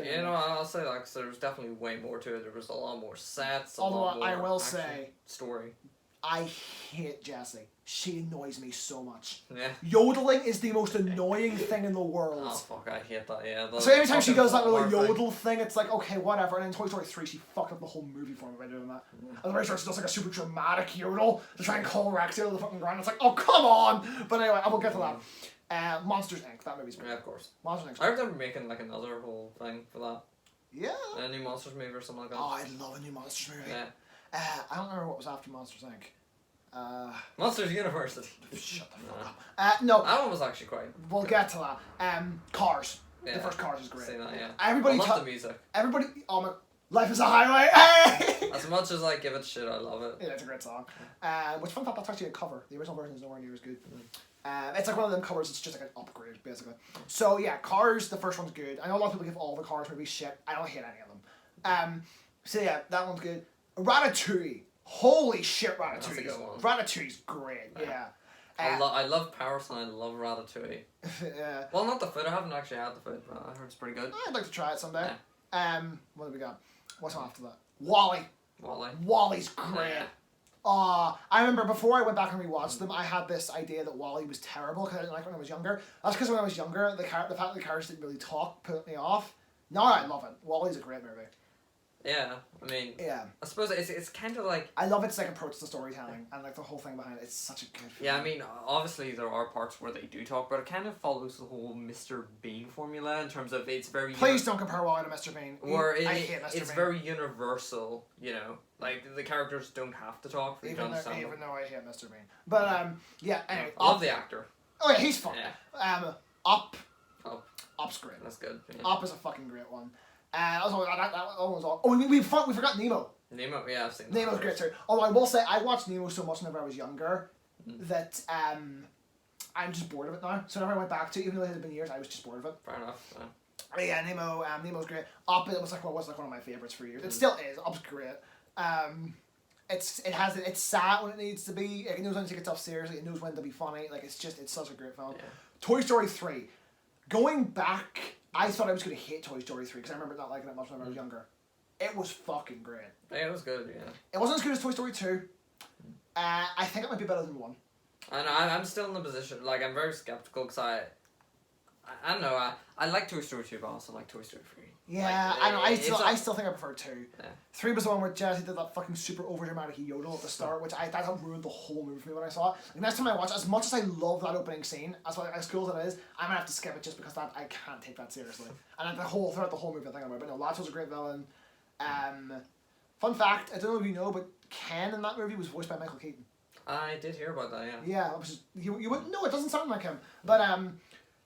Yeah, no, I'll say that because there was definitely way more to it. There was a lot more sets. Although I will say, story. I hate Jessie. She annoys me so much. Yeah. Yodeling is the most annoying thing in the world. Oh fuck, I hate that. Yeah. So every time she does that little yodel thing, it's like, okay, whatever. And in Toy Story 3, she fucked up the whole movie for me by doing that. And the very start, she does like a super dramatic yodel to try and call Rex out of the fucking ground. It's like, oh, come on! But anyway, I will get to that. Monsters Inc. That movie's great. Yeah, of course. Monsters Inc. I heard they were making like another whole thing for that. Yeah. A new Monsters movie or something like that. Oh, I love a new Monsters movie. Yeah. I don't remember what was after Monsters Inc. Monsters University. Shut the fuck up. No. That one was actually quite. We'll get to that. Cars. Yeah. The first Cars is great. Seen that, yeah. Everybody I love the music. Everybody. Oh my. Life is a highway. Hey! As much as I give it shit, I love it. Yeah, it's a great song. Which fun fact, that's actually a cover. The original version is nowhere near as good. It's like one of them covers. It's just like an upgrade, basically. So yeah, Cars. The first one's good. I know a lot of people give all the Cars movies shit. I don't hate any of them. So yeah, that one's good. Ratatouille. Holy shit, Ratatouille. Ratatouille's great. Yeah. I love Paris and I love Ratatouille. Yeah. Well, not the food. I haven't actually had the food, but I heard it's pretty good. I'd like to try it someday. Yeah. What have we got? What's on after that? Wally. Wally's great. I remember before I went back and rewatched them, I had this idea that Wally was terrible because I didn't like it when I was younger. That's because when I was younger, the fact that the characters didn't really talk put me off. Now I love it. Wally's a great movie. Yeah, I mean, yeah. I suppose it's kind of like... I love its like approach to storytelling and like the whole thing behind it. It's such a good film. Yeah, I mean, obviously there are parts where they do talk, but it kind of follows the whole Mr. Bean formula in terms of it's very... Please don't compare Wally to Mr. Bean. I hate Mr. Bean. It's very universal, you know. Like, the characters don't have to talk for you to understand even though I hate Mr. Bean. But, yeah, anyway. I love the actor. Oh yeah, he's fun. Yeah. Up's great. That's good. Yeah. Up is a fucking great one. That was all. Oh, we forgot Nemo. Nemo, yeah, I've seen that. Nemo's great too. Although I will say, I watched Nemo so much whenever I was younger that I'm just bored of it now. So whenever I went back to it, even though it had been years, I was just bored of it. Fair enough. Yeah, Nemo's great. Up, it was like one of my favorites for years. It still is. Up's great. It's sad when it needs to be. It knows when to take itself seriously. It knows when to be funny. Like it's such a great film. Yeah. Toy Story 3. Going back, I thought I was going to hate Toy Story 3 because I remember not liking it much when I was younger. It was fucking great. Yeah, it was good, yeah. It wasn't as good as Toy Story 2. I think it might be better than 1. And I'm still in the position, like, I'm very skeptical because I don't know, I like Toy Story 2, but I also like Toy Story 3. Yeah, like, I know, I still think I prefer 2. Yeah. 3 was the one where Jessie did that fucking super overdramatic yodel at the start, which that ruined the whole movie for me when I saw it. Like, next time I watch it, as much as I love that opening scene, as cool as it is, I'm gonna have to skip it just because I can't take that seriously. And throughout the whole movie I think about it. But no, Lotso's a great villain. Fun fact, I don't know if you know, but Ken in that movie was voiced by Michael Keaton. I did hear about that, yeah. Yeah, which is, you wouldn't know, it doesn't sound like him. But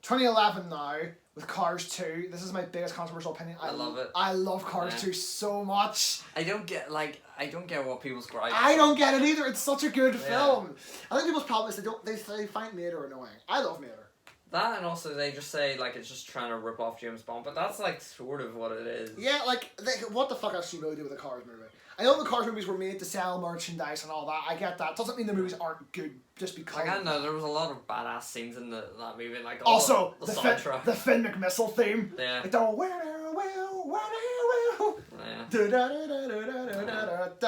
2011 now, with Cars 2, this is my biggest controversial opinion. I love it. I love Cars 2 so much. I don't get what people's gripe. I don't get it either. It's such a good film. I think people's problem is they find Mater annoying. I love Mater. That, and also they just say like it's just trying to rip off James Bond, but that's like sort of what it is. Yeah, like what the fuck else do you really do with a Cars movie? I know the Cars movies were made to sell merchandise and all that. I get that. Doesn't mean the movies aren't good just because. Like, I don't know. There was a lot of badass scenes in that movie. Like also the soundtrack, the Finn McMissile theme. Yeah. Like the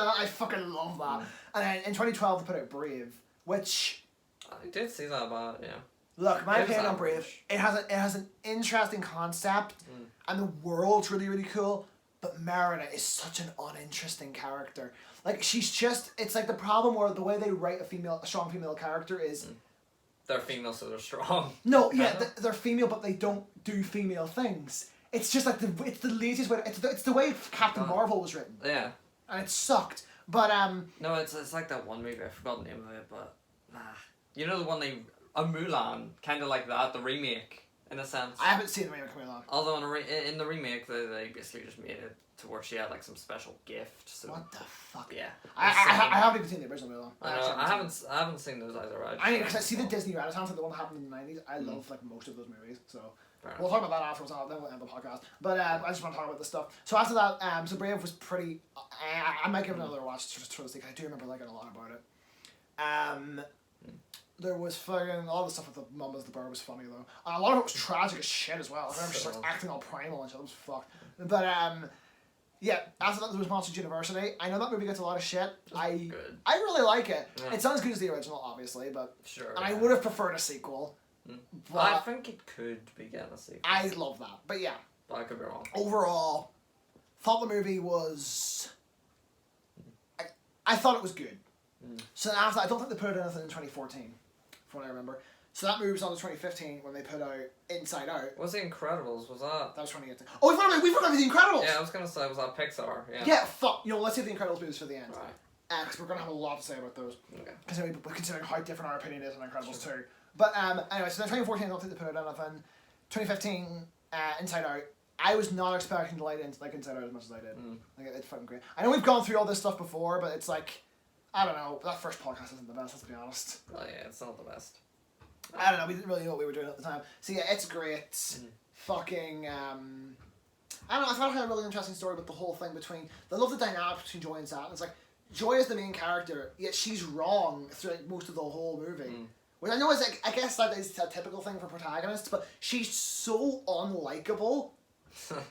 I fucking love that. And then in 2012 they put out Brave, which I did see that about, yeah. Look, my opinion on Brave, it has an interesting concept, and the world's really, really cool, but Merida is such an uninteresting character. Like, she's just, it's like the problem where the way they write a strong female character is... They're female, so they're strong. No, yeah, they're female, but they don't do female things. It's just like, it's the laziest way, it's the way Captain Marvel was written. Yeah. And it sucked, but No, it's like that one movie, I forgot the name of it, but... you know the one a Mulan, kind of like that, the remake. in a sense. I haven't seen the remake coming along. Although in the remake, they basically just made it to where she had like some special gift. So What the fuck? yeah, I haven't even seen the original Mulan. I haven't seen those either. Because I see the Disney Renaissance, like the one that happened in the 90s. I love like most of those movies, so Fair we'll talk about that afterwards. Then we'll end the podcast. But I just want to talk about this stuff. So after that, so Brave was pretty. I might give it another watch just for the sake. I do remember liking a lot about it. There was fucking all the stuff with the mum as the bird was funny though. A lot of it was tragic as shit as well. I remember she starts acting all primal and shit. It was fucked. But yeah. After that, there was Monsters University. I know that movie gets a lot of shit. I really like it. Yeah. It's not as good as the original, obviously, but sure. And I would have preferred a sequel. But I think it could be getting a sequel. I love that, but yeah. But I could be wrong. Overall, thought the movie was. I thought it was good. So after I don't think they put out anything in 2014, from what I remember. So that movie was on to 2015 when they put out Inside Out. Was The Incredibles? Was that? That was 2018. Oh, we forgot The Incredibles. Yeah, I was gonna say, was that Pixar? Yeah. Yeah, fuck. You know, let's save The Incredibles movies for the end. Right. Because we're gonna have a lot to say about those. Okay. Considering how different our opinion is on Incredibles too. But anyway, so then 2014, I don't think they put out anything. 2015, Inside Out. I was not expecting to like Inside Out as much as I did. Like it's fucking great. I know we've gone through all this stuff before, but it's like, I don't know. That first podcast isn't the best. Let's be honest. Oh yeah, it's not the best. I don't know. We didn't really know what we were doing at the time. So yeah, it's great. Fucking. I don't know. I thought it had a really interesting story with the whole thing between. I love the dynamic between Joy and Saturn. It's like Joy is the main character, yet she's wrong through like, most of the whole movie. Which I know is like, I guess that is a typical thing for protagonists, but she's so unlikable.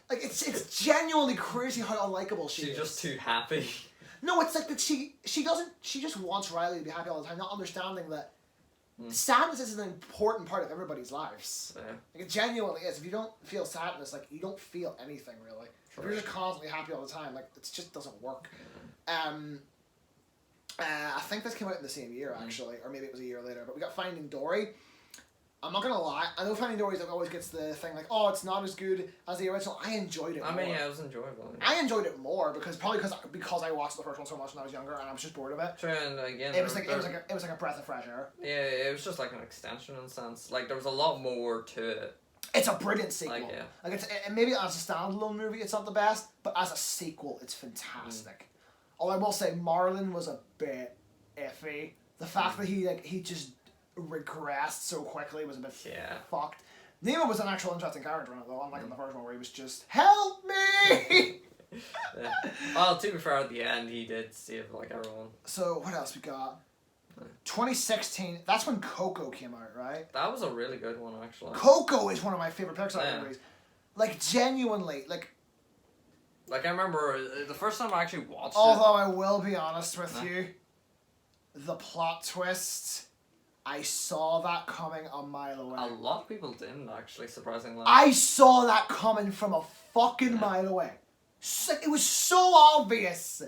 Like it's genuinely crazy how unlikable she is. She's just too happy. No, it's like that she just wants Riley to be happy all the time, not understanding that sadness is an important part of everybody's lives. Yeah. Like it genuinely is. If you don't feel sadness, like you don't feel anything really. If you're just constantly happy all the time, like it just doesn't work. I think this came out in the same year actually, or maybe it was a year later. But we got Finding Dory. I'm not gonna lie. I know Finding Dory always gets the thing like, oh, it's not as good as the original. I enjoyed it. I mean, yeah, it was enjoyable. I enjoyed it more because I watched the first one so much when I was younger and I was just bored of it. Sure, and again, it was like a breath of fresh air. Yeah, it was just like an extension in a sense. Like there was a lot more to it. It's a brilliant sequel. Like, yeah. Like it's maybe as a standalone movie, it's not the best, but as a sequel, it's fantastic. Although I will say, Marlon was a bit iffy. The fact that he just regressed so quickly was a bit fucked. Nemo was an actual interesting character in it though, unlike in the first one where he was just help me. Well, to be fair, at the end he did save like everyone. So what else we got? 2016. That's when Coco came out, right? That was a really good one actually. Coco is one of my favorite Pixar movies. Like genuinely, like I remember the first time I actually watched Although I will be honest with you, the plot twist, I saw that coming a mile away. A lot of people didn't actually, surprisingly. I saw that coming from a fucking mile away. It was so obvious.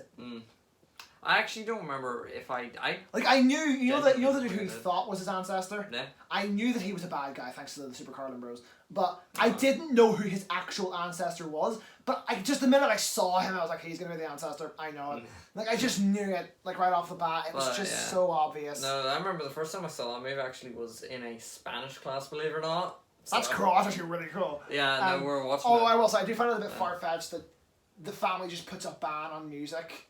I actually don't remember if I knew you know that who he thought was his ancestor. Yeah. I knew that he was a bad guy thanks to the Super Carlin Bros. But I didn't know who his actual ancestor was. But just the minute I saw him, I was like, he's gonna be the ancestor. I know it. Like I just knew it. Like right off the bat, it was just so obvious. No, I remember the first time I saw that movie actually was in a Spanish class, believe it or not. So, that's cool. That's actually really cool. Yeah, no, we're watching. I will say I do find it a bit far fetched that the family just puts a ban on music.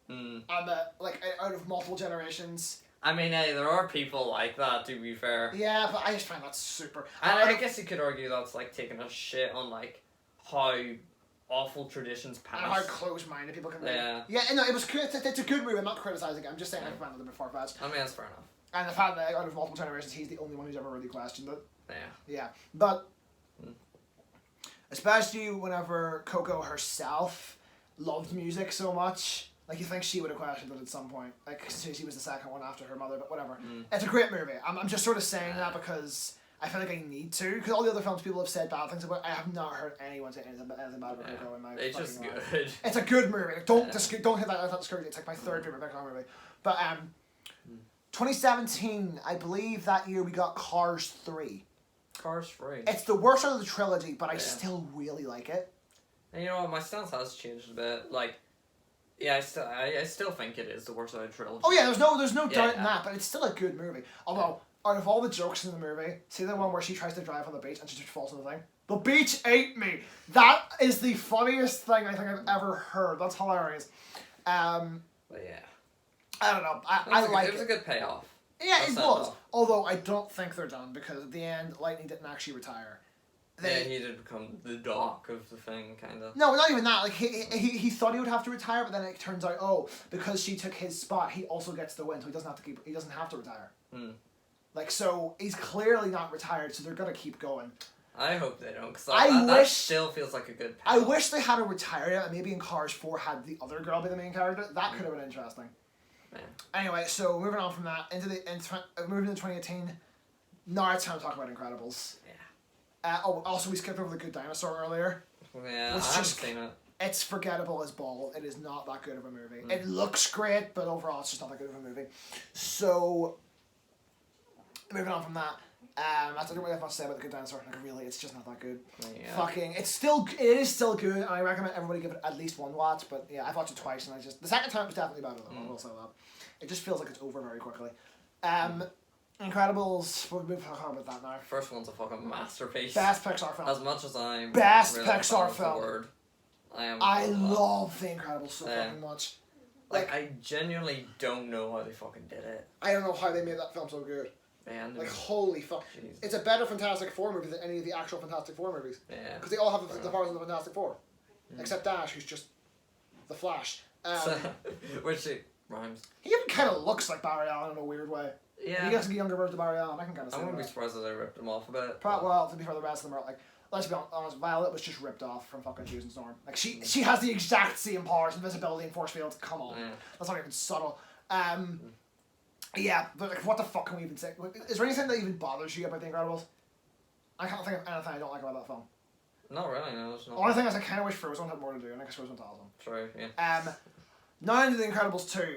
And out of multiple generations. I mean, hey, there are people like that, to be fair. Yeah, but I just find that super. And I guess you could argue that's like taking a shit on like how awful traditions pass. And how close-minded people can be. Yeah. Yeah, no, it was good. It's a good movie. I'm not criticizing it. I'm just saying I found it a bit far-fetched. I mean, that's fair enough. And the fact that out of multiple generations, he's the only one who's ever really questioned it. Yeah. Yeah, but especially whenever Coco herself loved music so much. Like, you think she would have questioned it at some point. Like, she was the second one after her mother, but whatever. It's a great movie. I'm just sort of saying that because I feel like I need to. Because all the other films people have said bad things about, I have not heard anyone say anything bad about Coco in my It's just good. Life. It's a good movie. Like, don't hit that discourage. It's like my third favorite Pixar movie. But 2017, I believe that year we got Cars 3. Cars 3. It's the worst out of the trilogy, but I still really like it. And you know what? My stance has changed a bit. Like, yeah, I still think it is the worst out of the trilogy. Oh yeah, there's no doubt in that, but it's still a good movie. Although out of all the jokes in the movie, see the one where she tries to drive on the beach and she just falls on the thing? The beach ate me! That is the funniest thing I think I've ever heard. That's hilarious. But yeah. I don't know. I like it. It was a good payoff. Yeah, it was. Although I don't think they're done because at the end, Lightning didn't actually retire. Yeah, he did become the doc of the thing, kind of. No, not even that. Like he thought he would have to retire, but then it turns out, oh, because she took his spot, he also gets the win, so he doesn't have to retire. Like, so he's clearly not retired, so they're gonna keep going. I hope they don't, because that still feels like a good payoff. I wish they had a retired and maybe in Cars 4 had the other girl be the main character. That could have been interesting. Yeah. Anyway, so moving on from that moving into 2018. Now it's time to talk about Incredibles. Yeah. Also we skipped over The Good Dinosaur earlier. Yeah, I haven't seen it. It's forgettable as ball. It is not that good of a movie. It looks great, but overall it's just not that good of a movie. So moving on from that. I don't really have much to say about The Good Dinosaur. Like, really, it's just not that good. Yeah. It is still good, and I recommend everybody give it at least one watch. But yeah, I've watched it twice, and the second time was definitely better though. I will say that. It just feels like it's over very quickly. Incredibles. We'll talk about that now. First one's a fucking masterpiece. Best Pixar film. As much as I'm best really Pixar film. Word, I love The Incredibles so fucking much. Like I genuinely don't know how they fucking did it. I don't know how they made that film so good. Man, like holy fuck! Jesus. It's a better Fantastic Four movie than any of the actual Fantastic Four movies. Yeah. Because they all have the powers of the Fantastic Four, except Dash, who's just the Flash. Which it rhymes. He even kind of looks like Barry Allen in a weird way. Yeah. He gets a younger version of Barry Allen. I can kind of. I wouldn't be surprised if they ripped him off a bit. Well, to be fair, the rest of them are like. Let's be honest, Violet was just ripped off from fucking Choosing Storm. Like she has the exact same powers, invisibility and force fields. Come on, that's not even subtle. Yeah, but like, what the fuck can we even say? Is there anything that even bothers you about The Incredibles? I can't think of anything I don't like about that film. Not really, no. There's not. Only thing is I kind of wish Frozen had more to do, and I guess Frozen tells them. True, yeah. Now into The Incredibles 2.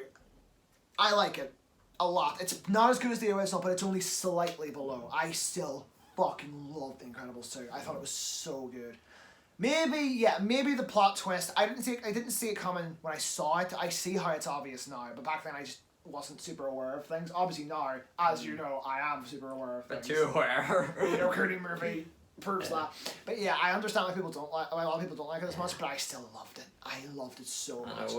I like it a lot. It's not as good as the original, but it's only slightly below. I still fucking love The Incredibles 2. I thought it was so good. Maybe the plot twist. I didn't see it coming when I saw it. I see how it's obvious now, but back then I just wasn't super aware of things. Obviously now, as you know, I am super aware of things. But too aware. Curdy Murphy proves that. But yeah, I understand why people don't like. A lot of people don't like it as much, but I still loved it. I loved it so much.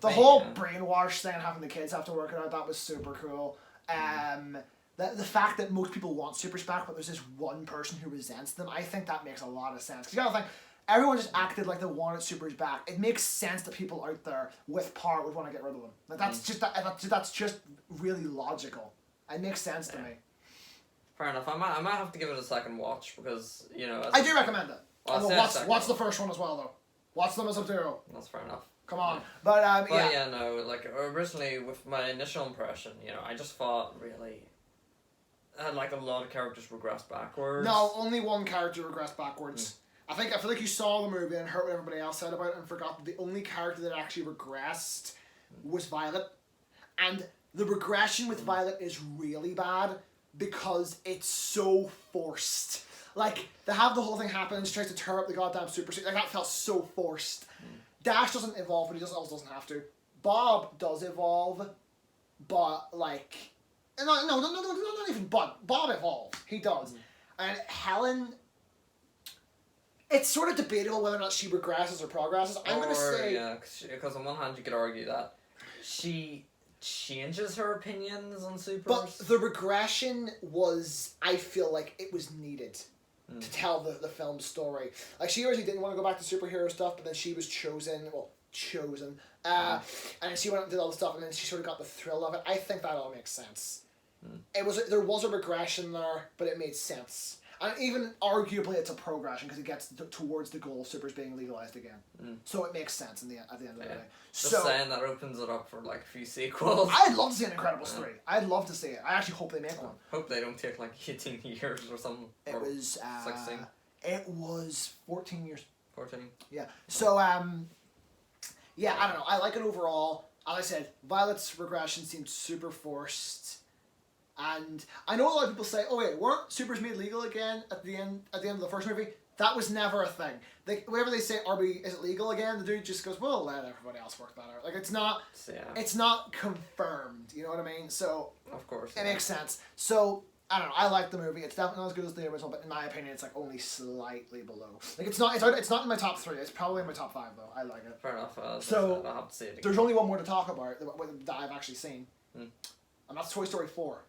The whole brainwash thing, having the kids have to work it out, that was super cool. The fact that most people want super SPAC, but there's this one person who resents them, I think that makes a lot of sense. Because you gotta think, everyone just acted like they wanted supers back. It makes sense that people out there with power would want to get rid of them. Like that's just really logical. It makes sense to me. Fair enough. I might have to give it a second watch because I do recommend it. Well, watch the first one as well though. Watch them as Sub-Zero. That's fair enough. Come on, but yeah, no. Like originally, with my initial impression, I just thought really. Like a lot of characters regressed backwards. No, only one character regressed backwards. I feel like you saw the movie and heard what everybody else said about it and forgot that the only character that actually regressed was Violet. And the regression with Violet is really bad because it's so forced. Like, they have the whole thing happen and she tries to tear up the goddamn super suit. Like, that felt so forced. Dash doesn't evolve, but he also doesn't have to. Bob does evolve, but like... No, not even Bob. Bob evolves. He does. And Helen... It's sort of debatable whether or not she regresses or progresses. I'm going to say... Yeah, because on one hand you could argue that she changes her opinions on supers. But the regression was... I feel like it was needed to tell the film's story. Like, she originally didn't want to go back to superhero stuff, but then she was chosen... and then she went and did all the stuff, and then she sort of got the thrill of it. I think that all makes sense. There was a regression there, but it made sense. And even arguably it's a progression because it gets towards the goal of supers being legalized again. So it makes sense at the end of the day. Just saying that opens it up for like a few sequels. I'd love to see an Incredibles 3. I'd love to see it. I actually hope they make one. Hope they don't take like 18 years or something. It was 16. It was 14 years. 14. Yeah. So yeah, I don't know. I like it overall. As I said, Violet's regression seemed super forced. And I know a lot of people say, "Oh wait, weren't supers made legal again at the end of the first movie?" That was never a thing. Like, whenever they say, is it legal again? The dude just goes, well, let everybody else work that out. Like, it's not confirmed, you know what I mean? So, of course. It makes sense. So, I don't know, I like the movie. It's definitely not as good as the original, but in my opinion, it's like only slightly below. Like, it's not in my top 3. It's probably in my top 5, though. I like it. Fair enough. So, I'll have to see it again. There's only one more to talk about that I've actually seen. Hmm. And that's Toy Story 4.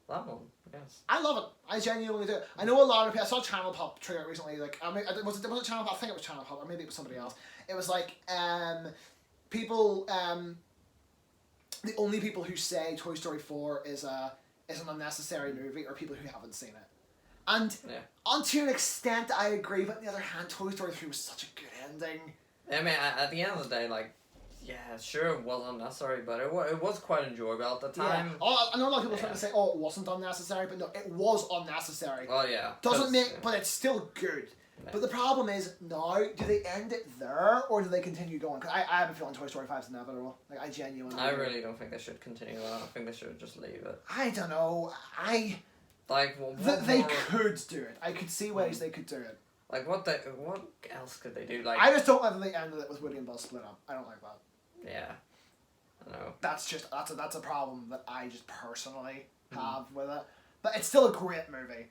That one, yes. I love it. I genuinely do. I know a lot of people. I saw Channel Pop trailer recently. Like, was it Channel Pop? I think it was Channel Pop, or maybe it was somebody else. It was like people. The only people who say Toy Story 4 is an unnecessary movie are people who haven't seen it. And to an extent, I agree. But on the other hand, Toy Story 3 was such a good ending. I mean, at the end of the day, like. Yeah, sure, it was unnecessary, but it was quite enjoyable at the time. Yeah. Oh, I know a lot of people are trying to say, it wasn't unnecessary, but no, it was unnecessary. Well, yeah. But it's still good. Yeah. But the problem is, now, do they end it there, or do they continue going? Because I have a feeling Toy Story 5 is inevitable. Like, I genuinely... I really don't think they should continue that. I think they should just leave it. I don't know. Like, they could do it. I could see ways they could do it. Like, what else could they do? Like, I just don't like that they ended it with Woody and Buzz split up. I don't like that. Yeah, I know. That's a problem that I just personally have with it. But it's still a great movie.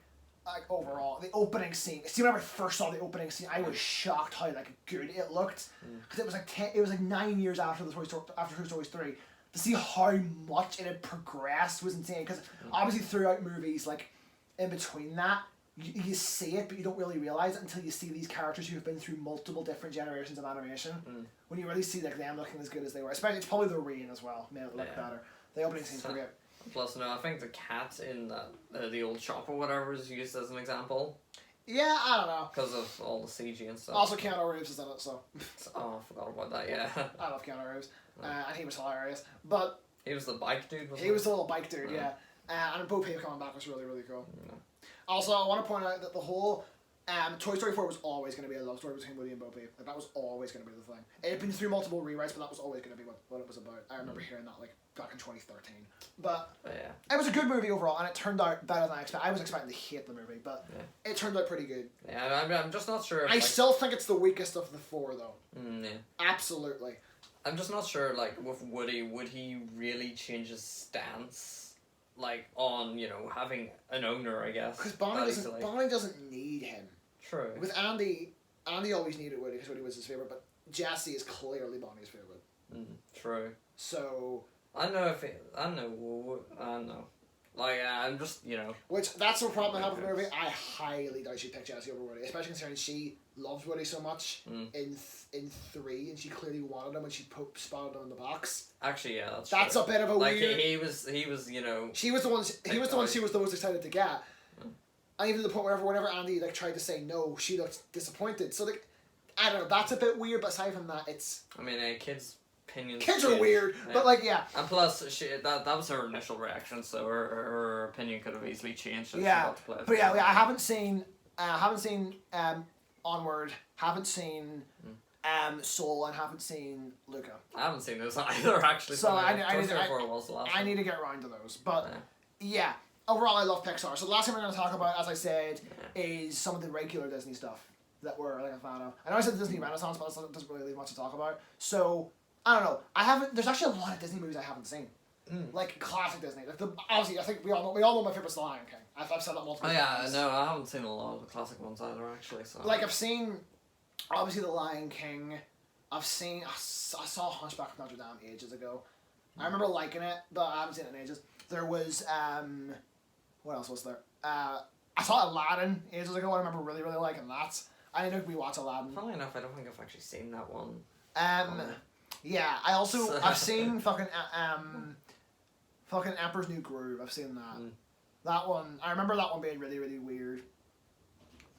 Like, overall, the opening scene. See, whenever I first saw the opening scene, I was shocked how like good it looked. Because it was like 9 years after Toy Story 3. To see how much it had progressed was insane. Because obviously throughout movies, like in between that, you see it, but you don't really realize it until you see these characters who have been through multiple different generations of animation. When you really see like them looking as good as they were, especially it's probably the rain as well made it look better. The opening scene's great. Plus, no, I think the cat in the old shop or whatever is used as an example. Yeah, I don't know. Because of all the CG and stuff. Also, Keanu Reeves is in it, so. Oh, I forgot about that. Yeah. I love Keanu Reeves, and he was hilarious. But he was the bike dude. He was the little bike dude, yeah. And Bo Peep coming back was really, really cool. Also, I want to point out that the whole Toy Story 4 was always going to be a love story between Woody and Bo Peep. Like, that was always going to be the thing. It had been through multiple rewrites, but that was always going to be what it was about. I remember hearing that like back in 2013. But it was a good movie overall, and it turned out better than I expected. I was expecting to hate the movie, but it turned out pretty good. Yeah, I'm just not sure. I still think it's the weakest of the 4, though. Yeah. Absolutely. I'm just not sure, like, with Woody, would he really change his stance? Like, on, having an owner, I guess. Because Bonnie doesn't need him. True. With Andy always needed Woody because Woody was his favourite, but Jesse is clearly Bonnie's favourite. True. So... I don't know. Like, I'm just, Which, that's the problem I have with the movie. I highly doubt she'd pick Jessie over Woody, especially considering she loves Woody so much in 3, and she clearly wanted him when she spotted him in the box. Actually, yeah, that's true. A bit of a like, weird... he was, She was the one she was the most excited to get. And even to the point whenever Andy, like, tried to say no, she looked disappointed. So, like, I don't know, that's a bit weird, but aside from that, it's... I mean, kids... Kids are weird, but like and plus that was her initial reaction, so her opinion could have easily changed. But I haven't seen Onward, haven't seen Soul, and haven't seen Luca. I haven't seen those either actually. So I need to get around to those, but yeah. Overall, I love Pixar. So the last thing we're going to talk about, as I said, is some of the regular Disney stuff that we're like a fan of. I know I said Disney Renaissance, but it doesn't really leave much to talk about. So. I don't know. There's actually a lot of Disney movies I haven't seen. Like classic Disney. Like obviously, I think we all know my favorite's The Lion King. I've said that multiple times. No, I haven't seen a lot of the classic ones either, actually. So. Like I've seen, obviously The Lion King. I saw Hunchback of Notre Dame ages ago. I remember liking it, but I haven't seen it in ages. There was what else was there? I saw Aladdin ages ago. I remember really, really liking that. I didn't know we watch Aladdin. Funnily enough, I don't think I've actually seen that one. Yeah, I've seen fucking Emperor's New Groove. I've seen that. That one, I remember that one being really, really weird.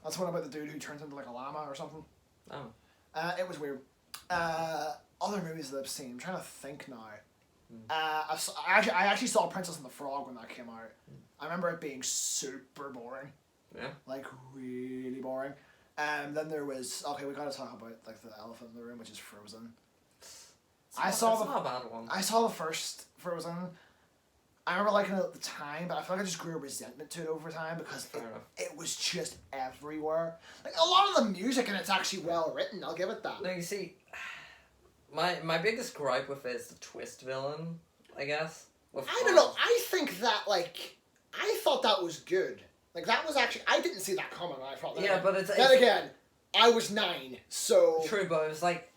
That's one about the dude who turns into like a llama or something. Oh. It was weird. Other movies that I've seen, I'm trying to think now. I actually saw Princess and the Frog when that came out. I remember it being super boring. Yeah. Like really boring. Then there was we gotta talk about like the elephant in the room, which is Frozen. It's not a bad one. I saw the first Frozen. I remember liking it at the time, but I feel like I just grew a resentment to it over time because Fair enough. it was just everywhere. Like, a lot of the music and it's actually well written, I'll give it that. No, you see, my biggest gripe with it is the twist villain, I guess. I don't know, I think that, like, I thought that was good. Like, that was actually, I didn't see that coming, I thought that. Yeah, but it's... Then again, I was 9, so... True, but it was like...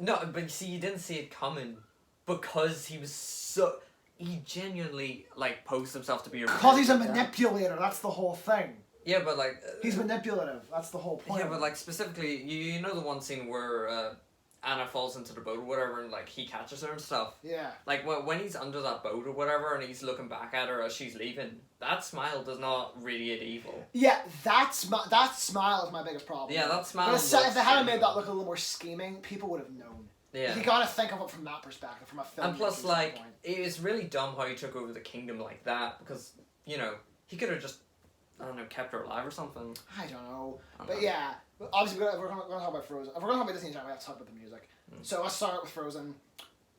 No, but you see, you didn't see it coming because he was so... He genuinely, like, posed himself to be a... Because he's a manipulator, that's the whole thing. Yeah, but, like... He's manipulative, that's the whole point. Yeah, but, like, specifically, you know the one scene where Anna falls into the boat or whatever and, like, he catches her and stuff? Yeah. Like, when he's under that boat or whatever and he's looking back at her as she's leaving, that smile does not radiate evil. Yeah, that smile is my biggest problem. Yeah, that smile... But if they hadn't made that look a little more scheming, people would have known. Yeah. You gotta think of it from that perspective, from a film. And plus, like, it's really dumb how he took over the kingdom like that because, you know, he could have just, I don't know, kept her alive or something. I don't know. But yeah, obviously, if we're going to talk about Frozen. If we're going to talk about Disney Channel, we have to talk about the music. So let's start with Frozen.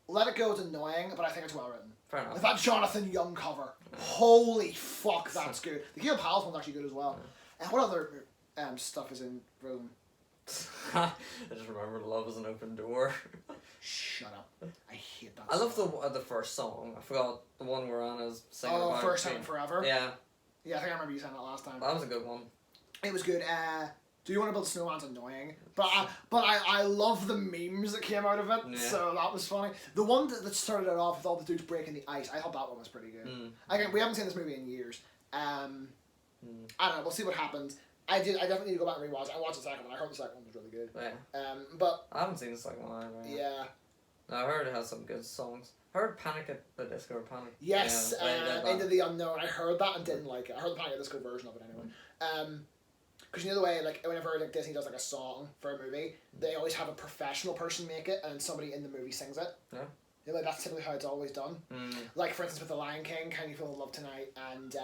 Let It Go is annoying, but I think it's well written. Fair enough. Like that Jonathan Young cover. Holy fuck, that's good. The Kingdom Palace one's actually good as well. And what other stuff is in Frozen? I just remember Love is an Open Door. Shut up. I hate that I love song. the first song. I forgot the one where Anna's singing about First being- Time Forever? Yeah, Yeah, I think I remember you saying that last time. that was a good one. It was good. Do You Want to Build Snowman's annoying, but I love the memes that came out of it, Yeah. so that was funny. The one that started it off with all the dudes breaking the ice, I thought that one was pretty good. Again, we haven't seen this movie in years. I don't know. We'll see what happens. I definitely need to go back and rewatch it. I watched the second one. I heard the second one was really good. Yeah. But I haven't seen the second one either. yeah. No, I heard it has some good songs. I heard Panic at the Disco or Panic. Yes, Yeah, Into the Unknown. I heard that and didn't like it. I heard the Panic! At the Disco version of it anyway. Because you know the way, like, whenever like Disney does like a song for a movie, they always have a professional person make it, and somebody in the movie sings it. Yeah. You know, like, that's typically how it's always done. Like, for instance, with The Lion King, Can You Feel the Love Tonight, and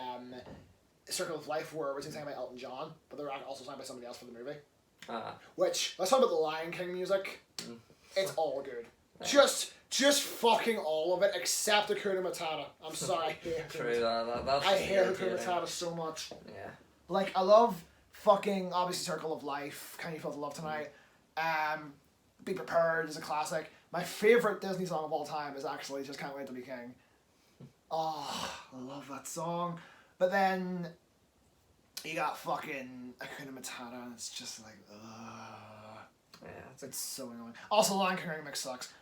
Circle of Life were originally sang by Elton John, but they were also signed by somebody else for the movie. Which, let's talk about the Lion King music. It's all good. Yeah. Just fucking all of it, except Hakuna Matata. I'm sorry, I hate True, that's I hate Hakuna Matata so much. Yeah. Like, I love fucking, obviously, Circle of Life, Can You Feel the Love Tonight, Be Prepared is a classic. My favourite Disney song of all time is actually Just Can't Wait to Be King. Oh, I love that song. But then, you got fucking Hakuna Matata, and it's just like, Yeah, it's so annoying. Also, Lion King remix sucks.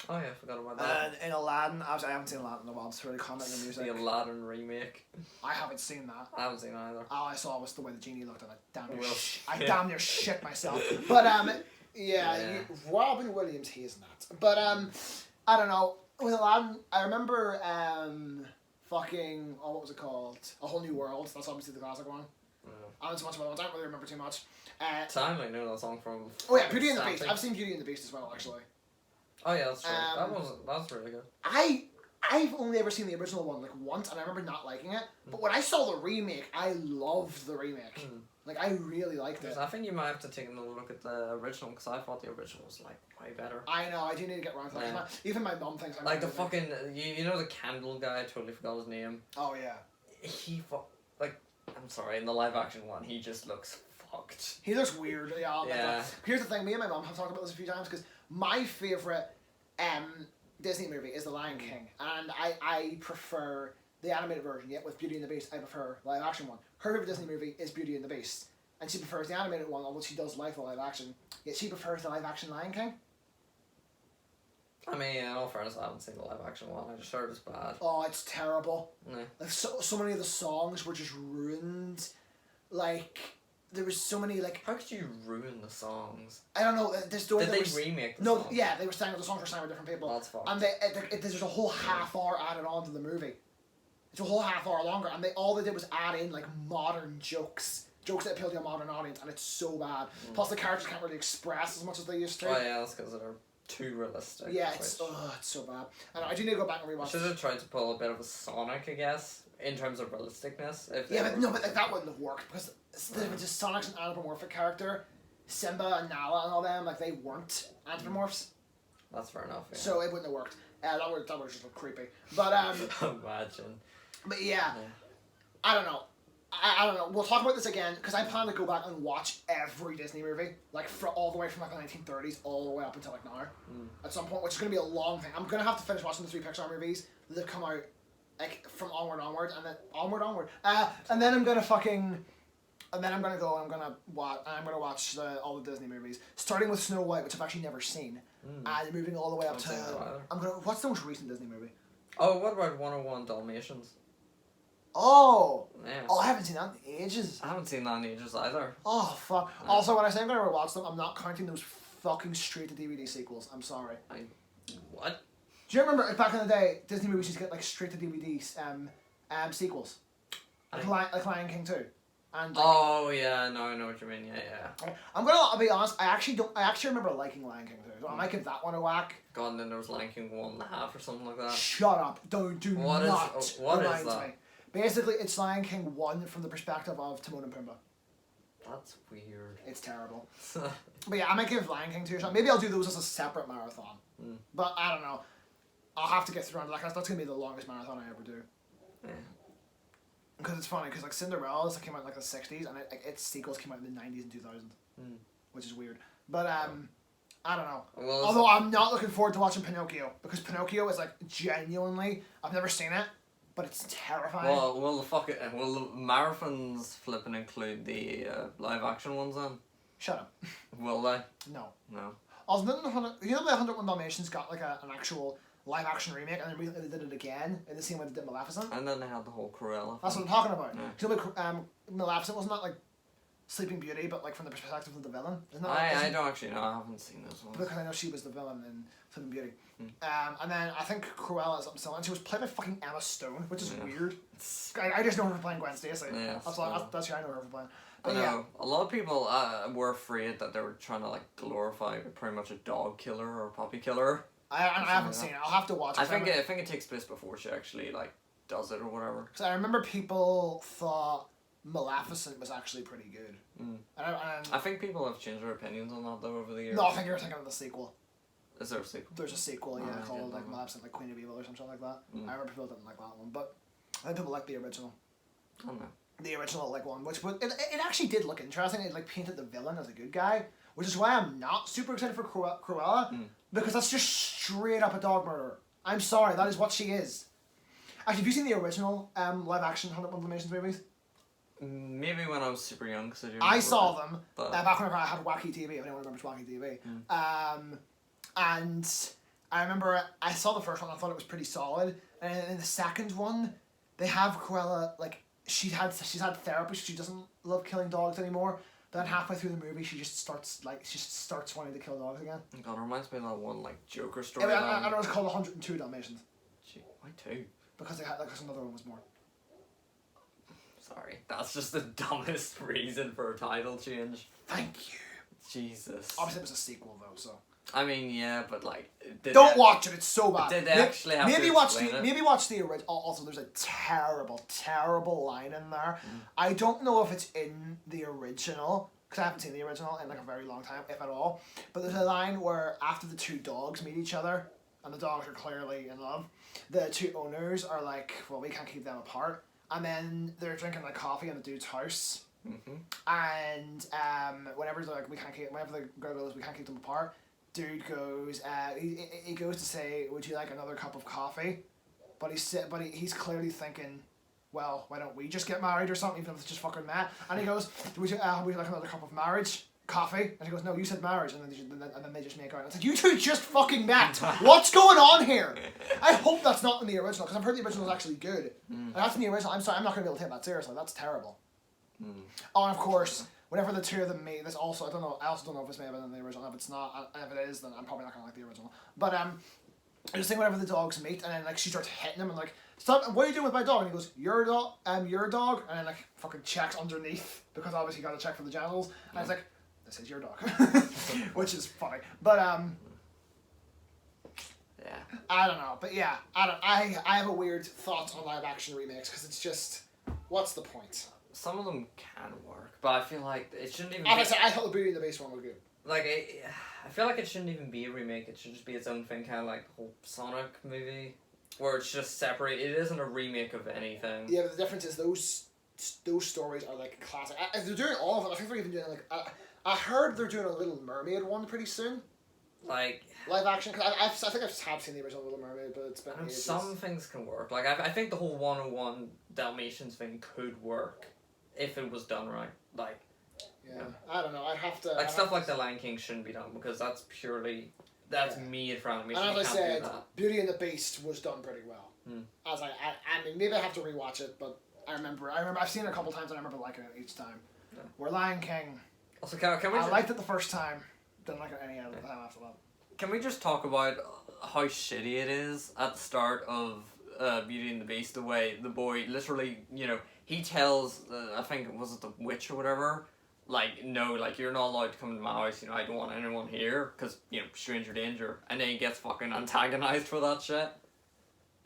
Oh yeah, I forgot about that. And in Aladdin, I haven't seen Aladdin in a while, it's really comment on the music. The Aladdin remake. I haven't seen that. I haven't seen it either. All I saw was the way the genie looked, and I Yeah. damn near shit myself. But yeah. Robin Williams, he is nuts. But I don't know. With Aladdin, I remember fucking what was it called? A Whole New World. That's obviously the classic one. I don't so much about it. I don't really remember too much. Time I know that song from. Oh yeah, Beauty and the Beast. I've seen Beauty and the Beast as well, actually. Oh yeah, that's true. That's really good. I've only ever seen the original one like once, and I remember not liking it. But when I saw the remake, I loved the remake. Like, I really liked it. I think you might have to take another look at the original, because I thought the original was like way better. I know. I do need to get around to that. Yeah. Even my mum thinks I'm like the fucking you know the candle guy. I totally forgot his name. Oh yeah. I'm sorry, in the live action one, he just looks fucked. He looks weird. Yeah. Yeah. Here's the thing. Me and my mum have talked about this a few times because my favorite Disney movie is The Lion King, and I prefer the animated version. Yet with Beauty and the Beast, I prefer the live action one. Her favorite Disney movie is Beauty and the Beast, and she prefers the animated one, although she does like the live action. Yet she prefers the live action Lion King. I mean, in all fairness, I haven't seen the live action one. I just heard it's bad. Oh, it's terrible. Yeah. Like so many of the songs were just ruined. Like there was so many like. How could you ruin the songs? I don't know. There's the Did they remake the songs? Yeah, they were sang the songs were sang by different people. That's fucked. And there's a whole half hour added on to the movie. It's a whole half hour longer, and all they did was add in like modern jokes that appeal to a modern audience, and it's so bad. Plus the characters can't really express as much as they used to. Oh yeah, that's because they're too realistic. Yeah, it's so bad. And I do need to go back and rewatch. Should have tried to pull a bit of a Sonic, I guess, in terms of realisticness. But like, that wouldn't have worked because just Sonic's an anthropomorphic character. Simba and Nala and all them, like they weren't anthropomorphs. That's fair enough. Yeah. So it wouldn't have worked. That would just look creepy. But Imagine. But yeah, I don't know. I don't know. We'll talk about this again because I plan to go back and watch every Disney movie, like all the way from like the 1930s all the way up until like now. At some point, which is going to be a long thing. I'm going to have to finish watching the 3 Pixar movies that have come out, like from onward, and then onward. And then I'm gonna fucking, and then I'm gonna go and I'm gonna watch all the Disney movies, starting with Snow White, which I've actually never seen, and moving all the way up to. What's the most recent Disney movie? Oh, what about 101 Dalmatians? Oh! Yeah. Oh, I haven't seen that in ages. I haven't seen that in ages either. Oh, fuck. Yeah. Also, when I say I'm going to rewatch them, I'm not counting those fucking straight-to-DVD sequels. I'm sorry. What? Do you remember, like, back in the day, Disney movies used to get, like, straight-to-DVD sequels? Like Lion King 2. And, like, oh, yeah. No, I know what you mean. Yeah. I'll be honest, I actually remember liking Lion King 2. So I might give that one a whack. God, and then there was Lion King 1.5 or something like that. Shut up. Do what not is, what remind is that? me. Basically, it's Lion King 1 from the perspective of Timon and Pumbaa. That's weird. It's terrible. But yeah, I might give Lion King 2 a shot. Maybe I'll do those as a separate marathon. But I don't know. I'll have to get through on that. That's going to be the longest marathon I ever do. Yeah. Because it's funny, because like Cinderella's came out in like the 60s, and its sequels came out in the 90s and 2000s. Which is weird. But I don't know. Well, although I'm not looking forward to watching Pinocchio, because Pinocchio is like genuinely, I've never seen it, but it's terrifying. Well, will the marathons flipping include the live action ones then? Shut up. Will they? No. No. Also, you know the 101 Dalmatians got like an actual live action remake, and then recently they did it again in the same way they did Maleficent. And then they had the whole Cruella. That's what I'm talking about. Yeah. Do you know Maleficent wasn't that like Sleeping Beauty, but like from the perspective of the villain? Isn't that I don't actually know. I haven't seen those ones. Because I know she was the villain in Sleeping Beauty. And then I think Cruella is something similar, and she was played by fucking Emma Stone, which is weird. I just know her for playing Gwen Stacy. Yeah, that's who I know her for playing. But yeah, a lot of people were afraid that they were trying to like glorify pretty much a dog killer or a puppy killer. I haven't seen it. I'll have to watch it. I think it takes place before she actually like does it or whatever. Because I remember people thought Maleficent was actually pretty good. And I think people have changed their opinions on that though over the years. No, I think you're thinking of the sequel. Is there a sequel? There's a sequel, called like Maleficent, like Queen of Evil or something like that. I remember people didn't like that one, but I think people like the original. I don't know. The original like one, which it actually did look interesting. It like painted the villain as a good guy, which is why I'm not super excited for Cruella, because that's just straight up a dog murderer. I'm sorry, that is what she is. Actually, have you seen the original live action 101 Dalmatians movies? Maybe when I was super young, because I saw them back whenever I had Wacky TV. If anyone remembers Wacky TV, and I remember I saw the first one. I thought it was pretty solid, and in the second one, they have Cruella like she's had therapy. She doesn't love killing dogs anymore. Then halfway through the movie, she just starts wanting to kill dogs again. God, it reminds me of that one like Joker story. I know it's called 102 Dalmatians. Gee, why 2? Because because another one was more. Sorry, that's just the dumbest reason for a title change. Thank you. Jesus. Obviously, it was a sequel though, so. I mean, yeah, but like. Don't watch it. It's so bad. Did they actually have maybe to watch explain it? Maybe watch the original. Also, there's a terrible line in there. I don't know if it's in the original because I haven't seen the original in like a very long time, if at all. But there's a line where after the 2 dogs meet each other and the dogs are clearly in love, the 2 owners are like, "Well, we can't keep them apart." And then they're drinking like coffee in the dude's house. And whenever they're like, whenever the girl goes, "We can't keep them apart," dude goes, he goes to say, "Would you like another cup of coffee?" But he's clearly thinking, "Well, why don't we just get married or something, even if it's just fucking Matt?" And he goes, would you like another cup of coffee? And he goes, "No, you said marriage," and then they just make out. And it's like, you two just fucking met. What's going on here? I hope that's not in the original, because I've heard the original is actually good. And that's in the original. I'm sorry, I'm not going to be able to take that seriously. That's terrible. Oh, and of course, whenever the 2 of them meet, this also, I also don't know if it's may have been in the original. If it's not, if it is, then I'm probably not going to like the original. But I just think whenever the dogs meet, and then like she starts hitting him and like, "Stop! What are you doing with my dog?" And he goes, "Your dog, your dog," and then like fucking checks underneath because obviously you got to check for the genitals, and it's like, "This is your dog," which is funny. But yeah, I don't know. But yeah, I have a weird thoughts on live action remakes because it's just, what's the point? some of them can work, but I feel like it shouldn't even. I thought the Beauty and the Beast one was good. Like, I feel like it shouldn't even be a remake. It should just be its own thing, kind of like the whole Sonic movie, where it's just separate. It isn't a remake of anything. Yeah, but the difference is those stories are like classic. They're doing all of them. I think they're even doing like I heard they're doing a Little Mermaid one pretty soon. Like live action. Cause I think I have seen the original Little Mermaid, but it's been ages. Some things can work. Like I think the whole 101 Dalmatians thing could work if it was done right. Like. Yeah, I don't know. I'd have to. Like stuff like The Lion King shouldn't be done because that's made for animation. And as I said, do that. Beauty and the Beast was done pretty well. As I mean, maybe I have to rewatch it, but I remember I've seen it a couple times and I remember liking it each time. Yeah. Where Lion King. Also, can we? I liked it the first time. Didn't like it any other time after that. Can we just talk about how shitty it is at the start of Beauty and the Beast? The way the boy literally, he tells I think was it the witch or whatever. Like, no, like, you're not allowed to come to my house, I don't want anyone here, because, stranger danger. And then he gets fucking antagonized for that shit.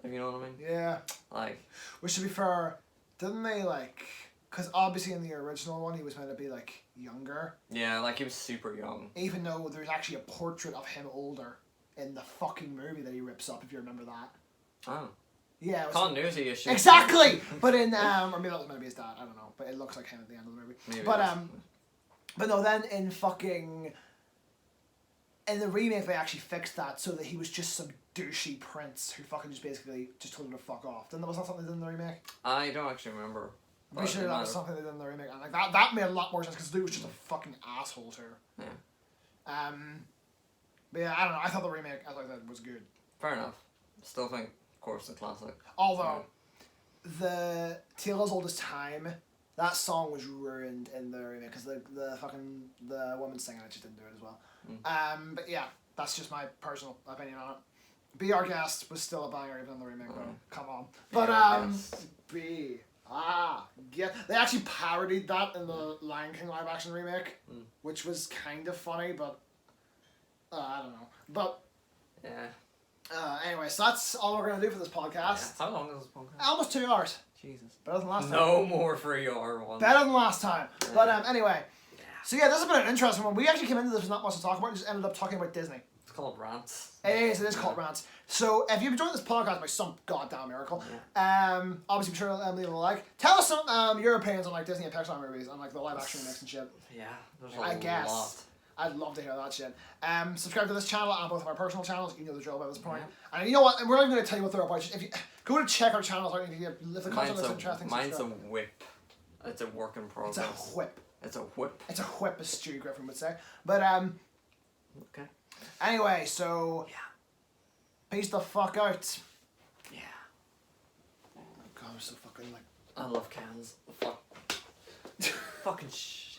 If you know what I mean? Yeah. Like. Which, to be fair, didn't they, like... Because obviously in the original one, he was meant to be, like, younger. Yeah, like, he was super young. Even though there's actually a portrait of him older in the fucking movie that he rips up, if you remember that. Oh. Yeah. Continuity issue. Exactly! But in, or maybe that was meant to be his dad, I don't know. But it looks like him at the end of the movie. Maybe But no, then in the remake they actually fixed that so that he was just some douchey prince who fucking just basically just told him to fuck off. Then that was not something they did in the remake. I don't actually remember. I'm pretty sure that was something they did in the remake, and like that made a lot more sense because the dude was just a fucking asshole to her. Yeah. But yeah, I don't know. I thought the remake, as I said, was good. Fair enough. Still think, of course, a classic. Although, the Tale as Old as Time. That song was ruined in the remake because the woman singing it just didn't do it as well. But yeah, that's just my personal opinion on it. Be Our Guest was still a banger even in the remake though. Come on. But they actually parodied that in the Lion King live action remake, which was kind of funny, but I don't know. But yeah. Anyway, so that's all we're gonna do for this podcast. Yeah. How long is this podcast? Almost 2 hours. Jesus. Better than last time. No more 3 hour ones. Better than last time. Yeah. But anyway. Yeah. So yeah, this has been an interesting one. We actually came into this with not much to talk about and just ended up talking about Disney. It's called Rants. It is called Rants. So if you've enjoyed this podcast by some goddamn miracle, obviously I'm sure Emily will like. Tell us some your opinions on like Disney and Pixar movies and like the live action remakes and shit. Yeah, there's I guess. lot. I'd love to hear that shit. Subscribe to this channel and both of our personal channels. You know the drill by this point. And you know what? And we're not even going to tell you what they're about. Just if you go to check our channels out, if the content is interesting. Mine's a whip. It's a work in progress. It's a whip. It's a whip. It's a whip, as Stu Griffin would say. But Okay. Anyway, so peace the fuck out. Yeah. Oh God, I'm so fucking like. I love cans. Fuck. Fucking shit.